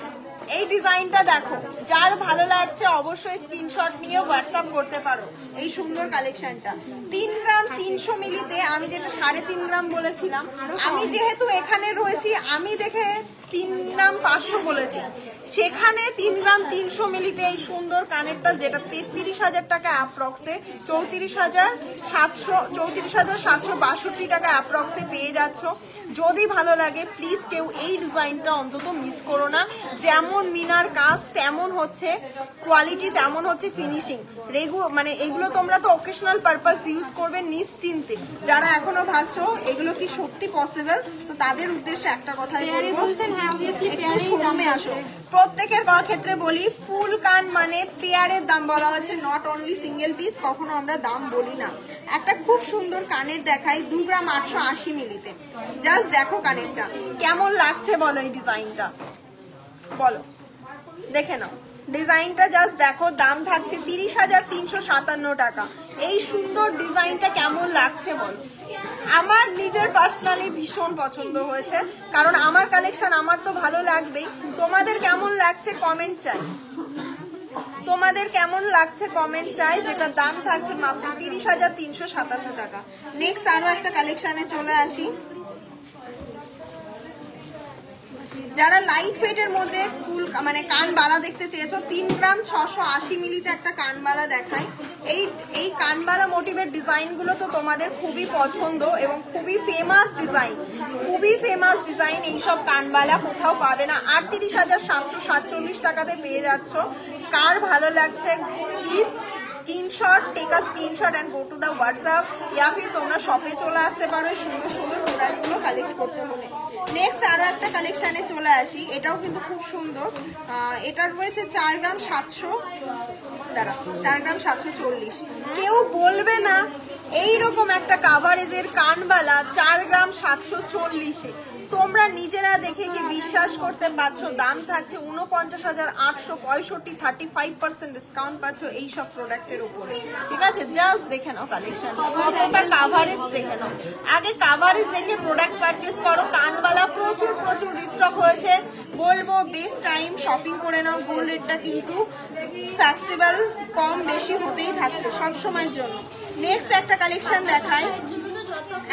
এই ডিজাইনটা দেখো, যার ভালো লাগছে অবশ্যই স্ক্রিনশট নিয়ে হোয়াটসঅ্যাপ করতে পারো এই সুন্দর কালেকশনটা। 3 গ্রাম 300 মিলিতে, আমি যেটা 3.5 গ্রাম বলেছিলাম, আমি যেহেতু এখানে রয়েছি আমি দেখে 3 গ্রাম 500 বলেছি, সেখানে 3 গ্রাম 300 মিলিতে এই সুন্দর কানেরটা যেটা 33,000 টাকা অ্যাপ্রক্সে, 34,762 টাকা অ্যাপ্রক্সে পেয়ে যাচ্ছ। যদি ভালো লাগে প্লিজ কেউ এই ডিজাইনটা অন্তত মিস করো না। যেমন মিনার কাজ তেমন হচ্ছে কোয়ালিটি, তেমন হচ্ছে ফিনিশিং। মানে এগুলো তোমরা তো অকেশনাল পারপাস ইউজ করবে নিশ্চিন্তে। যারা এখনো ভাবছো এগুলো কি সত্যি পসিবল, তো তাদের উদ্দেশ্যে একটা কথাই বলবো, শোরুমে আসো। প্রত্যেকের ক্ষেত্রে বলি, ফুল কান মানে পেয়ারের দাম বলা হচ্ছে, নট অনলি সিঙ্গেল পিস, কখনো আমরা দাম বলি না। একটা খুব সুন্দর কানের দেখাই 2 গ্রাম 880 মিলিতে। জাস্ট দেখো কানেরটা কেমন লাগছে বলো, এই ডিজাইনটা বলো, দেখে নাও ডিজাইনটা, জাস্ট দেখো। দাম থাকছে 30,357 টাকা। এই সুন্দর ডিজাইনটা কেমন লাগছে বলো। আমার নিজের পার্সোনালি ভীষণ পছন্দ হয়েছে, কারণ আমার কালেকশন আমার তো ভালো লাগবেই। তোমাদের কেমন লাগছে কমেন্ট চাই, তোমাদের কেমন লাগছে কমেন্ট চাই। যেটা দাম থাকছে মাত্র 30,357 টাকা। নেক্সট আরো একটা কালেকশনে চলে আসি। যারা লাইট ওয়েটের মধ্যে ফুল মানে কানবালা দেখতে চেয়েছো, 3 গ্রাম 680 মিলিতে একটা কানবালা দেখাই। এই কানবালা মোটিভের ডিজাইনগুলো তো তোমাদের খুবই পছন্দ এবং খুবই ফেমাস ডিজাইন। এইসব কানবালা কোথাও পাবে না। 38,747 টাকাতে পেয়ে যাচ্ছ। কার ভালো লাগছে please screenshot, take a screenshot and go to the WhatsApp, ইয়া ফির তোমরা শপে চলে আসতে পারো সুন্দর সুন্দর প্রোডাক্টগুলো কালেক্ট করতে হলে। নেক্সট আরো একটা কালেকশনে চলে আসি, এটাও কিন্তু খুব সুন্দর। এটা রয়েছে 4 গ্রাম 740। কেউ বলবে না এইরকম একটা কাভারেজের কানবালা 4 গ্রাম 740-এ। তোমরা নিজেরা দেখে কি বিশ্বাস করতে পারছো? দাম থাকছে 49,865, 35% ডিসকাউন্ট পাচ্ছ এই সব প্রোডাক্টের উপরে, ঠিক আছে। জাস্ট দেখে নাও কালেকশন, কতটা কাভারেজ দেখে নাও। আগে কাভারেজ দেখে প্রোডাক্ট পারচেস করো। কানবালা প্রচুর রিস্টক হয়েছে, বলবো বেস্ট টাইম শপিং করে নাও। গোল্ড রেটটা কিন্তু ফ্লেক্সিবল, কম বেশি হতেই থাকছে সব সময়ের জন্য। নেক্সট একটা কালেকশন দেখাই,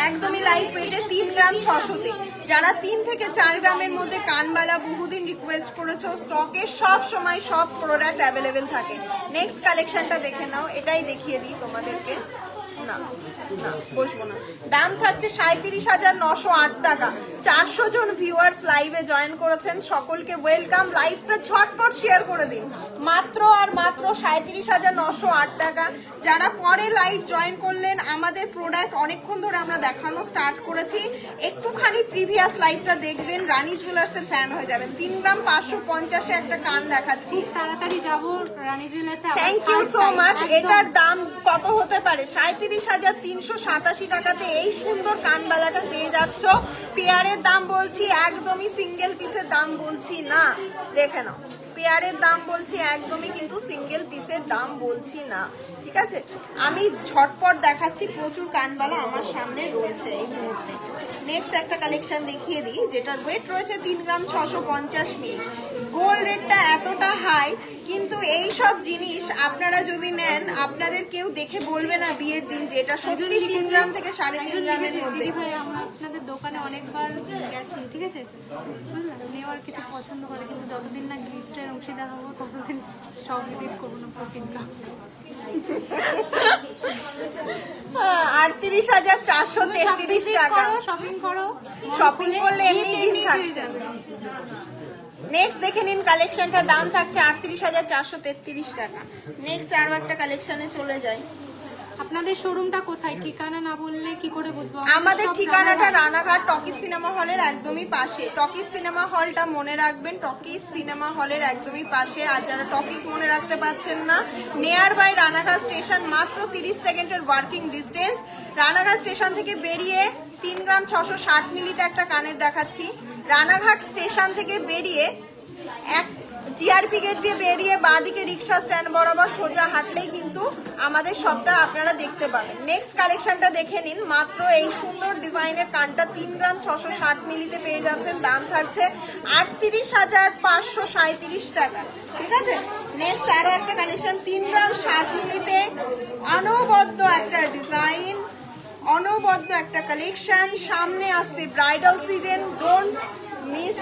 একদমই লাইট ওয়েটে 3 গ্রাম 600-তে। যারা 3 থেকে 4 গ্রামের মধ্যে কানবালা বহুদিন রিকোয়েস্ট করেছো, স্টকে সব সময় সব প্রোডাক্ট অ্যাভেলেবেল থাকে। নেক্সট কালেকশনটা দেখে নাও, এটাই দেখিয়ে দিই তোমাদেরকে। না বসবো না। দাম থাকছে 37,908 টাকা। 400 জন ভিউয়ার্স লাইভে জয়েন করেছেন, সকলকে ওয়েলকাম। লাইভটা ঝটপট শেয়ার করে দিন। মাত্র 37,908 টাকা। যারা পরে লাইভ জয়েন করলেন, আমাদের প্রোডাক্ট অনেকক্ষণ ধরে আমরা দেখানো স্টার্ট করেছি, একটুখানি প্রিভিয়াস লাইভটা দেখবেন, রানী জুয়েলার্সের ফ্যান হয়ে যাবেন। 3 গ্রাম 550-এ একটা কান দেখাচ্ছি, তাড়াতাড়ি যাবো রানী জুয়েলার্সে। Thank you so much. এটার দাম কত হতে পারে? 37,387 টাকাতে এই সুন্দর কানবালাটা পেয়ে যাচ্ছ। পেয়ারের দাম বলছি, একদমই সিঙ্গেল পিসের দাম বলছি না, দেখে নাও। পেয়ারের দাম বলছি, একদমই কিন্তু সিঙ্গেল পিসের দাম বলছি না, ঠিক আছে। আমি ঝটপট দেখাচ্ছি, প্রচুর কানবালা আমার সামনে রয়েছে এই মুহূর্তে। নেক্সট একটা কালেকশন দেখিয়ে দিই, যেটার ওয়েট রয়েছে 3 গ্রাম 650 মিলি। গোল্ড রেটটা এতটা হাই, কিন্তু এই সব জিনিস আপনারা যদি নেন আপনাদের কেউ দেখে বলবে না বিয়ের দিন যে এটা সত্যি 3 গ্রাম থেকে 3.5 গ্রামের মধ্যে। দিদি ভাই আমরা আপনাদের দোকানে অনেকবার গেছি, ঠিক আছে, বুঝলেন, নেওয়ার কিছু পছন্দ করে, কিন্তু যতদিন না গিফটের অংশীদার হবো ততদিন সব ভিজিট করবো না প্রোটিন কাপ। 38,433 টাকা শপিং করো, শপিং করলে এমনি গিফট থাকছে। নেক্সট দেখে নিন কালেকশনটা, দাম থাকছে 38,433 টাকা। নেক্সট আরো একটা কালেকশনে চলে যাই। আপনাদের শোরুমটা কোথায়, ঠিকানা না বললে কি করে বুঝবো? আমাদের ঠিকানাটা রানাঘাট টকিজ সিনেমা হলের একদমই পাশে। টকিজ সিনেমা হলটা মনে রাখবেন, টকিজ সিনেমা হলের একদমই পাশে। আর যারা টকিজ মনে রাখতে পারছেন না, নিয়ার বাই রানাঘাট স্টেশন, মাত্র 30 সেকেন্ডের ওয়ার্কিং ডিস্টেন্স। রানাঘাট স্টেশন থেকে বেরিয়ে 3 গ্রাম 660 মিলিতে একটা কানের দেখাচ্ছি। রানাঘাট স্টেশন থেকে বেরিয়ে জিআরপি গেট দিয়ে বেরিয়ে বাঁদিকে রিক্সা স্ট্যান্ড বরাবর সোজা হাঁটলেই কিন্তু আমাদের সবটা আপনারা দেখতে পাবেন। নেক্সট কালেকশনটা দেখে নিন। মাত্র এই সুন্দর ডিজাইনের কানটা 3 গ্রাম 660 মিলিতে পেয়ে যাচ্ছেন। দাম থাকছে 38,537 টাকা, ঠিক আছে। নেক্সট আরো একটা কালেকশন 3 গ্রাম 60 মিলিতে, অনবদ্য একটা ডিজাইন, অনবদ্য একটা কালেকশন। সামনে আসছে ব্রাইডাল সিজন, ডোন্ট মিস।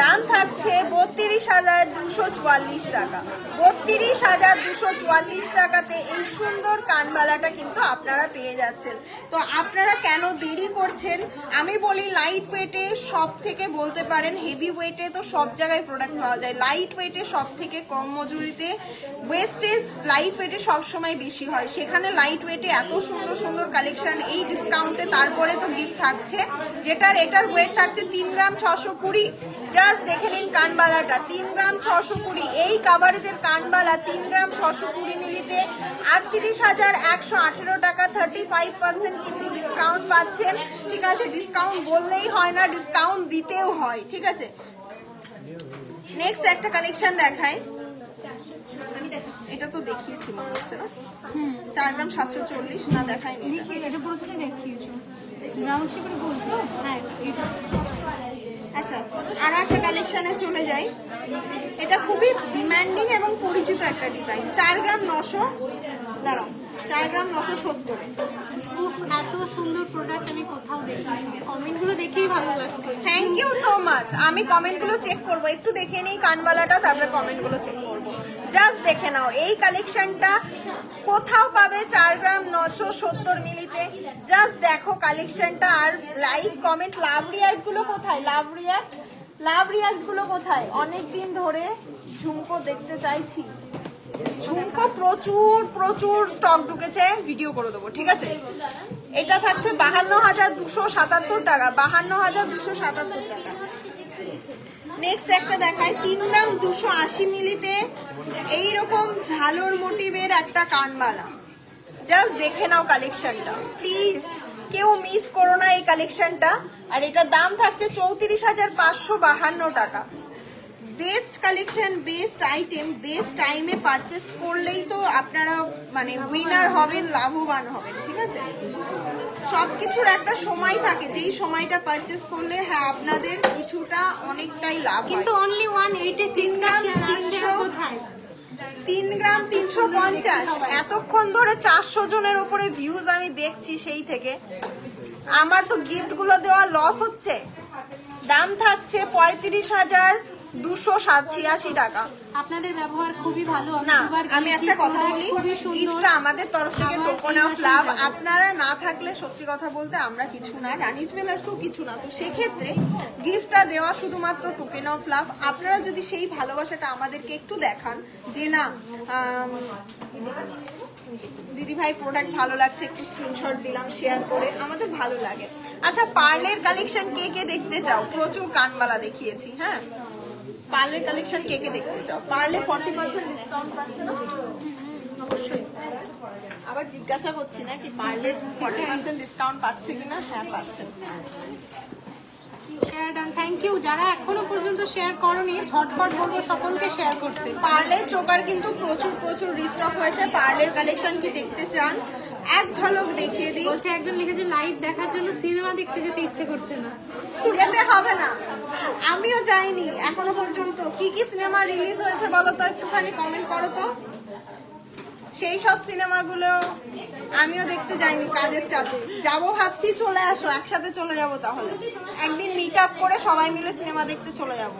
দাম থাকছে 32,244 টাকা। 32,244 টাকাতে এই সুন্দর কানবালাটা কিন্তু আপনারা পেয়ে যাচ্ছেন। তো আপনারা কেন দেরি করছেন? আমি বলি লাইট ওয়েটে সব থেকে বলতে পারেন, হেভি ওয়েটে তো সব জায়গায় প্রোডাক্ট পাওয়া যায়, লাইট ওয়েটে সব থেকে কম মজুরিতে, ওয়েস্টেজ লাইট ওয়েটে সবসময় বেশি হয়, সেখানে লাইট ওয়েটে এত সুন্দর সুন্দর কালেকশন এই ডিসকাউন্টে। তারপরে তো গিফট থাকছে, এটার ওয়েট থাকছে 3 গ্রাম 620। জাস্ট দেখে নিন কানবালাটা, 3 গ্রাম 620। এই কাভারেজের কানবালা 3 গ্রাম 620 মিলিতে 38,118 টাকা। 35% কিন্তু ডিসকাউন্ট পাচ্ছেন, ঠিক আছে। ডিসকাউন্ট বললেই হয় না, ডিসকাউন্ট দিতেও হয়, ঠিক আছে। নেক্সট একটা কালেকশন দেখাই, এটা তো দেখিয়েছি মনে হচ্ছে না, 4 গ্রাম 740 না দেখাইনি, এটা পুরোটাই দেখিয়েছো, রাউন্ড শেপের বলছো, হ্যাঁ এটা। আচ্ছা আর একটা কালেকশনে চলে যাই। এটা খুবই ডিমান্ডিং এবং পরিচিত একটা ডিজাইন, 4 গ্রাম 900, দাঁড়াও, 4 গ্রাম 970। উফ, এত সুন্দর প্রোডাক্ট আমি কোথাও দেখিনি, কমেন্টগুলো দেখেই ভালো লাগছে। Thank you so much. আমি কমেন্টগুলো চেক করব, একটু দেখে নিই কানবালাটা, তারপরে কমেন্টগুলো চেক করব। জাস্ট দেখে নাও এই কালেকশনটা কোথাও পাবে 4 গ্রাম 970 মিলিতে। জাস্ট দেখো কালেকশনটা, আর লাইক কমেন্ট। লাভ রিয়াক্ট গুলো কোথায়? লাভ রিয়াক্ট গুলো কোথায়? অনেকদিন ধরে ঝুমকো দেখতে চাইছি, ঝুমকো প্রচুর প্রচুর স্টক ঢুকেছে, ভিডিও করে দেবো, ঠিক আছে। এটা থাকছে 52,277 টাকা, 52,277 টাকা। নেক্সট একটা দেখায় 3 গ্রাম 280 মিলিতে এইরকম ঝালর মোটিভের একটা কানবালা। জাস্ট দেখে নাও কালেকশনটা, প্লিজ কেউ মিস করো না এই কালেকশনটা। আর এটার দাম থাকছে 34,552 টাকা। Best collection, best item, best টাইমে পারচেস করলেই তো আপনারা মানে উইনার হবেন, লাভবান হবেন, ঠিক আছে। সবকিছুর একটা সময় থাকে, যেই সময়টা পারচেস করলে হ্যাঁ আপনাদের কিছুটা অনেকটাই লাভ হয়। কিন্তু অনলি 186 গ্রাম 3 গ্রাম 350। এতক্ষণ ধরে 400 জনের উপরে ভিউজ আমি দেখছি, সেই থেকে আমার তো গিফট গুলো দেওয়া লস হচ্ছে। দাম থাকছে 35,286 টাকা। আপনাদের ব্যবহার খুবই ভালো। না আমি একটা কথা বলি, গিফটটা আমাদের তরফ থেকে টোকেন অফ লাভ। আপনারা না থাকলে সত্যি কথা বলতে আমরা কিছু না, রানী জুয়েলার্সও কিছু না। তো সেক্ষেত্রে গিফটটা দেওয়া শুধুমাত্র টোকেন অফ লাভ। আপনারা যদি সেই ভালোবাসাটা আমাদেরকে একটু দেখান যে না দিদি ভাই প্রোডাক্ট ভালো লাগছে, একটু স্ক্রিনশট দিলাম শেয়ার করে, আমাদের ভালো লাগে। আচ্ছা পার্লের কালেকশন কে কে দেখতে চাও? প্রচুর কানবালা দেখিয়েছি, হ্যাঁ পার্লের কালেকশন কে কে দেখতে চাও? পার্লে 40% ডিসকাউন্ট পাচ্ছে না? অবশ্যই আবার জিজ্ঞাসা করছি না কি পার্লে 40% ডিসকাউন্ট পাচ্ছে কিনা। হ্যাঁ পাচ্ছেন। Share done, thank you. যারা এখনো পর্যন্ত শেয়ার করনি ঝটপট বলবো সকলকে শেয়ার করতে। পার্লের চোকার কিন্তু প্রচুর প্রচুর রিস্টক হয়েছে। পার্লের কালেকশন কি দেখতে চান এক ঝলক দেখিয়ে দিই। বলছে একজন লিখেছে লাইভ দেখার জন্য সিনেমা দেখতে যেতে ইচ্ছে করছে না। যেতে হবে না, আমিও যাইনি এখনো পর্যন্ত। কি কি সিনেমা রিলিজ হয়েছে বলো তো, একটুখানি কমেন্ট করো তো। সেই সব সিনেমাগুলো আমিও দেখতে যাইনি কাজের চাপে, যাবো ভাবছি। চলে আসো, একসাথে চলে যাবো। তাহলে একদিন মিট আপ করে সবাই মিলে সিনেমা দেখতে চলে যাবো।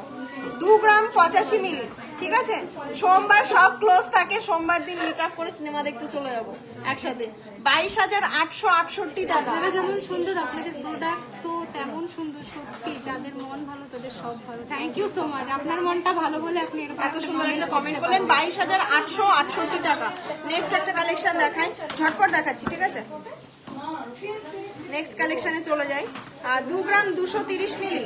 2 গ্রাম 85 মিলি, ঠিক আছে? সোমবার সব ক্লোজ থাকে, সোমবার দিন মিট আপ করে সিনেমা দেখতে চলে যাবো একসাথে। 22,868 টাকা। আপনারা যেমন সুন্দর, আপনাদের প্রোডাক্ট তো তেমন সুন্দর। সত্যি যাদের মন ভালো তাদের সব ভালো। Thank you so much. আপনার মনটা ভালো বলে আপনি এত সুন্দর একটা কমেন্ট করলেন। 22,868 টাকা। নেক্সট একটা কালেকশন দেখাই, ঝটপট দেখাচ্ছি, ঠিক আছে? নেক্সট কালেকশনে চলে যাই। 2 গ্রাম 230 মিলি,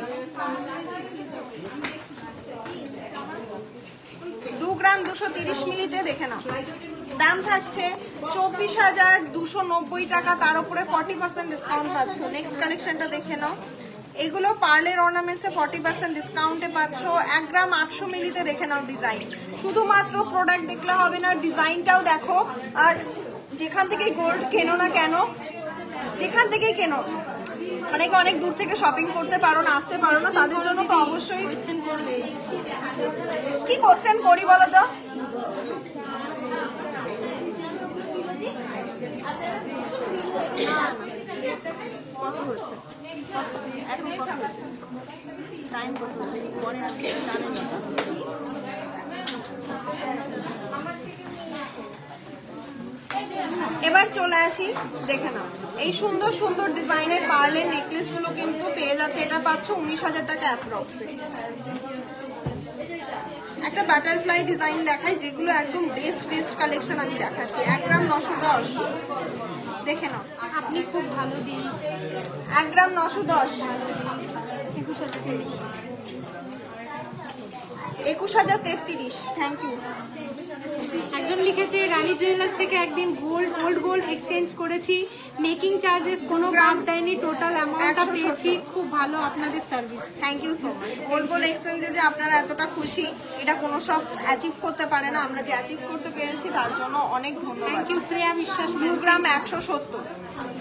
2 গ্রাম 230 মিলিতে দেখে নাও। দাম থাকছে 24,290 টাকা, তার উপরে 40% ডিসকাউন্ট পাচ্ছ। নেক্সট কালেকশনটা দেখে নাও। এগুলো পার্লের অর্নামেন্টসে 40% ডিসকাউন্টে পাচ্ছ। 1 গ্রাম 800 মিলিতে দেখে নাও ডিজাইন। শুধুমাত্র প্রোডাক্ট দেখলে হবে না, ডিজাইনটাও দেখো। আর যেখান থেকে গোল্ড কেনো না কেন, যেখান থেকেই কেনো, অনেকে অনেক দূর থেকে শপিং করতে পারো না, আসতে পারো না, তাদের জন্য তো অবশ্যই কোয়েশ্চেন করবে। কি কোশ্চেন করি বলো তো? টাইম কত হচ্ছে? পরে এবার চলে আসি, দেখে নাও। এই সুন্দর সুন্দর ডিজাইনের পার্লের নেকলেস গুলো কিন্তু পেয়ে যাচ্ছে। এটা পাচ্ছ 19,000 টাকা অ্যাপ্রক্সে। একটা বাটারফ্লাই ডিজাইন দেখাই, যেগুলো একদম বেস্ট বেস্ট কালেকশন আমি দেখাচ্ছি। 1 গ্রাম 910, দেখে নাও। আপনি খুব ভালো দিন। 1 গ্রাম 910, 21,033। Thank you. একজন লিখেছে রানী জুয়েলার্স থেকে একদিন গোল্ড এক্সচেঞ্জ করেছি, মেকিং চার্জেস কোনো বাদ দেয়নি, টোটাল অ্যামাউন্টটা পেয়েছি। খুব ভালো আপনাদের service. Thank you so much. Gold এক্সচেঞ্জে যে আপনারা এতটা খুশি, এটা কোনো সব অ্যাচিভ করতে পারে না। আমরা যে অ্যাচিভ করতে পেরেছি তার জন্য অনেক ধন্যবাদ। থ্যাংক ইউ শ্রেয়া বিশ্বাস। 2 গ্রাম 170,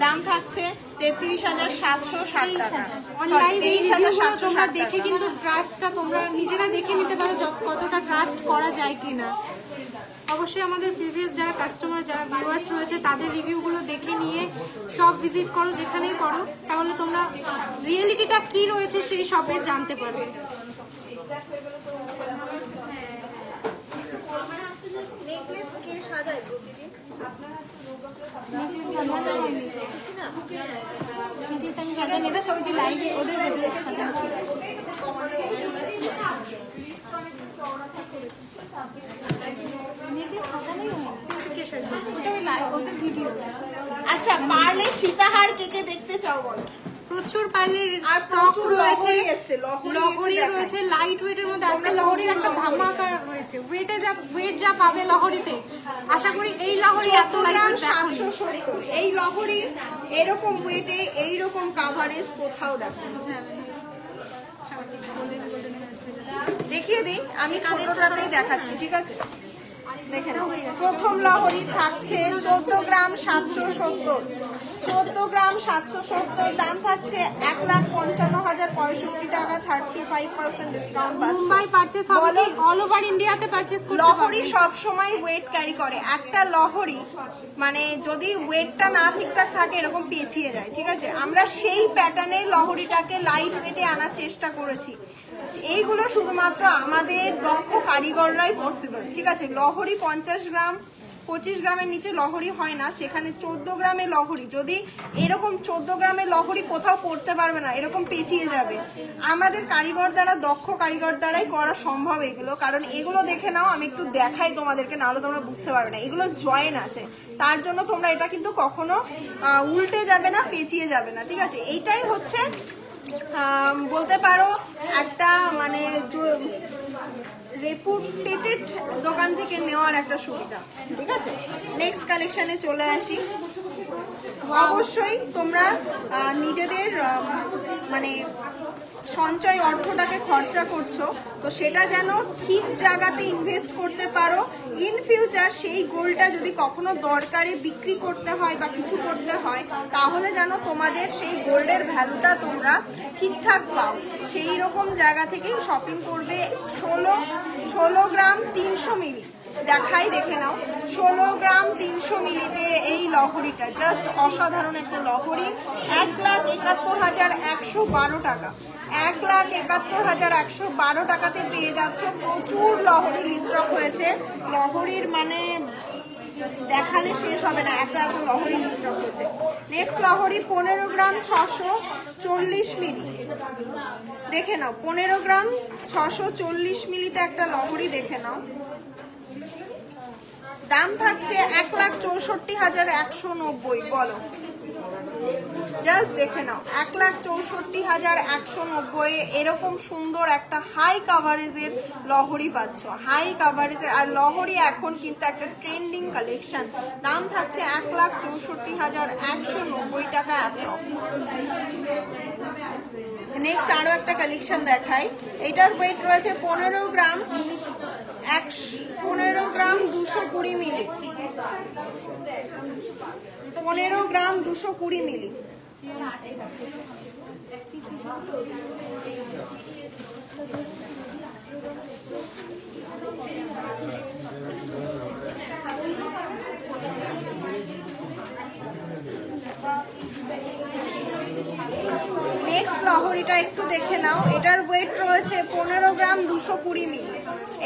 দাম থাকছে 33,760 টাকা। অনলাইন এই রিভিউগুলো তোমরা 33,760 দেখে কিন্তু ট্রাস্টটা তোমরা নিজেরা দেখে নিতে পারো কতটা ট্রাস্ট করা যায় কিনা। অবশ্যই আমাদের প্রিভিয়াস যারা কাস্টমার, যারা ভিউয়ার্স রয়েছে, তাদের রিভিউগুলো দেখে নিয়ে শপ ভিজিট করো, যেখানেই করো, তাহলে তোমরা রিয়েলিটিটা কি রয়েছে সেই শপের জানতে পারবে। নেকলেস কে সাজায় প্রতিদিন? এটা সবাই যে লাইভে ওদের সাজানো ছিল। আচ্ছা, পার্লের সীতাহার কে কে দেখতে চাও বলো? প্রচুর পার্লের আর স্টক রয়েছে, লহরি রয়েছে লাইট ওয়েটের মধ্যে। আজকাল লহরির একটা ধামাকা রয়েছে। ওয়েট যা পাবে লহরিতে, আশা করি এই লহরি এত গ্রাম 770। এই লহরি এরকম ওয়েটে এইরকম কাভারেজ কোথাও দেখো। দেখিয়ে দিই, আমি ছোটটাতেই দেখাচ্ছি, ঠিক আছে? দেখে নাও। প্রথম লহরি থাকছে 14 গ্রাম 770, 14 গ্রাম 770, দাম থাকছে 1,55,065 টাকা। 35% ডিসকাউন্ট পাচ্ছ। মুম্বাই পারচেজ হবে, অল ওভার ইন্ডিয়াতে পারচেজ করতে লহরি সব সময় ওয়েট ক্যারি করে। একটা লহরি মানে যদি ওয়েটটা না ঠিকঠাক থাকে এরকম পেঁচিয়ে যায়, ঠিক আছে? আমরা সেই প্যাটার্নে লহরিটাকে লাইট ওয়েটে আনার চেষ্টা করেছি। এইগুলো শুধুমাত্র আমাদের দক্ষ কারিগররাই পসিবল, ঠিক আছে? লহরি 50 গ্রাম 25 গ্রামের নিচে লহরি হয় না, সেখানে 14 গ্রামের লহরি। যদি এরকম 14 গ্রামের লহরি কোথাও পড়তে পারবে না, এরকম পেঁচিয়ে যাবে। আমাদের কারিগর দ্বারা, দক্ষ কারিগর দ্বারাই করা সম্ভব এগুলো। কারণ এগুলো দেখে নাও, আমি একটু দেখাই তোমাদেরকে, নাহলে তোমরা বুঝতে পারবে না। এগুলো জয়েন আছে, তার জন্য তোমরা এটা কিন্তু কখনো উল্টে যাবে না, পেঁচিয়ে যাবে না, ঠিক আছে? এইটাই হচ্ছে বলতে পারো একটা মানে রেপুটেটেড দোকান থেকে নেওয়ার একটা সুবিধা, ঠিক আছে? নেক্সট কালেকশনে চলে আসি। অবশ্যই তোমরা নিজেদের মানে সঞ্চয় অর্থটাকে খরচা করছো, তো সেটা যেন ঠিক জায়গাতে ইনভেস্ট করতে পারো। ইন ফিউচার সেই গোল্ডটা যদি কখনো দরকারে বিক্রি করতে হয় বা কিছু করতে হয়, তাহলে যেন তোমাদের সেই গোল্ডের ভ্যালুটা তোমরা ঠিকঠাক পাও, সেই রকম জায়গা থেকেই শপিং করবে। 16 গ্রাম 300 মিলি দেখাই, দেখে নাও। 16 গ্রাম 300 মিলিতে এই লহরিটা জাস্ট অসাধারণ একটা লহরি। 1,71,112 টাকা, 1,71,112 টাকাতে পেয়ে যাচ্ছ। প্রচুর লহরি স্টক হয়েছে। লহরির মানে দেখালে শেষ হবে না, এত এত লহরি স্টক হয়েছে। নেক্সট লহরি 15 গ্রাম 640 মিলি দেখে নাও। 15 গ্রাম 640 মিলিতে একটা লহরি দেখে নাও। দাম থাকছে 1,64,190। বলো, জাস্ট দেখে নাও, 1,64,190 এরকম সুন্দর একটা হাই কাভারেজের লহরি পাচ্ছ, হাই কাভারেজের। আর লহরি এখন কিন্তু একটা ট্রেন্ডিং কালেকশন। দাম থাকছে 1,64,190 টাকা। নেক্সট আরো একটা কালেকশন দেখাই। এটার ওয়েট রয়েছে 15 গ্রাম 220 মিলি, 15 গ্রাম 220 মিলি। নেক্সট লহরিটা একটু দেখে নাও। এটার ওয়েট রয়েছে 15 গ্রাম 220 মিলি।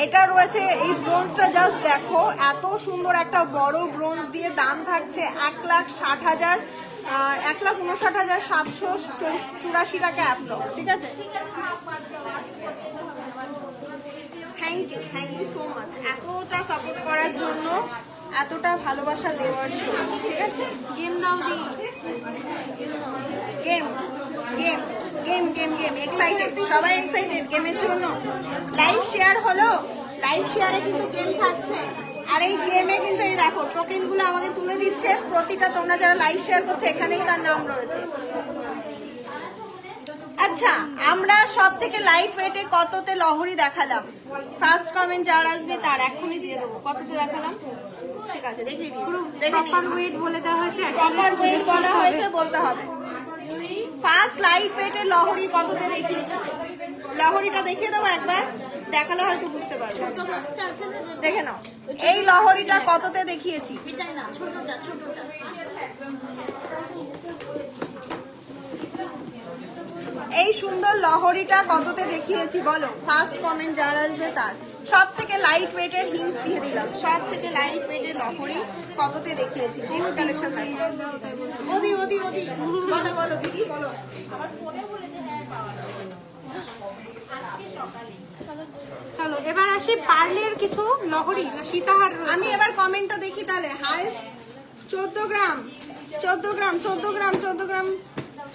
এটা রয়েছে এই ব্রোঞ্জটা, জাস্ট দেখো এত সুন্দর একটা বড় ব্রোঞ্জ দিয়ে। দাম থাকছে 1,59,784 টাকা অ্যাপ্রক্স। ঠিক আছে, থ্যাংক ইউ সো মাচ এতটা সাপোর্ট করার জন্য, এতটা ভালোবাসা দেওয়ার জন্য। ঠিক আছে, গেম দাও দি, game game game game game excited, সবাই এক্সাইটেড গেমের জন্য। লাইভ শেয়ার হলো, লাইভ শেয়ারে কিন্তু গেম থাকছে। আর এই গেমে কিন্তু এই দেখো টোকেন গুলো আমাদের তুলে দিচ্ছে। প্রতিটা তোমরা যারা লাইভ শেয়ার করছো এখানেই তার নাম রয়েছে। আচ্ছা, আমরা সব থেকে লাইট ওয়েটে কততে লহরি দেখালাম? ফার্স্ট কমেন্ট যার আসবে তার এখনই দিয়ে দেবো। কততে দেখালাম? ঠিক আছে, দেখিয়ে দিই। প্রপার ওয়েট বলে দেওয়া হয়েছে, প্রপার ওয়েট বলা হয়েছে, বলতে হবে। ফার্স্ট লাইট ওয়েটের লহরি কততে দেখিয়েছি? লহরিটা দেখিয়ে দেবো একবার, দেখালে হয়তো বুঝতে পারবে। দেখে নাও, এই লহরিটা কততে দেখিয়েছি? এই সুন্দর লহরিটা কততে দেখিয়েছি বলো? ফার্স্ট কমেন্ট যার আসবে তার। সব থেকে লাইট ওয়েটের হিংস দিয়ে দিলাম। সব থেকে লাইট ওয়েটের লহরি কততে দেখিয়েছি? নেক্সট কালেকশন দেখো। ওদি ওদি ওদি বলো বলো দিদি বলো। চলো এবার আসি পার্লের কিছু লহরি না সীতাহার। আমি এবার কমেন্টটা দেখি তাহলে। হাইস্ট 14 গ্রাম 14 গ্রাম 14 গ্রাম 14 গ্রাম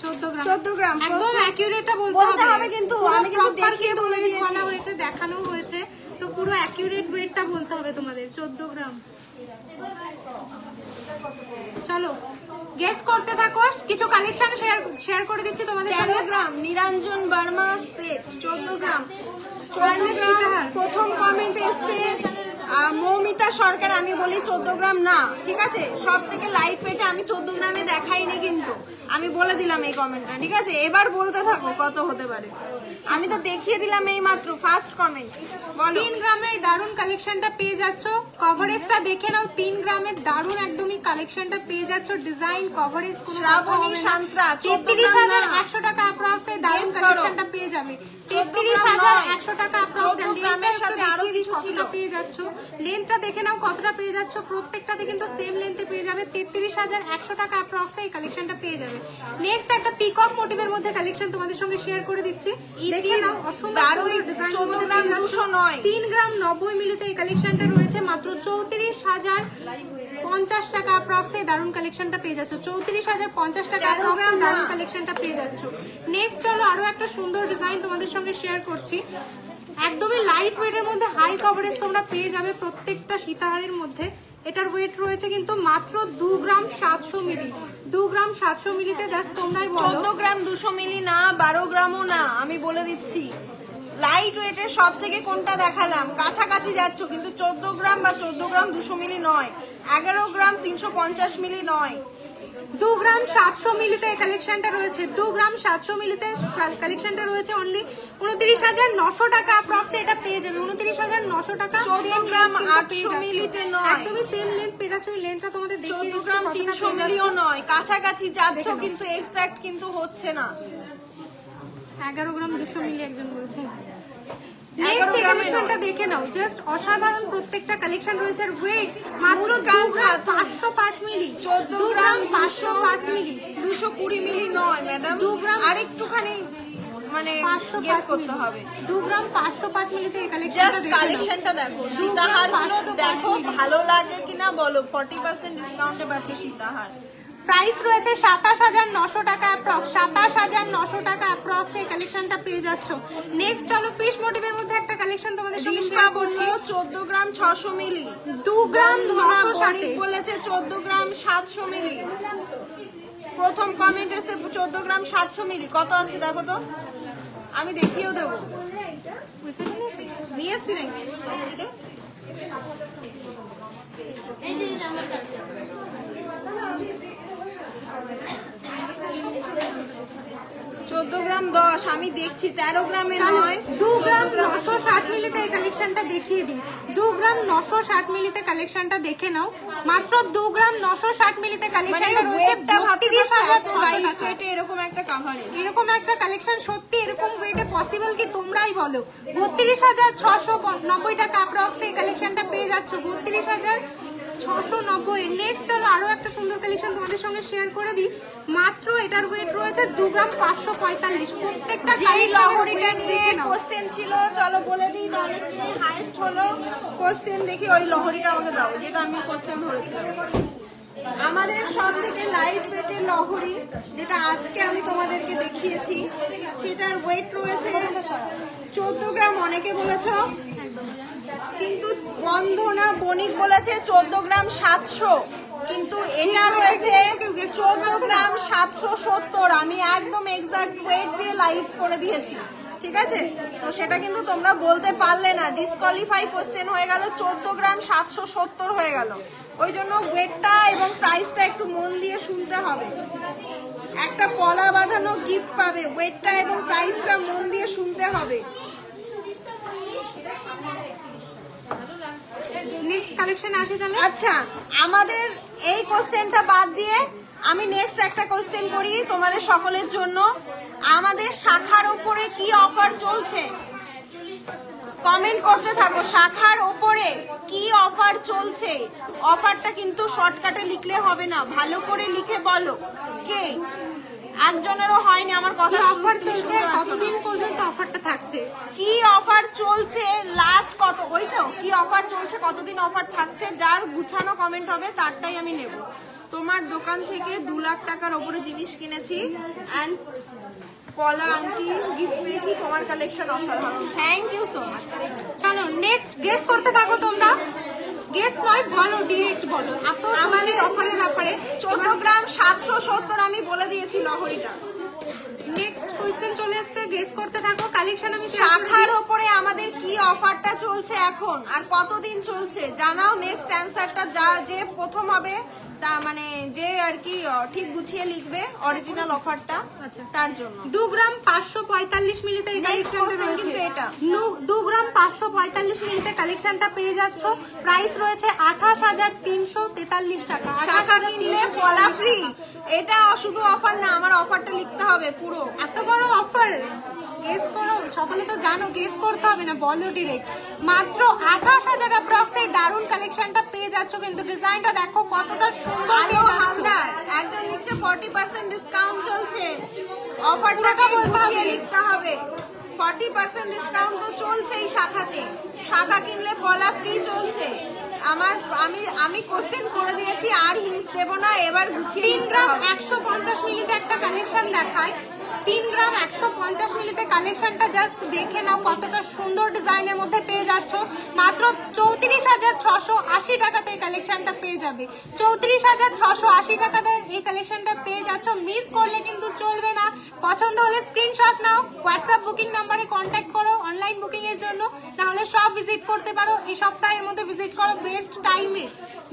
14 গ্রাম একদম অ্যাকিউরেটটা বলতে হবে কিন্তু। আমি কিন্তু দেখিয়ে বলে দিয়েছি, বলা হয়েছে, দেখানো হয়েছে, তো পুরো অ্যাকিউরেট ওয়েটটা বলতে হবে তোমাদের। 14 গ্রাম। চলো গেস করতে থাকো, কিছু কালেকশন শেয়ার করে দিচ্ছি তোমাদের। 13 গ্রাম নিরঞ্জন বর্মা সেট 14 গ্রাম 14 গ্রাম। প্রথম কমেন্ট এসছে মৌমিতা সরকার। আমি বলি 14 গ্রাম না, ঠিক আছে? সব থেকে লাইট ওয়েটে আমি 14 গ্রামে দেখাইনি কিন্তু, আমি বলে দিলাম এই কমেন্টটা। ঠিক আছে, এবার বলতে থাকো কত হতে পারে। আমি তো দেখিয়ে দিলাম এই মাত্র ফার্স্ট কমেন্ট। 3 গ্রামে এই দারুন কালেকশনটা পেয়ে যাচ্ছ। কভারেজটা দেখে নাও, 3 গ্রামের দারুন একদমই কালেকশনটা পেয়ে যাচ্ছ। ডিজাইন কভারেজ কোনো শ্রাবণী সান্ত্রা 33,100 টাকা অ্যাপ্রক্স এই দারুন কালেকশনটা পেয়ে যাবে। 33,100 টাকা অ্যাপ্রক্স। লেন্থের সাথে আরো কিছু ছিল পেয়ে যাচ্ছ। লেন্থটা দেখে নাও কতটা পেয়ে যাচ্ছ। প্রত্যেকটাতে কিন্তু সেম লেন্থে পেয়ে যাবে। 33,100 টাকা অ্যাপ্রক্স এই কালেকশনটা পেয়ে যাবে। নেক্সট একটা পিকক মোটিভের মধ্যে কালেকশন তোমাদের সঙ্গে শেয়ার করে দিচ্ছি। দেখে নাও, অসম্ভব ডিজাইন। 14 গ্রাম 209 3 গ্রাম 90 মিলিতে এই কালেকশনটা রয়েছে মাত্র 34,050 টাকা অ্যাপ্রক্স এই দারুন কালেকশনটা পেয়ে যাচ্ছ। 34,050 টাকা অ্যাপ্রক্স এই দারুন কালেকশনটা পেয়ে যাচ্ছ। নেক্সট চলো আরো একটা সুন্দর ডিজাইন তোমাদের সঙ্গে শেয়ার করছি। একদমই লাইট ওয়েটের মধ্যে হাই কভারেজ তোমরা পেয়ে যাবে প্রত্যেকটা সীতাহারের মধ্যে। এটার ওয়েট রয়েছে কিন্তু মাত্র 2 গ্রাম 700 মিলি। 2 গ্রাম 700 মিলিতে জাস্ট তোমরাই বলো। 14 গ্রাম 200 মিলি না, 12 গ্রামও না, আমি বলে দিচ্ছি। লাইট ওয়েটের সব থেকে কোনটা দেখালাম, কাছাকাছি যাচ্ছ, কিন্তু 14 গ্রাম বা 14 গ্রাম 200 মিলি নয়, 11 গ্রাম 350 মিলি নয়। 2 গ্রাম 700 মিলিতে এই কালেকশনটা রয়েছে, 2 গ্রাম 700 মিলিতে কালেকশনটা রয়েছে অনলি 29,900 টাকা অ্যাপ্রক্স। এটা পেয়ে যাবে 29,900 টাকা। 14 গ্রাম 800 মিলিতে নয়, একদমই সেম লেন্থ পেয়ে যাচ্ছ। আমি লেন্থটা তোমাদের দেখিয়ে 14 দিচ্ছি গ্রাম কতটা 300 পেয়ে মিলিও যাচ্ছ। নয়, কাছাকাছি যাচ্ছ কিন্তু এক্সাক্ট কিন্তু হচ্ছে না। 11 গ্রাম 200 মিলি একজন বলছেন। নেক্সট কালেকশনটা দেখে নাও, জাস্ট অসাধারণ প্রত্যেকটা কালেকশন রয়েছে। আর ওয়েট মাত্র 2 গ্রাম 505 মিলি, 14 গ্রাম 505 মিলি, 220 মিলি নয় ম্যাডাম, 2 গ্রাম আরেকটুখানি মানে গেস করতে হবে। 2 গ্রাম 505 মিলিতে এই জাস্ট কালেকশনটা দেখে নাও। কালেকশনটা দেখো, সীতাহারগুলো দেখো ভালো লাগে কিনা বলো। 40% ডিসকাউন্টে পাচ্ছ সীতাহার। প্রাইস রয়েছে 27,900 টাকা অ্যাপ্রক্স, 27,900 টাকা অ্যাপ্রক্স এই কালেকশনটা পেয়ে যাচ্ছ। নেক্সট চলো ফিশ মোটিভের মধ্যে একটা কালেকশন তোমাদের সঙ্গে শেয়ার করছি। 14 গ্রাম 600 মিলি, 2 গ্রাম 960 বলেছে 14 গ্রাম 700 মিলি। প্রথম কমেন্ট এসে 14 গ্রাম 700 মিলি কত আছে দেখো তো, আমি দেখিয়েও দেবো। নিয়ে এসছি নাকি? চোদ্দ গ্রাম 10, আমি দেখছি 13 গ্রামে নয়। 2 গ্রাম 960 মিলিতে এই কালেকশনটা দেখিয়ে দিই। 2 গ্রাম 960 মিলিতে কালেকশনটা দেখে নাও। মাত্র 2 গ্রাম 960 মিলিতে কালেকশনটা রয়েছে 32,600 টাকা। এরকম একটা কাভারেজ, এরকম একটা কালেকশন সত্যি এরকম ওয়েটে পসিবল কি তোমরাই বলো। 32,690 টাকা অ্যাপ্রক্স এই কালেকশনটা পেয়ে যাচ্ছ। 32,690। নেক্সট চলো আরো একটা সুন্দর কালেকশন তোমাদের সঙ্গে শেয়ার করে দিই। মাত্র এটার ওয়েট রয়েছে 2 গ্রাম 545। প্রত্যেকটা লহরিটা নিয়ে কোশ্চেন ছিল, চলো বলে দিই তাহলে কি হাইয়েস্ট হলো কোশ্চেন। দেখি ওই লহরিটা আমাকে দাও যেটা আমি কোশ্চেন ধরেছিলাম। আমাদের সব থেকে লাইট ওয়েটের লহরি যেটা আজকে আমি তোমাদেরকে দেখিয়েছি, সেটার ওয়েট রয়েছে 14 গ্রাম। অনেকে বলেছ, কিন্তু বন্ধনা বণিক বলেছে 14 গ্রাম 700, কিন্তু এটা রয়েছে 14 গ্রাম 770। আমি একদম এক্সাক্ট ওয়েট দিয়ে লাইভ করে দিয়েছি, ঠিক আছে? তো সেটা কিন্তু তোমরা বলতে পারলে না, ডিসকোয়ালিফাই কোশ্চেন হয়ে গেল, 14 গ্রাম 770 হয়ে গেল। ওই জন্য ওয়েটটা এবং প্রাইসটা একটু মন দিয়ে শুনতে হবে। একটা পলা বাঁধানো গিফট পাবে, ওয়েটটা এবং প্রাইসটা মন দিয়ে শুনতে হবে। নেক্সট কালেকশন আসে তাহলে। আচ্ছা, আমাদের এই কোশ্চেনটা বাদ দিয়ে আমি নেক্সট একটা কোশ্চেন করি তোমাদের সকলের জন্য। আমাদের শাখার উপরে কি অফার চলছে কমেন্ট করতে থাকো। শাখার উপরে কি অফার চলছে? অফারটা কিন্তু শর্টকাটে লিখলে হবে না, ভালো করে লিখে বলো। কে একজনেরও হয়নি আমার কথা। অফার চলছে, কতদিন পর্যন্ত অফারটা থাকছে? কি অফার চলছে লাস্ট কত, ওইটা কি অফার চলছে, কতদিন অফার থাকছে, যার গুছানো কমেন্ট হবে তারটাই আমি নেব। তোমার দোকান থেকে 2 লাখ টাকার ওপরে জিনিস কিনেছি অ্যান্ড পলা আংটি গিফট পেয়েছি। তোমার কালেকশন অসাধারণ, থ্যাংক ইউ সো মাচ। চলো নেক্সট গেস করতে থাকো তোমরা। গেস নয়, বলো, ডিরেক্ট বলো আমাদের অফারের ব্যাপারে। 14 গ্রাম 770 আমি বলে দিয়েছি লহরিটা। নেক্সট কোশ্চেন চলে এসেছে, গেস করতে থাকো। কালেকশন আমি শাখার উপরে আমাদের কি অফারটা চলছে এখন আর কতদিন চলছে জানাও। নেক্সট অ্যান্সারটা যে প্রথম হবে, তা মানে যে আর কি ঠিক গুছিয়ে লিখবে অরিজিনাল অফারটা, তার জন্য। 2 গ্রাম 545 মিলিতে এই কালেকশনটা রয়েছে। এটা 2 গ্রাম 545 মিলিতে কালেকশনটা পেয়ে যাচ্ছ। প্রাইস রয়েছে 28,343 টাকা। শাখা কিনলে পলা ফ্রি। এটা শুধু অফার না, আমার অফারটা লিখতে হবে পুরো। এত বড় অফার, গেস করো। সকলে তো জানো, গেস করতে হবে না, বলো ডিরেক্ট। মাত্র 28,000 অ্যাপ্রক্স এই দারুণ কালেকশনটা পেয়ে যাচ্ছ। কিন্তু ডিজাইনটা দেখো কতটা সুন্দর পেয়ে যাচ্ছ। একজন লিখছে 40% ডিসকাউন্ট চলছে, অফারটাকে গুছিয়ে লিখতে হবে। 40% ডিসকাউন্ট তো চলছেই শাখাতে, শাখা কিনলে পলা ফ্রি চলছে। আমি কোশ্চেন করে দিয়েছি, আর হিন্টস দেব না, এবার গুছিয়ে 3 গ্রাম 150 মিলিতে একটা কালেকশন কালেকশন দেখাই। 3 গ্রাম 150 মিলিতে কালেকশনটা জাস্ট দেখে নাও কতটা সুন্দর ডিজাইনের মধ্যে পেয়ে যাচ্ছ। মাত্র 34,680 টাকাতে এই কালেকশনটা পেয়ে যাবে। 34,680 টাকাতে এই কালেকশনটা পেয়ে যাচ্ছ। মিস করলে কিন্তু চলবে না। পছন্দ হলে স্ক্রিনশট নাও, হোয়াটসঅ্যাপ বুকিং নাম্বারে কন্ট্যাক্ট করো অনলাইন বুকিং এর জন্য, তাহলে সব ভিজিট করতে পারো। এই সপ্তাহের মধ্যে ভিজিট করো বেস্ট টাইমে,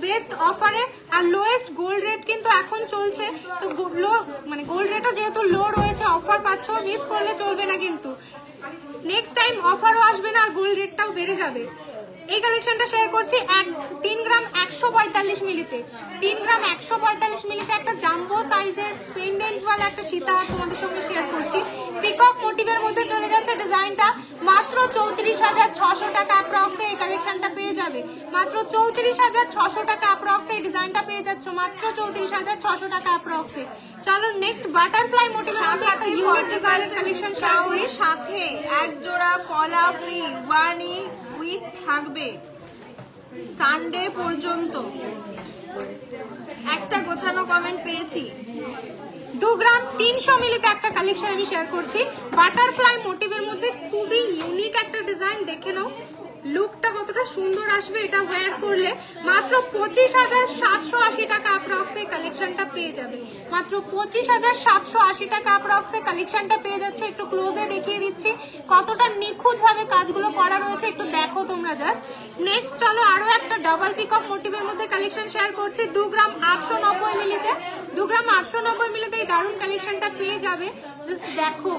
বেস্ট অফারে। আর লোয়েস্ট গোল্ড রেট কিন্তু এখন চলছে, তো মানে গোল্ড রেটও যেহেতু লো রয়েছে, অফার পাচ্ছ, মিস করলে চলবে না কিন্তু। নেক্সট টাইম অফারও আসবে না আর গোল্ড রেটটাও বেড়ে যাবে। এই কালেকশনটা শেয়ার করছি 3 গ্রাম 145 মিলিতে। 3 গ্রাম 145 মিলিতে একটা জাম্বো সাইজের পেন্ডেন্ট ওয়ালা একটা সীতাহার তোমাদের সঙ্গে শেয়ার করছি। পিকক মোটিভের মধ্যে চলে যাচ্ছে ডিজাইনটা। মাত্র 34,600 টাকা অ্যাপ্রক্সে এই কালেকশনটা পেয়ে যাবে। মাত্র 34,600 টাকা অ্যাপ্রক্সে এই ডিজাইনটা পেয়ে যাচ্ছ, মাত্র 34,600 টাকা অ্যাপ্রক্সে। চলো নেক্সট বাটারফ্লাই মোটিভের মধ্যে একটা ইউনিক ডিজাইনের কালেকশন শেয়ার করি। সাথে এক জোড়া পলা ফ্রি 1 উইক থাকবে সানডে পর্যন্ত। একটা গোছানো কমেন্ট পেয়েছি। 2 গ্রাম 300 মিলিতে একটা কালেকশন আমি শেয়ার করছি। বাটারফ্লাই মোটিভের মধ্যে খুবই ইউনিক একটা ডিজাইন, দেখে নাও লুকটা কতটা সুন্দর আসবে এটা ওয়্যার করলে। মাত্র 25,780 টাকা অ্যাপ্রক্সে কালেকশনটা পেয়ে যাবে। মাত্র 25,780 টাকা অ্যাপ্রক্সে কালেকশনটা পেয়ে যাচ্ছে। একটু ক্লোজে দেখিয়ে দিচ্ছি কতটা নিখুঁত ভাবে কাজগুলো করা রয়েছে, একটু দেখো তোমরা জাস্ট। নেক্সট চলো আরো একটা ডাবল পিকক মোটিভের মধ্যে কালেকশন শেয়ার করছি। 2 গ্রাম 890 মিলিতে। 2 গ্রাম 890 মিলিতে এই দারুণ কালেকশনটা পেয়ে যাবে। জাস্ট দেখো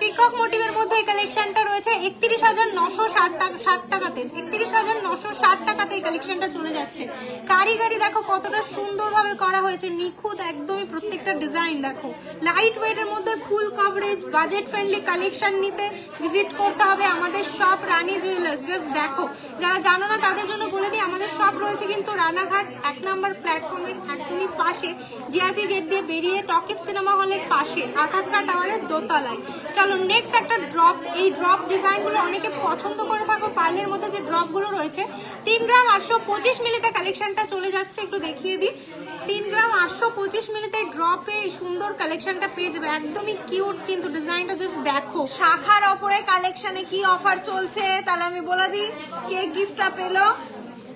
পিকক মোটিভের মধ্যে এই কালেকশনটা রয়েছে 31,960 টাকাতে। 31,960 টাকাতে এই কালেকশনটা চলে যাচ্ছে। কারিগরি দেখো কতটা সুন্দরভাবে করা হয়েছে, নিখুঁত একদমই প্রত্যেকটা ডিজাইন। দেখো লাইট ওয়েটের মধ্যে ফুল কভারেজ, বাজেট ফ্রেন্ডলি কালেকশন নিতে ভিজিট করতে হবে আমাদের শপ রানী জুয়েলার্স। জাস্ট দেখো, যারা জানো না তাদের জন্য বলে দিই, আমাদের শপ রয়েছে কিন্তু রানাঘাট 1 নম্বর প্ল্যাটফর্মের একদমই পাশে, জিআরপি গেট দিয়ে বেরিয়ে টকিজ সিনেমা হলের পাশে, আকাশকা টাওয়ারের দোতলায়। চলো নেক্সট একটা ড্রপ। এই ড্রপ ডিজাইনগুলো অনেকে পছন্দ করে থাকো, পার্লের মধ্যে যে ড্রপগুলো রয়েছে। 3 গ্রাম 825 মিলিতে কালেকশনটা চলে যাচ্ছে, একটু দেখিয়ে দিই। 3 গ্রাম 825 মিলিতে ড্রপে সুন্দর কালেকশনটা পেয়ে যাবে, একদমই কিউট কিন্তু ডিজাইনটা জাস্ট দেখো। শাখার ওপরে কালেকশনে কি অফার চলছে তাহলে আমি বলে দিই। কে গিফটটা পেলো?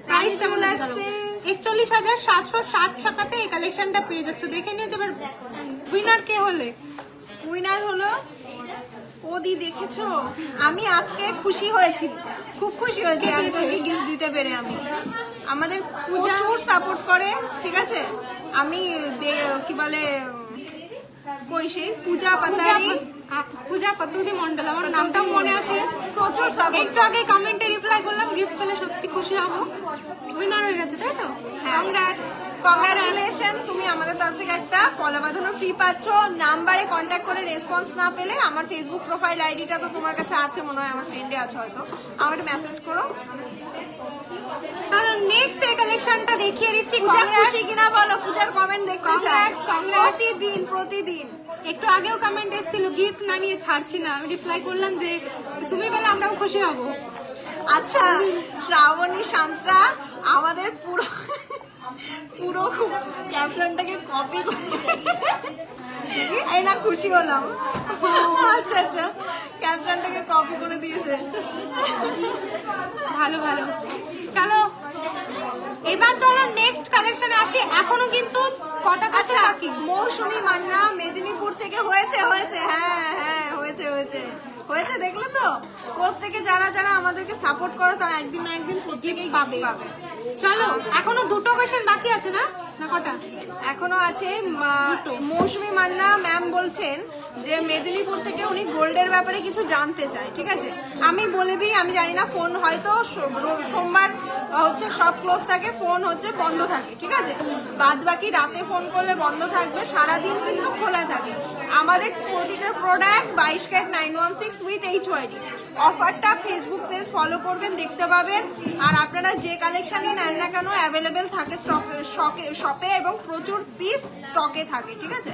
প্রাইসটা বলে আসছে 41,760 টাকাতে এই কালেকশনটা পেয়ে যাচ্ছে। দেখে নিও এবার উইনার কে হলে। উইনার হলো ওদি। দেখেছো, আমি আজকে খুশি হয়েছি, খুব খুশি হয়েছি একজনকে গিফট দিতে পেরে। আমি আমাদের প্রচুর সাপোর্ট করে, ঠিক আছে। আমি কি বলে কইছি পূজা পাতারি, পূজা পাতুরি মন্ডল, আমার নামটাও মনে আছে। প্রচুর সাপোর্ট। একটু আগে কমেন্টে রিপ্লাই করলাম, গিফট পেলে সত্যি খুশি হব। উইনার হয়ে গেছে তাই তো? Congrats, congratulation. তুমি আমাদের তরফ থেকে একটা পলা বাঁধানো ফ্রি পাচ্ছ। নাম্বারে কন্ট্যাক্ট করে রেসপন্স না পেলে আমার ফেসবুক প্রোফাইল আইডিটা তো তোমার কাছে আছে মনে হয়, আমার ফ্রেন্ডে আছে হয়তো, আমার মেসেজ করো। চলো নেক্সট এই কালেকশনটা দেখিয়ে দিচ্ছি। পূজা খুশি কিনা বলো, পূজার কমেন্ট দেখতে চাই প্রতিদিন প্রতিদিন। একটু আগেও কমেন্ট এসেছিল গিফট না নিয়ে ছাড়ছি না, আমি রিপ্লাই করলাম যে তুমি বলে আমরাও খুশি হব। আচ্ছা, শ্রাবণী সান্ত্রা আমাদের পুরো পুরো ক্যাপশনটাকে কপি করে এই না, খুশি হলাম। আচ্ছা আচ্ছা, ক্যাপশনটাকে কপি করে দিয়েছে। ভালো ভালো। চলো এবার চলো নেক্সট কালেকশনে আসি। এখনো কিন্তু কটা কাছে বাকি। মৌসুমী মান্না মেদিনীপুর থেকে হয়েছে হয়েছে হ্যাঁ হ্যাঁ হয়েছে হয়েছে হয়েছে, দেখলে তো। প্রত্যেকে যারা যারা আমাদেরকে সাপোর্ট করো তারা একদিন না একদিন প্রত্যেকেই পাবে। চলো এখনো দুটো কোয়েশ্চেন বাকি আছে না, না কটা এখনো আছে? মৌসুমী মান্না ম্যাম বলছেন যে মেদিনীপুর থেকে উনি গোল্ডের ব্যাপারে কিছু জানতে চায়, ঠিক আছে। আমি বলে দিই, আমি জানি না, ফোন হয়তো সোমবার হচ্ছে সব ক্লোজ থাকে, ফোন হচ্ছে বন্ধ থাকে, ঠিক আছে। বাদ বাকি রাতে ফোন করলে বন্ধ থাকবে, সারাদিন কিন্তু খোলা থাকে। আমাদের প্রতিটা প্রোডাক্ট 22 ক্যারেট 916 উইথ HYD। অফারটা ফেসবুক পেজ ফলো করবেন, দেখতে পাবেন। আর আপনারা যে কালেকশনই নেন না কেন অ্যাভেলেবেল থাকে শপে এবং প্রচুর পিস স্টকে থাকে, ঠিক আছে।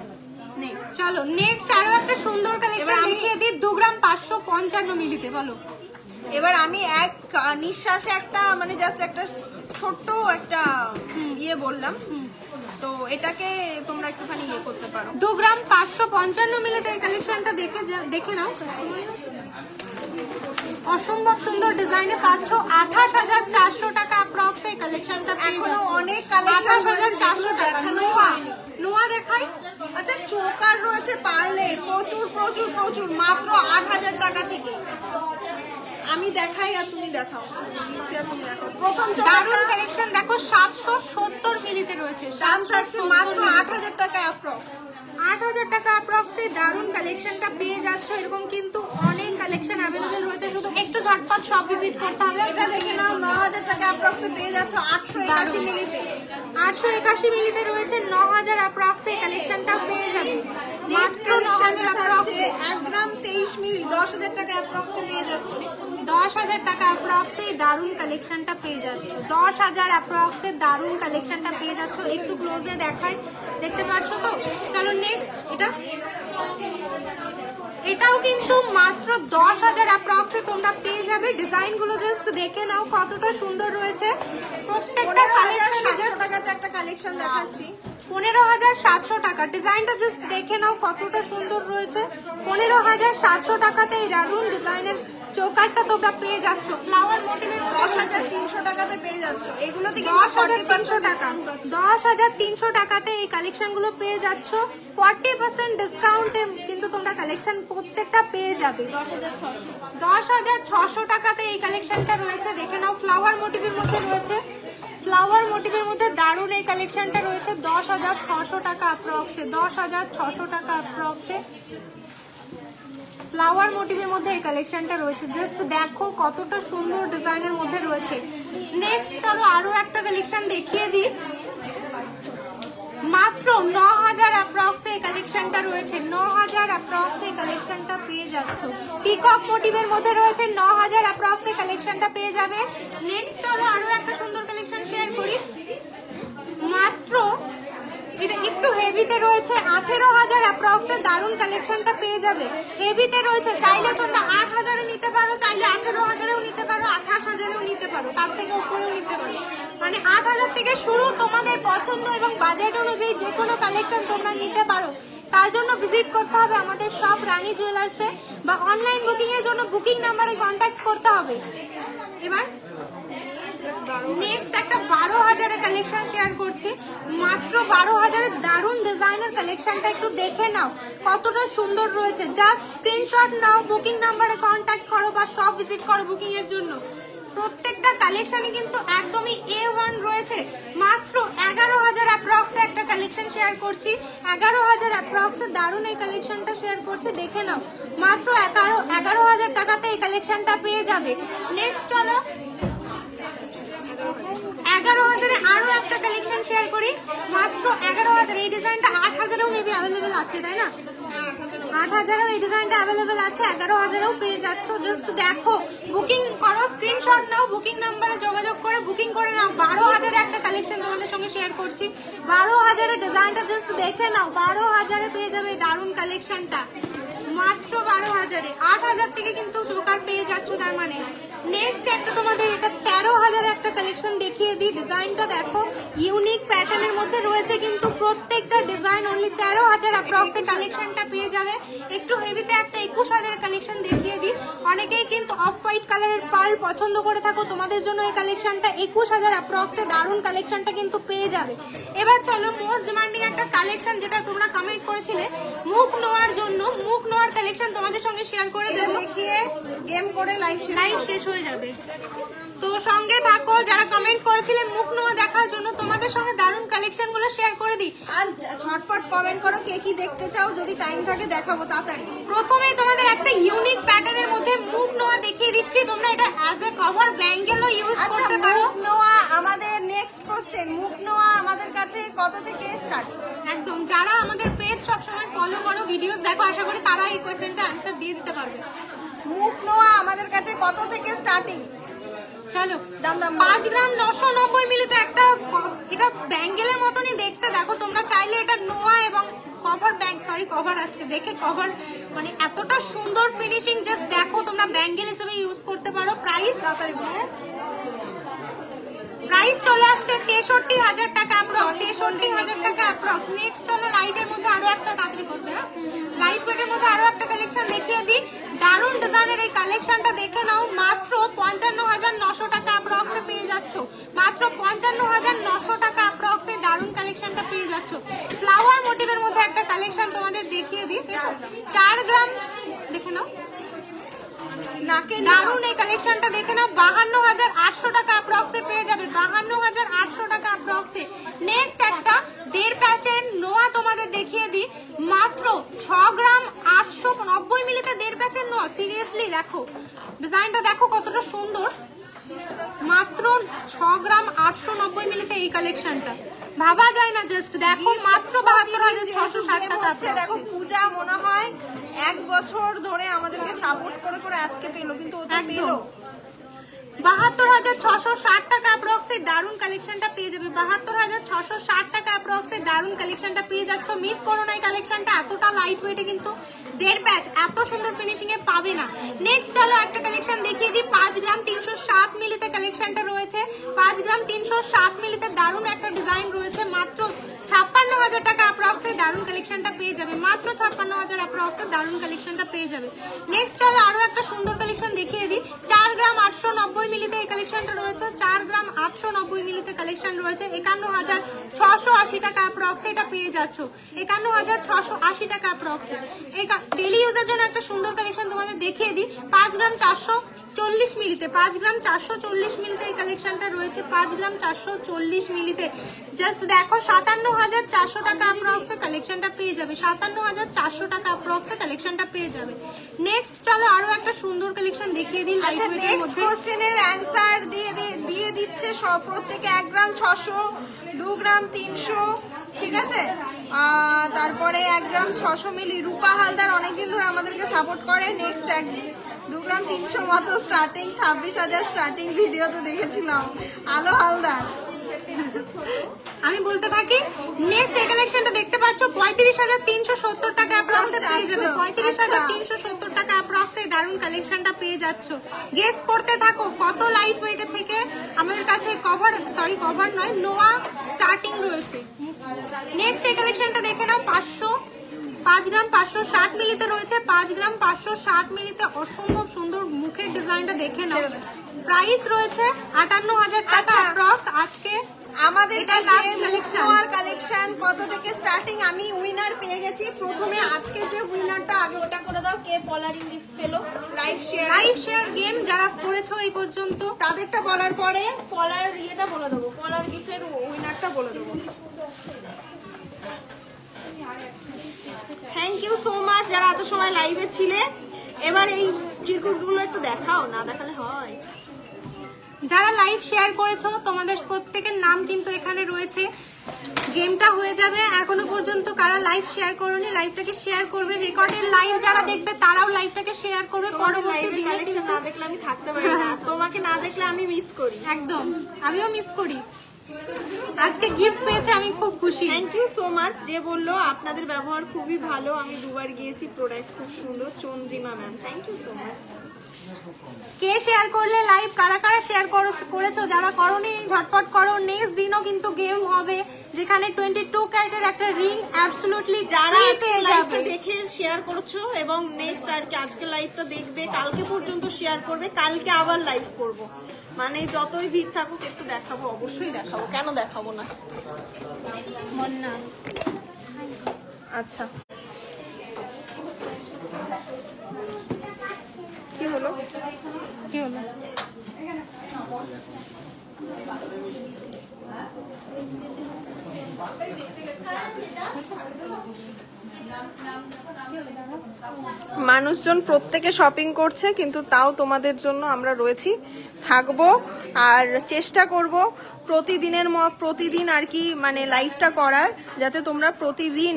চলো নেক্সট আরো একটা সুন্দর কালেকশন দেখিয়ে দিই। 2 গ্রাম 555 মিলিতে। বলো এবার আমি এক নিঃশ্বাসে একটা মানে জাস্ট একটা ছোট্ট একটা ইয়ে বললাম। তো এটাকে তোমরা একটুখানি ইয়ে করতে পারো। 2 গ্রাম 555 মিলিতে এই কালেকশনটা দেখে নাও। অসম্ভব সুন্দর ডিজাইনে পাচ্ছ 28,400 টাকা অ্যাপ্রক্স এই কালেকশনটা। এখনো অনেক কালেকশন 28,400 টাকা। নোয়া দেখাই। আচ্ছা চোকার রয়েছে পার্লে প্রচুর প্রচুর প্রচুর মাত্র 8,000 টাকা থেকে। আমি দেখাই আর তুমি দেখাও। প্রথম দারুণ কালেকশন দেখো 770 মিলিতে রয়েছে। দাম থাকছে মাত্র 8,000 টাকা অ্যাপ্রক্স। 8,000 টাকা অ্যাপ্রক্সে দারুণ কালেকশনটা পেয়ে যাচ্ছ। এরকম কিন্তু অনেক কালেকশন অ্যাভেলেবল রয়েছে, শুধু একটু ঝটপট সব ভিজিট করতে হবে। এটা দেখে নাও 9,000 টাকা অ্যাপ্রক্সে পেয়ে যাচ্ছ 881 মিলিতে। 881 মিলিতে রয়েছে 9,000 অ্যাপ্রক্সে কালেকশনটা পেয়ে যাবে। নেক্সট কালেকশন দেখাচ্ছে 1 গ্রাম 23 মিলি 10,000 টাকা অ্যাপ্রক্সে পেয়ে যাচ্ছে। 10,000 টাকা অ্যাপ্রক্সে দারুণ কালেকশনটা পেয়ে যাচ্ছ। 10,000 অ্যাপ্রক্সে দারুণ কালেকশনটা পেয়ে যাচ্ছ। একটু ক্লোজে দেখাই, দেখতে পাচ্ছ তো? চলো নেক্সট এটাও কিন্তু মাত্র 10,000 অ্যাপ্রক্সে তোমরা পেয়ে যাবে। ডিজাইন গুলো জাস্ট দেখে নাও কতটা সুন্দর রয়েছে। প্রত্যেকটা কালেকশন জাস্ট টাকাতে একটা কালেকশন দেখাচ্ছি 15,700 টাকা। ডিজাইনটা জাস্ট দেখে নাও কতটা সুন্দর রয়েছে। 15,700 টাকাতে এই দারুণ ডিজাইনের চোকারটা তোমরা পেয়ে যাচ্ছ। ফ্লাওয়ার মোটিভের 10,300 টাকাতে পেয়ে যাচ্ছ। এগুলো থেকে 10,300 টাকা। 10,300 টাকাতে এই কালেকশন গুলো পেয়ে যাচ্ছ। 40% ডিসকাউন্টে কিন্তু তোমরা কালেকশন প্রত্যেকটা পেয়ে যাবে। 10,600 টাকাতে এই কালেকশনটা রয়েছে, দেখে নাও। ফ্লাওয়ার মোটিভের মধ্যে রয়েছে, ফ্লাওয়ার মোটিভের মধ্যে দারুণ এই কালেকশনটা রয়েছে। 10,600 টাকা অ্যাপ্রক্সে। 10,600 টাকা অ্যাপ্রক্সে ফ্লাওয়ার মোটিভের মধ্যে এই কালেকশনটা রয়েছে। জাস্ট দেখো কতটা সুন্দর ডিজাইনের মধ্যে রয়েছে। নেক্সট চলো আরো একটা কালেকশন দেখিয়ে দিই। মাত্র 9,000 অ্যাপ্রক্সে এই কালেকশনটা রয়েছে। 9,000 অ্যাপ্রক্সে কালেকশনটা পেয়ে যাচ্ছ। পিকক মোটিভের মধ্যে রয়েছে। 9,000 অ্যাপ্রক্সে কালেকশনটা পেয়ে যাবে। নেক্সট চলো আরো একটা সুন্দর কালেকশন শেয়ার করি। মাত্র এটা একটু হেভিতে রয়েছে। 18,000 অ্যাপ্রক্সে দারুণ কালেকশনটা পেয়ে যাবে। হেভিতে রয়েছে, চাইলে তোমরা 8,000 এ নিতে পারো, চাইলে 18,000 এও নিতে পারো, 28,000 এও নিতে পারো, তার থেকে উপরেও নিতে পারো। মানে 8,000 থেকে শুরু। তোমাদের পছন্দ এবং বাজেট অনুযায়ী যে কোনো কালেকশন তোমরা নিতে পারো। তার জন্য ভিজিট করতে হবে আমাদের শপ রানী জুয়েলার্সে, বা অনলাইন বুকিং এর জন্য বুকিং নাম্বারে কন্ট্যাক্ট করতে হবে। এবার নেক্সট একটা 12,000 এর কালেকশন শেয়ার করছি। মাত্র 12,000 এর দারুণ ডিজাইনার কালেকশনটা একটু দেখে নাও কতটা সুন্দর রয়েছে। জাস্ট স্ক্রিনশট নাও, বুকিং নাম্বারে কন্ট্যাক্ট করো বা শপ ভিজিট করো বুকিং এর জন্য। প্রত্যেকটা কালেকশনই কিন্তু একদমই A1 রয়েছে। মাত্র 11,000 অ্যাপ্রক্সে একটা কালেকশন শেয়ার করছি। 11,000 অ্যাপ্রক্সে দারুণ এই কালেকশনটা শেয়ার করছি, দেখে নাও। মাত্র 11,000 টাকাতে এই কালেকশনটা পেয়ে যাবে। নেক্সট চলো 11,000 এ আরো একটা কালেকশন শেয়ার করি। মাত্র 11,000। এই ডিজাইনটা 8,000এও মেবি অ্যাভেলেবেল আছে, তাই না? 8,000এও এই ডিজাইনটা অ্যাভেলেবেল আছে। 11,000এও পেয়ে যাচ্ছ। জাস্ট দেখো, বুকিং করো, স্ক্রিনশট নাও, বুকিং নাম্বারে যোগাযোগ করে বুকিং করে নাও। 12,000 একটা কালেকশন তোমাদের সঙ্গে শেয়ার করছি। 12,000 এর ডিজাইনটা জাস্ট দেখে নাও। 12,000 পেয়ে যাবে দারুণ কালেকশনটা। মাত্র 12,000 8,000 থেকে কিন্তু চোকার পেয়ে যাচ্ছ তার মানে। নেক্সট একটা তোমাদের এটা 13,000 একটা কালেকশন দেখিয়ে দিই। ডিজাইনটা দেখো, ইউনিক প্যাটার্নের মধ্যে রয়েছে, কিন্তু প্রত্যেকটা ডিজাইন অনলি 13,000 অ্যাপ্রক্সে কালেকশনটা পেয়ে যাবে। একটু হেভিতে একটা 21,000 কালেকশন দেখিয়ে দিই। অনেকেই কিন্তু অফ হোয়াইট কালারের পার্ল পছন্দ করে থাকো, তোমাদের জন্য এই কালেকশনটা 21,000 অ্যাপ্রক্সে দারুণ কালেকশনটা কিন্তু পেয়ে যাবে। এবার চলো মোস্ট ডিমান্ডিং একটা কালেকশন, যেটা তোমরা কমেন্ট করেছিলে মুখ নোয়ার জন্য। মুখ নোয়ার কালেকশন তোমাদের সঙ্গে শেয়ার করে দেবো। দেখিয়ে গেম করে লাইভ শেষ হয়ে যাবে, তো সঙ্গে থাকো। যারা কমেন্ট করেছিলে মুখ নোয়া দেখার জন্য, তোমাদের সঙ্গে দারুণ কালেকশন গুলো শেয়ার করে দিই। আর ঝটপট কমেন্ট করো কে কি দেখতে চাও, যদি টাইম থাকে দেখাবো তাড়াতাড়ি। প্রথমেই তোমাদের একটা ইউনিক প্যাটার্নের মধ্যে মুখ নোয়া দেখিয়ে দিচ্ছি। তোমরা এটা অ্যাজ এ কভার ব্যাঙ্গেলও ইউজ করতে পারো। মুখ নোয়া আমাদের নেক্সট কোশ্চেন, মুখ নোয়া আমাদের কাছে কত থেকে স্টার্টিং? একদম, যারা আমাদের পেজ সবসময় ফলো করো, ভিডিওস দেখো, আশা করি তারা এই কোয়েশ্চেনটা অ্যান্সার দিয়ে দিতে পারবে। মুখ নোয়া আমাদের কাছে কত থেকে স্টার্টিং? চলো দাম 5 গ্রাম 990 মিলিতে একটা, এটা ব্যাঙ্গেলের মতনই দেখতে। দেখো তোমরা চাইলে এটা নোয়া এবং কভার আসছে, দেখে কভার মানে এতটা সুন্দর ফিনিশিং। জাস্ট দেখো, তোমরা ব্যাঙ্গেল হিসেবে ইউজ করতে পারো। প্রাইস প্রাইস চলে আসছে 63,000 টাকা অ্যাপ্রক্স, 63,000 টাকা অ্যাপ্রক্স। নেক্সট চলো লাইটের মধ্যে আরো একটা তাড়াতাড়ি করবে, হ্যাঁ লাইট ওয়েটের মধ্যে আরো একটা কালেকশন দেখিয়ে দিই। দারুন ডিজাইনের এই কালেকশনটা দেখে নাও, মাত্র 55,900 টাকা অ্যাপ্রক্সে পেয়ে যাচ্ছ, মাত্র 55,900 টাকা অ্যাপ্রক্সে দারুন কালেকশনটা পেয়ে যাচ্ছ। ফ্লাওয়ার মোটিভের মধ্যে একটা কালেকশন তোমাদের দেখিয়ে দিই, 4 গ্রাম দেখে নাও, দারুন এই কালেকশনটা দেখে নাও, 52,800 টাকা অ্যাপ্রক্সে পেয়ে যাবে, 52,800 টাকা অ্যাপ্রক্সে। নেক্সট একটা 1.5 প্যাচের নোয়া তোমাদের দেখিয়ে দিই, মাত্র 6 গ্রাম 890 মিলিতে 1.5 প্যাচের নোয়া। সিরিয়াসলি দেখো ডিজাইনটা, দেখো কতটা সুন্দর, মাত্র 6 গ্রাম 890 মিলিতে এই কালেকশনটা ভাবা যায় না। জাস্ট দেখো মাত্র 72,660 টাকা। দেখো পূজা মনে হয় 1 বছর ধরে আমাদেরকে সাপোর্ট করে করে আজকে পেলো, কিন্তু ওটা পেলো 72,660 টাকা অ্যাপ্রক্সে দারুন কালেকশনটা পেয়ে যাবে, 72,660 টাকা অ্যাপ্রক্সে দারুন কালেকশনটা পেয়ে যাচ্ছ। মিস করো না এই কালেকশনটা, এতটা লাইট ওয়েটে কিন্তু 1.5 প্যাচ এত সুন্দর ফিনিশিং এ পাবে না। নেক্সট চলো একটা কালেকশন দেখিয়ে দিই, 5 গ্রাম 307 মিলিতে কালেকশনটা রয়েছে, 5 গ্রাম 307 মিলিতে দারুন একটা ডিজাইন রয়েছে, মাত্র 56,000 টাকা অ্যাপ্রক্সে দারুন কালেকশনটা পেয়ে যাবে, মাত্র 56,000 অ্যাপ্রক্সে দারুন কালেকশনটা পেয়ে যাবে। নেক্সট চলো আরো একটা সুন্দর কালেকশন দেখিয়ে দিই, 4 গ্রাম 890 মিলিতে এই কালেকশনটা রয়েছে, 4 গ্রাম 890 মিলিতে কালেকশন রয়েছে, 51,680 টাকা অ্যাপ্রক্সে এটা পেয়ে যাচ্ছ, 51,680 টাকা অ্যাপ্রক্সে। এই ডেইলি ইউজের জন্য একটা সুন্দর কালেকশন তোমাদের দেখিয়ে দিই, 5 গ্রাম 440 মিলিতে, 5 গ্রাম 440 মিলিতে এই কালেকশনটা রয়েছে, 5 গ্রাম 440 মিলিতে। জাস্ট দেখো 57,400 টাকা অ্যাপ্রক্সে কালেকশনটা পেয়ে যাবে, 57,400 টাকা অ্যাপ্রক্সে কালেকশনটা পেয়ে যাবে। নেক্সট চলো আরো একটা সুন্দর কালেকশন দেখিয়ে দিই। আচ্ছা নেক্সট কোশ্চেনের অ্যানসার দিয়ে দিচ্ছে সব, প্রত্যেকে 1 গ্রাম 600, 2 গ্রাম 300, ঠিক আছে, তারপরে 1 গ্রাম 600 মিলি। রূপা হালদার অনেকদিন ধরে আমাদেরকে সাপোর্ট করে। নেক্সট 2 গ্রাম 300 মতো স্টার্টিং, 26,000 স্টার্টিং ভিডিও তো দেখেছিলাম। আলো হালদার আমি বলতে থাকি। নেক্সট এই কালেকশনটা দেখতে পাচ্ছ 35,370 টাকা অ্যাপ্রক্সে পেয়ে যাবে, 35,370 টাকা অ্যাপ্রক্সে দারুন কালেকশনটা পেয়ে যাচ্ছ। গেস করতে থাকো কত লাইট ওয়েটে থেকে আমাদের কাছে কভার নয়, নোয়া স্টার্টিং রয়েছে। নেক্সট এই কালেকশনটা দেখে নাও, 5 গ্রাম 560 মিলিতে রয়েছে, 5 গ্রাম 560 মিলিতে অসম্ভব সুন্দর মুখের ডিজাইনটা দেখে নাও। প্রাইস রয়েছে 58,000 টাকা অ্যাপ্রক্স। আজকে আমাদের কালেকশন কত থেকে স্টার্টিং, আমি উইনার পেয়ে গেছি। প্রথমে আজকে যে উইনারটা, আগে ওটা করে দাও, কে পলারিং গিফট পেলো, লাইভ শেয়ার গেম যারা করেছো এই পর্যন্ত তাদেরটা বলার পরে পলার ইয়েটা বলে দেবো, পলার গিফটের উইনারটা বলে দেবো। থ্যাংক ইউ সো মাচ যারা এত সময় লাইভে ছিলে। এবার এই চিরকুটগুলো একটু দেখাও, না দেখালে হয়। যারা লাইভ শেয়ার করেছো তোমাদের প্রত্যেকের নাম কিন্তু এখানে রয়েছে। গেমটা হয়ে যাবে, এখনো পর্যন্ত কারা লাইভ শেয়ার করোনি লাইভটাকে শেয়ার করবে, রেকর্ডের লাইভ যারা দেখবে তারাও লাইভটাকে শেয়ার করবে। পরবর্তী দিনে কালেকশন না দেখলে আমি থাকতে পারি না, তোমাকে না দেখলে আমি মিস করি, একদম আমিও মিস করি। আজকে গিফট পেয়েছে আমি খুব খুশি। Thank you so much. যে বললো আপনাদের ব্যবহার খুবই ভালো, আমি 2বার গিয়েছি, প্রোডাক্ট খুব সুন্দর। Chandrima ma'am, thank you so much. কে শেয়ার করলে লাইভ, কারা কারা শেয়ার করেছো, যারা করোনি ঝটপট করো। নেক্সট দিনও কিন্তু গেম হবে যেখানে 22 ক্যারেটের একটা রিং অ্যাবসলিউটলি যারা লাইভটা দেখে শেয়ার করছো এবং নেক্সট আর কি আজকে লাইভটা দেখবে, কালকে পর্যন্ত শেয়ার করবে, কালকে আবার লাইভ করব, মানে যতই ভিড় থাকুক একটু দেখাবো, অবশ্যই দেখাবো, কেন দেখাবো না। আচ্ছা কি হলো মানুষজন প্রত্যেকে শপিং করছে, কিন্তু তাও তোমাদের জন্য আমরা রয়েছি, থাকবো আর চেষ্টা করব প্রতিদিন আর কি মানে লাইভটা করার, যাতে তোমরা প্রতিদিন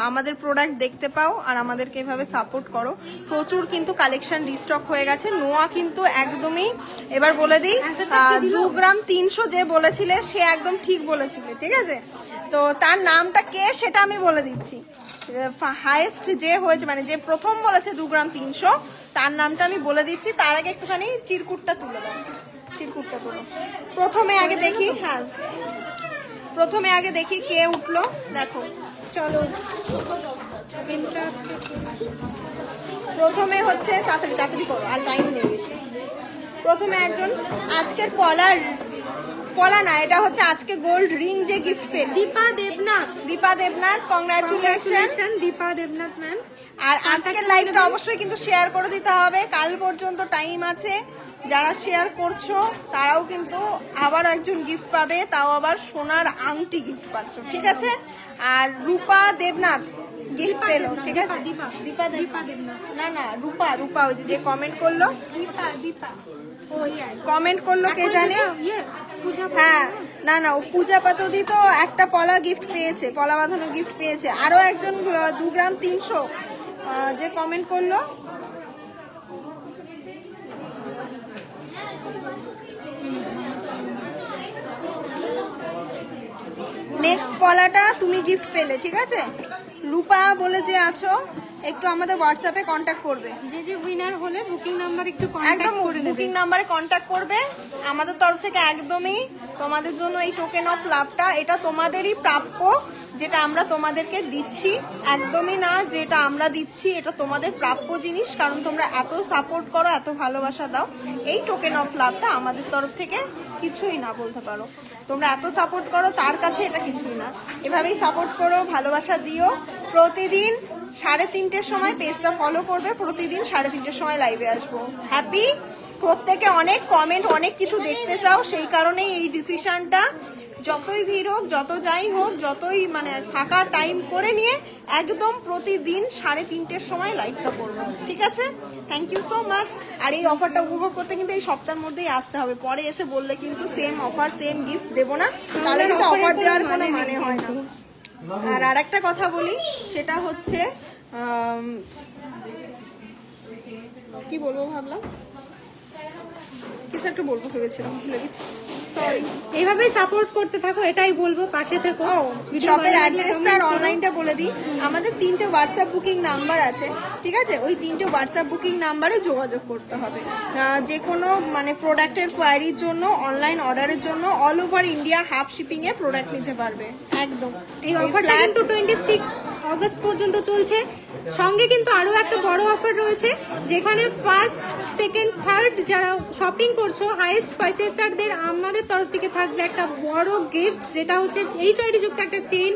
আমাদের প্রোডাক্ট দেখতে পাও আর আমাদেরকে এভাবে সাপোর্ট করো। প্রচুর কিন্তু কালেকশন রিস্টক হয়ে গেছে। নোয়া কিন্তু একদমই, এবার বলে দিই 2 গ্রাম 300 যে বলেছিলে সে একদম ঠিক বলেছিলে, ঠিক আছে, তো তার নামটা কে সেটা আমি বলে দিচ্ছি। হাইয়েস্ট যে হয়েছে মানে যে প্রথম বলেছে 2 গ্রাম 300 তার নামটা আমি বলে দিচ্ছি, তার আগে একটুখানি চিরকুটটা তুলে দাও। চিরকুটটা করো। প্রথমে আগে দেখি কে উঠলো। দেখো চলো, প্রথমে হচ্ছে তাড়াতাড়ি করো, আর টাইম নেই বেশি। প্রথমে একজন আজকের পলা না, এটা হচ্ছে আজকে গোল্ড রিং যে গিফট পেল, দীপা দেবনাথ। Congratulation Dipa Debnath ma'am. আর আজকের লাইভটা অবশ্যই কিন্তু শেয়ার করে দিতে হবে, কাল পর্যন্ত টাইম আছে। যারা শেয়ার করছো তারাও কিন্তু আবার একজন গিফট পাবে, তাও আবার সোনার আংটি গিফট পাচ্ছ, ঠিক আছে। আর রূপা দেবনাথ গিফট পেলো, ঠিক আছে। দীপা দেবনাথ না রূপা ওই যে কমেন্ট করলো, কমেন্ট করলো কে জানে। হ্যাঁ না ও পূজা পাতদি তো একটা পলা গিফট পেয়েছে, পলা বাঁধানো গিফট পেয়েছে। আরো একজন 2 গ্রাম 300 যে কমেন্ট করলো, নেক্সট পলাটা তুমি গিফট পেলে, ঠিক আছে। রূপা বলে যে আছো, একটু আমাদের হোয়াটসঅ্যাপে কন্ট্যাক্ট করবে। যে উইনার হলে বুকিং নাম্বার একটু একদম বুকিং নাম্বারে কন্ট্যাক্ট করবে আমাদের তরফ থেকে। একদমই তোমাদের জন্য এই টোকেন অফ লাভটা, এটা তোমাদেরই প্রাপ্য, যেটা আমরা তোমাদেরকে দিচ্ছি। একদমই না যেটা আমরা দিচ্ছি, এটা তোমাদের প্রাপ্য জিনিস, কারণ তোমরা এত সাপোর্ট করো, এত ভালোবাসা দাও। এই টোকেন অফ লাভটা আমাদের তরফ থেকে কিছুই না বলতে পারো। তোমরা এত সাপোর্ট করো, তার কাছে এটা কিছুই না। এভাবেই সাপোর্ট করো, ভালোবাসা দিও। প্রতিদিন 3:30-র সময় পেজটা ফলো করবে, প্রতিদিন 3:30-র সময় লাইভে আসবো। হ্যাপি প্রত্যেকে অনেক কমেন্ট, অনেক কিছু দেখতে চাও, সেই কারণেই এই ডিসিশনটা। যতই ভিড় হোক, যত যাই হোক, যতই মানে ফাঁকা টাইম করে নিয়ে একদম প্রতিদিন 3:30-র সময় লাইভটা করবো, ঠিক আছে। Thank you so much. আর এই অফারটা উপভোগ করতে কিন্তু এই সপ্তাহের মধ্যেই আসতে হবে, পরে এসে বললে কিন্তু সেম অফার সেম গিফট দেবো না, তাহলে কিন্তু অফার দেওয়ার কোনো মানে হয় না। আর আরেকটা কথা বলি, সেটা হচ্ছে কি বলবো ভাবলাম, কিছু একটা বলবো ভেবেছিলাম, ভুলে গেছি, সরি। এইভাবেই সাপোর্ট করতে থাকো, এটাই বলবো, পাশে থেকো। শপের অ্যাড্রেসটা আর অনলাইনটা বলে দিই। আমাদের 3টে হোয়াটসঅ্যাপ বুকিং নাম্বার আছে, ঠিক আছে। ওই 3টে হোয়াটসঅ্যাপ বুকিং নাম্বারে যোগাযোগ করতে হবে। যে কোনো মানে প্রোডাক্টের কোয়ারির জন্য, অনলাইন অর্ডারের জন্য all over India half shipping এ প্রোডাক্ট নিতে পারবে। একদম এই অফারটা কিন্তু 26 অগস্ট পর্যন্ত চলছে। সঙ্গে কিন্তু আরো একটা বড় অফার রয়েছে, যেখানে ফার্স্ট, সেকেন্ড, থার্ড যারা শপিং করছো, হাইয়েস্ট পারচেসারদের আমাদের তরফ থেকে থাকবে একটা বড় গিফট, যেটা হচ্ছে HID যুক্ত একটা চেইন,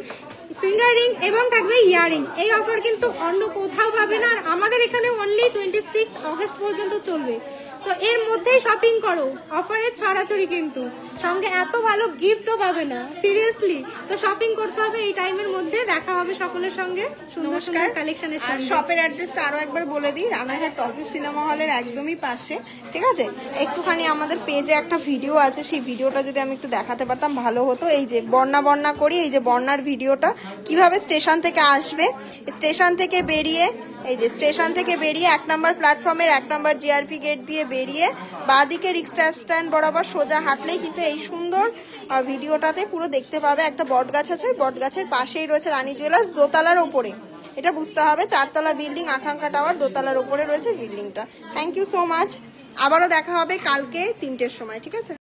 ফিঙ্গার রিং এবং থাকবে ইয়ারিং। এই অফার কিন্তু অন্য কোথাও পাবে না, আর আমাদের এখানে অনলি 26 অগস্ট পর্যন্ত চলবে। তো এর মধ্যেই শপিং করো, অফারের ছড়াছড়ি, কিন্তু সঙ্গে এত ভালো গিফটও পাবে না, সিরিয়াসলি। তো শপিং করতে হবে এই টাইমের মধ্যে। দেখা হবে সকলের সঙ্গে সুন্দর সুন্দর কালেকশনের সঙ্গে। শপের অ্যাড্রেসটা আরো একবার বলে দিই, রানাঘাট টপি সিনেমা হলের একদমই পাশে, ঠিক আছে। একটুখানি আমাদের পেজে একটা ভিডিও আছে, সেই ভিডিওটা যদি আমি একটু দেখাতে পারতাম ভালো হতো। এই যে বর্ণা করি, এই যে বর্ণার ভিডিওটা, কিভাবে স্টেশন থেকে আসবে, স্টেশন থেকে বেরিয়ে, এই যে স্টেশন থেকে বেরিয়ে 1 নম্বর প্ল্যাটফর্মের 1 নম্বর জিআরপি গেট দিয়ে বেরিয়ে বাঁদিকে রিক্সা স্ট্যান্ড বরাবর সোজা হাঁটলেই কিন্তু এই সুন্দর ভিডিওটাতে পুরো দেখতে পাবে। একটা বট গাছ আছে, বট গাছের পাশেই রয়েছে রানী জুয়েলার্স, দোতলার ওপরে। এটা বুঝতে হবে, 4তলা বিল্ডিং, আকাঙ্ক্ষা টাওয়ার, দোতলার ওপরে রয়েছে বিল্ডিংটা। Thank you so much. আবারও দেখা হবে কালকে 3টের সময়, ঠিক আছে।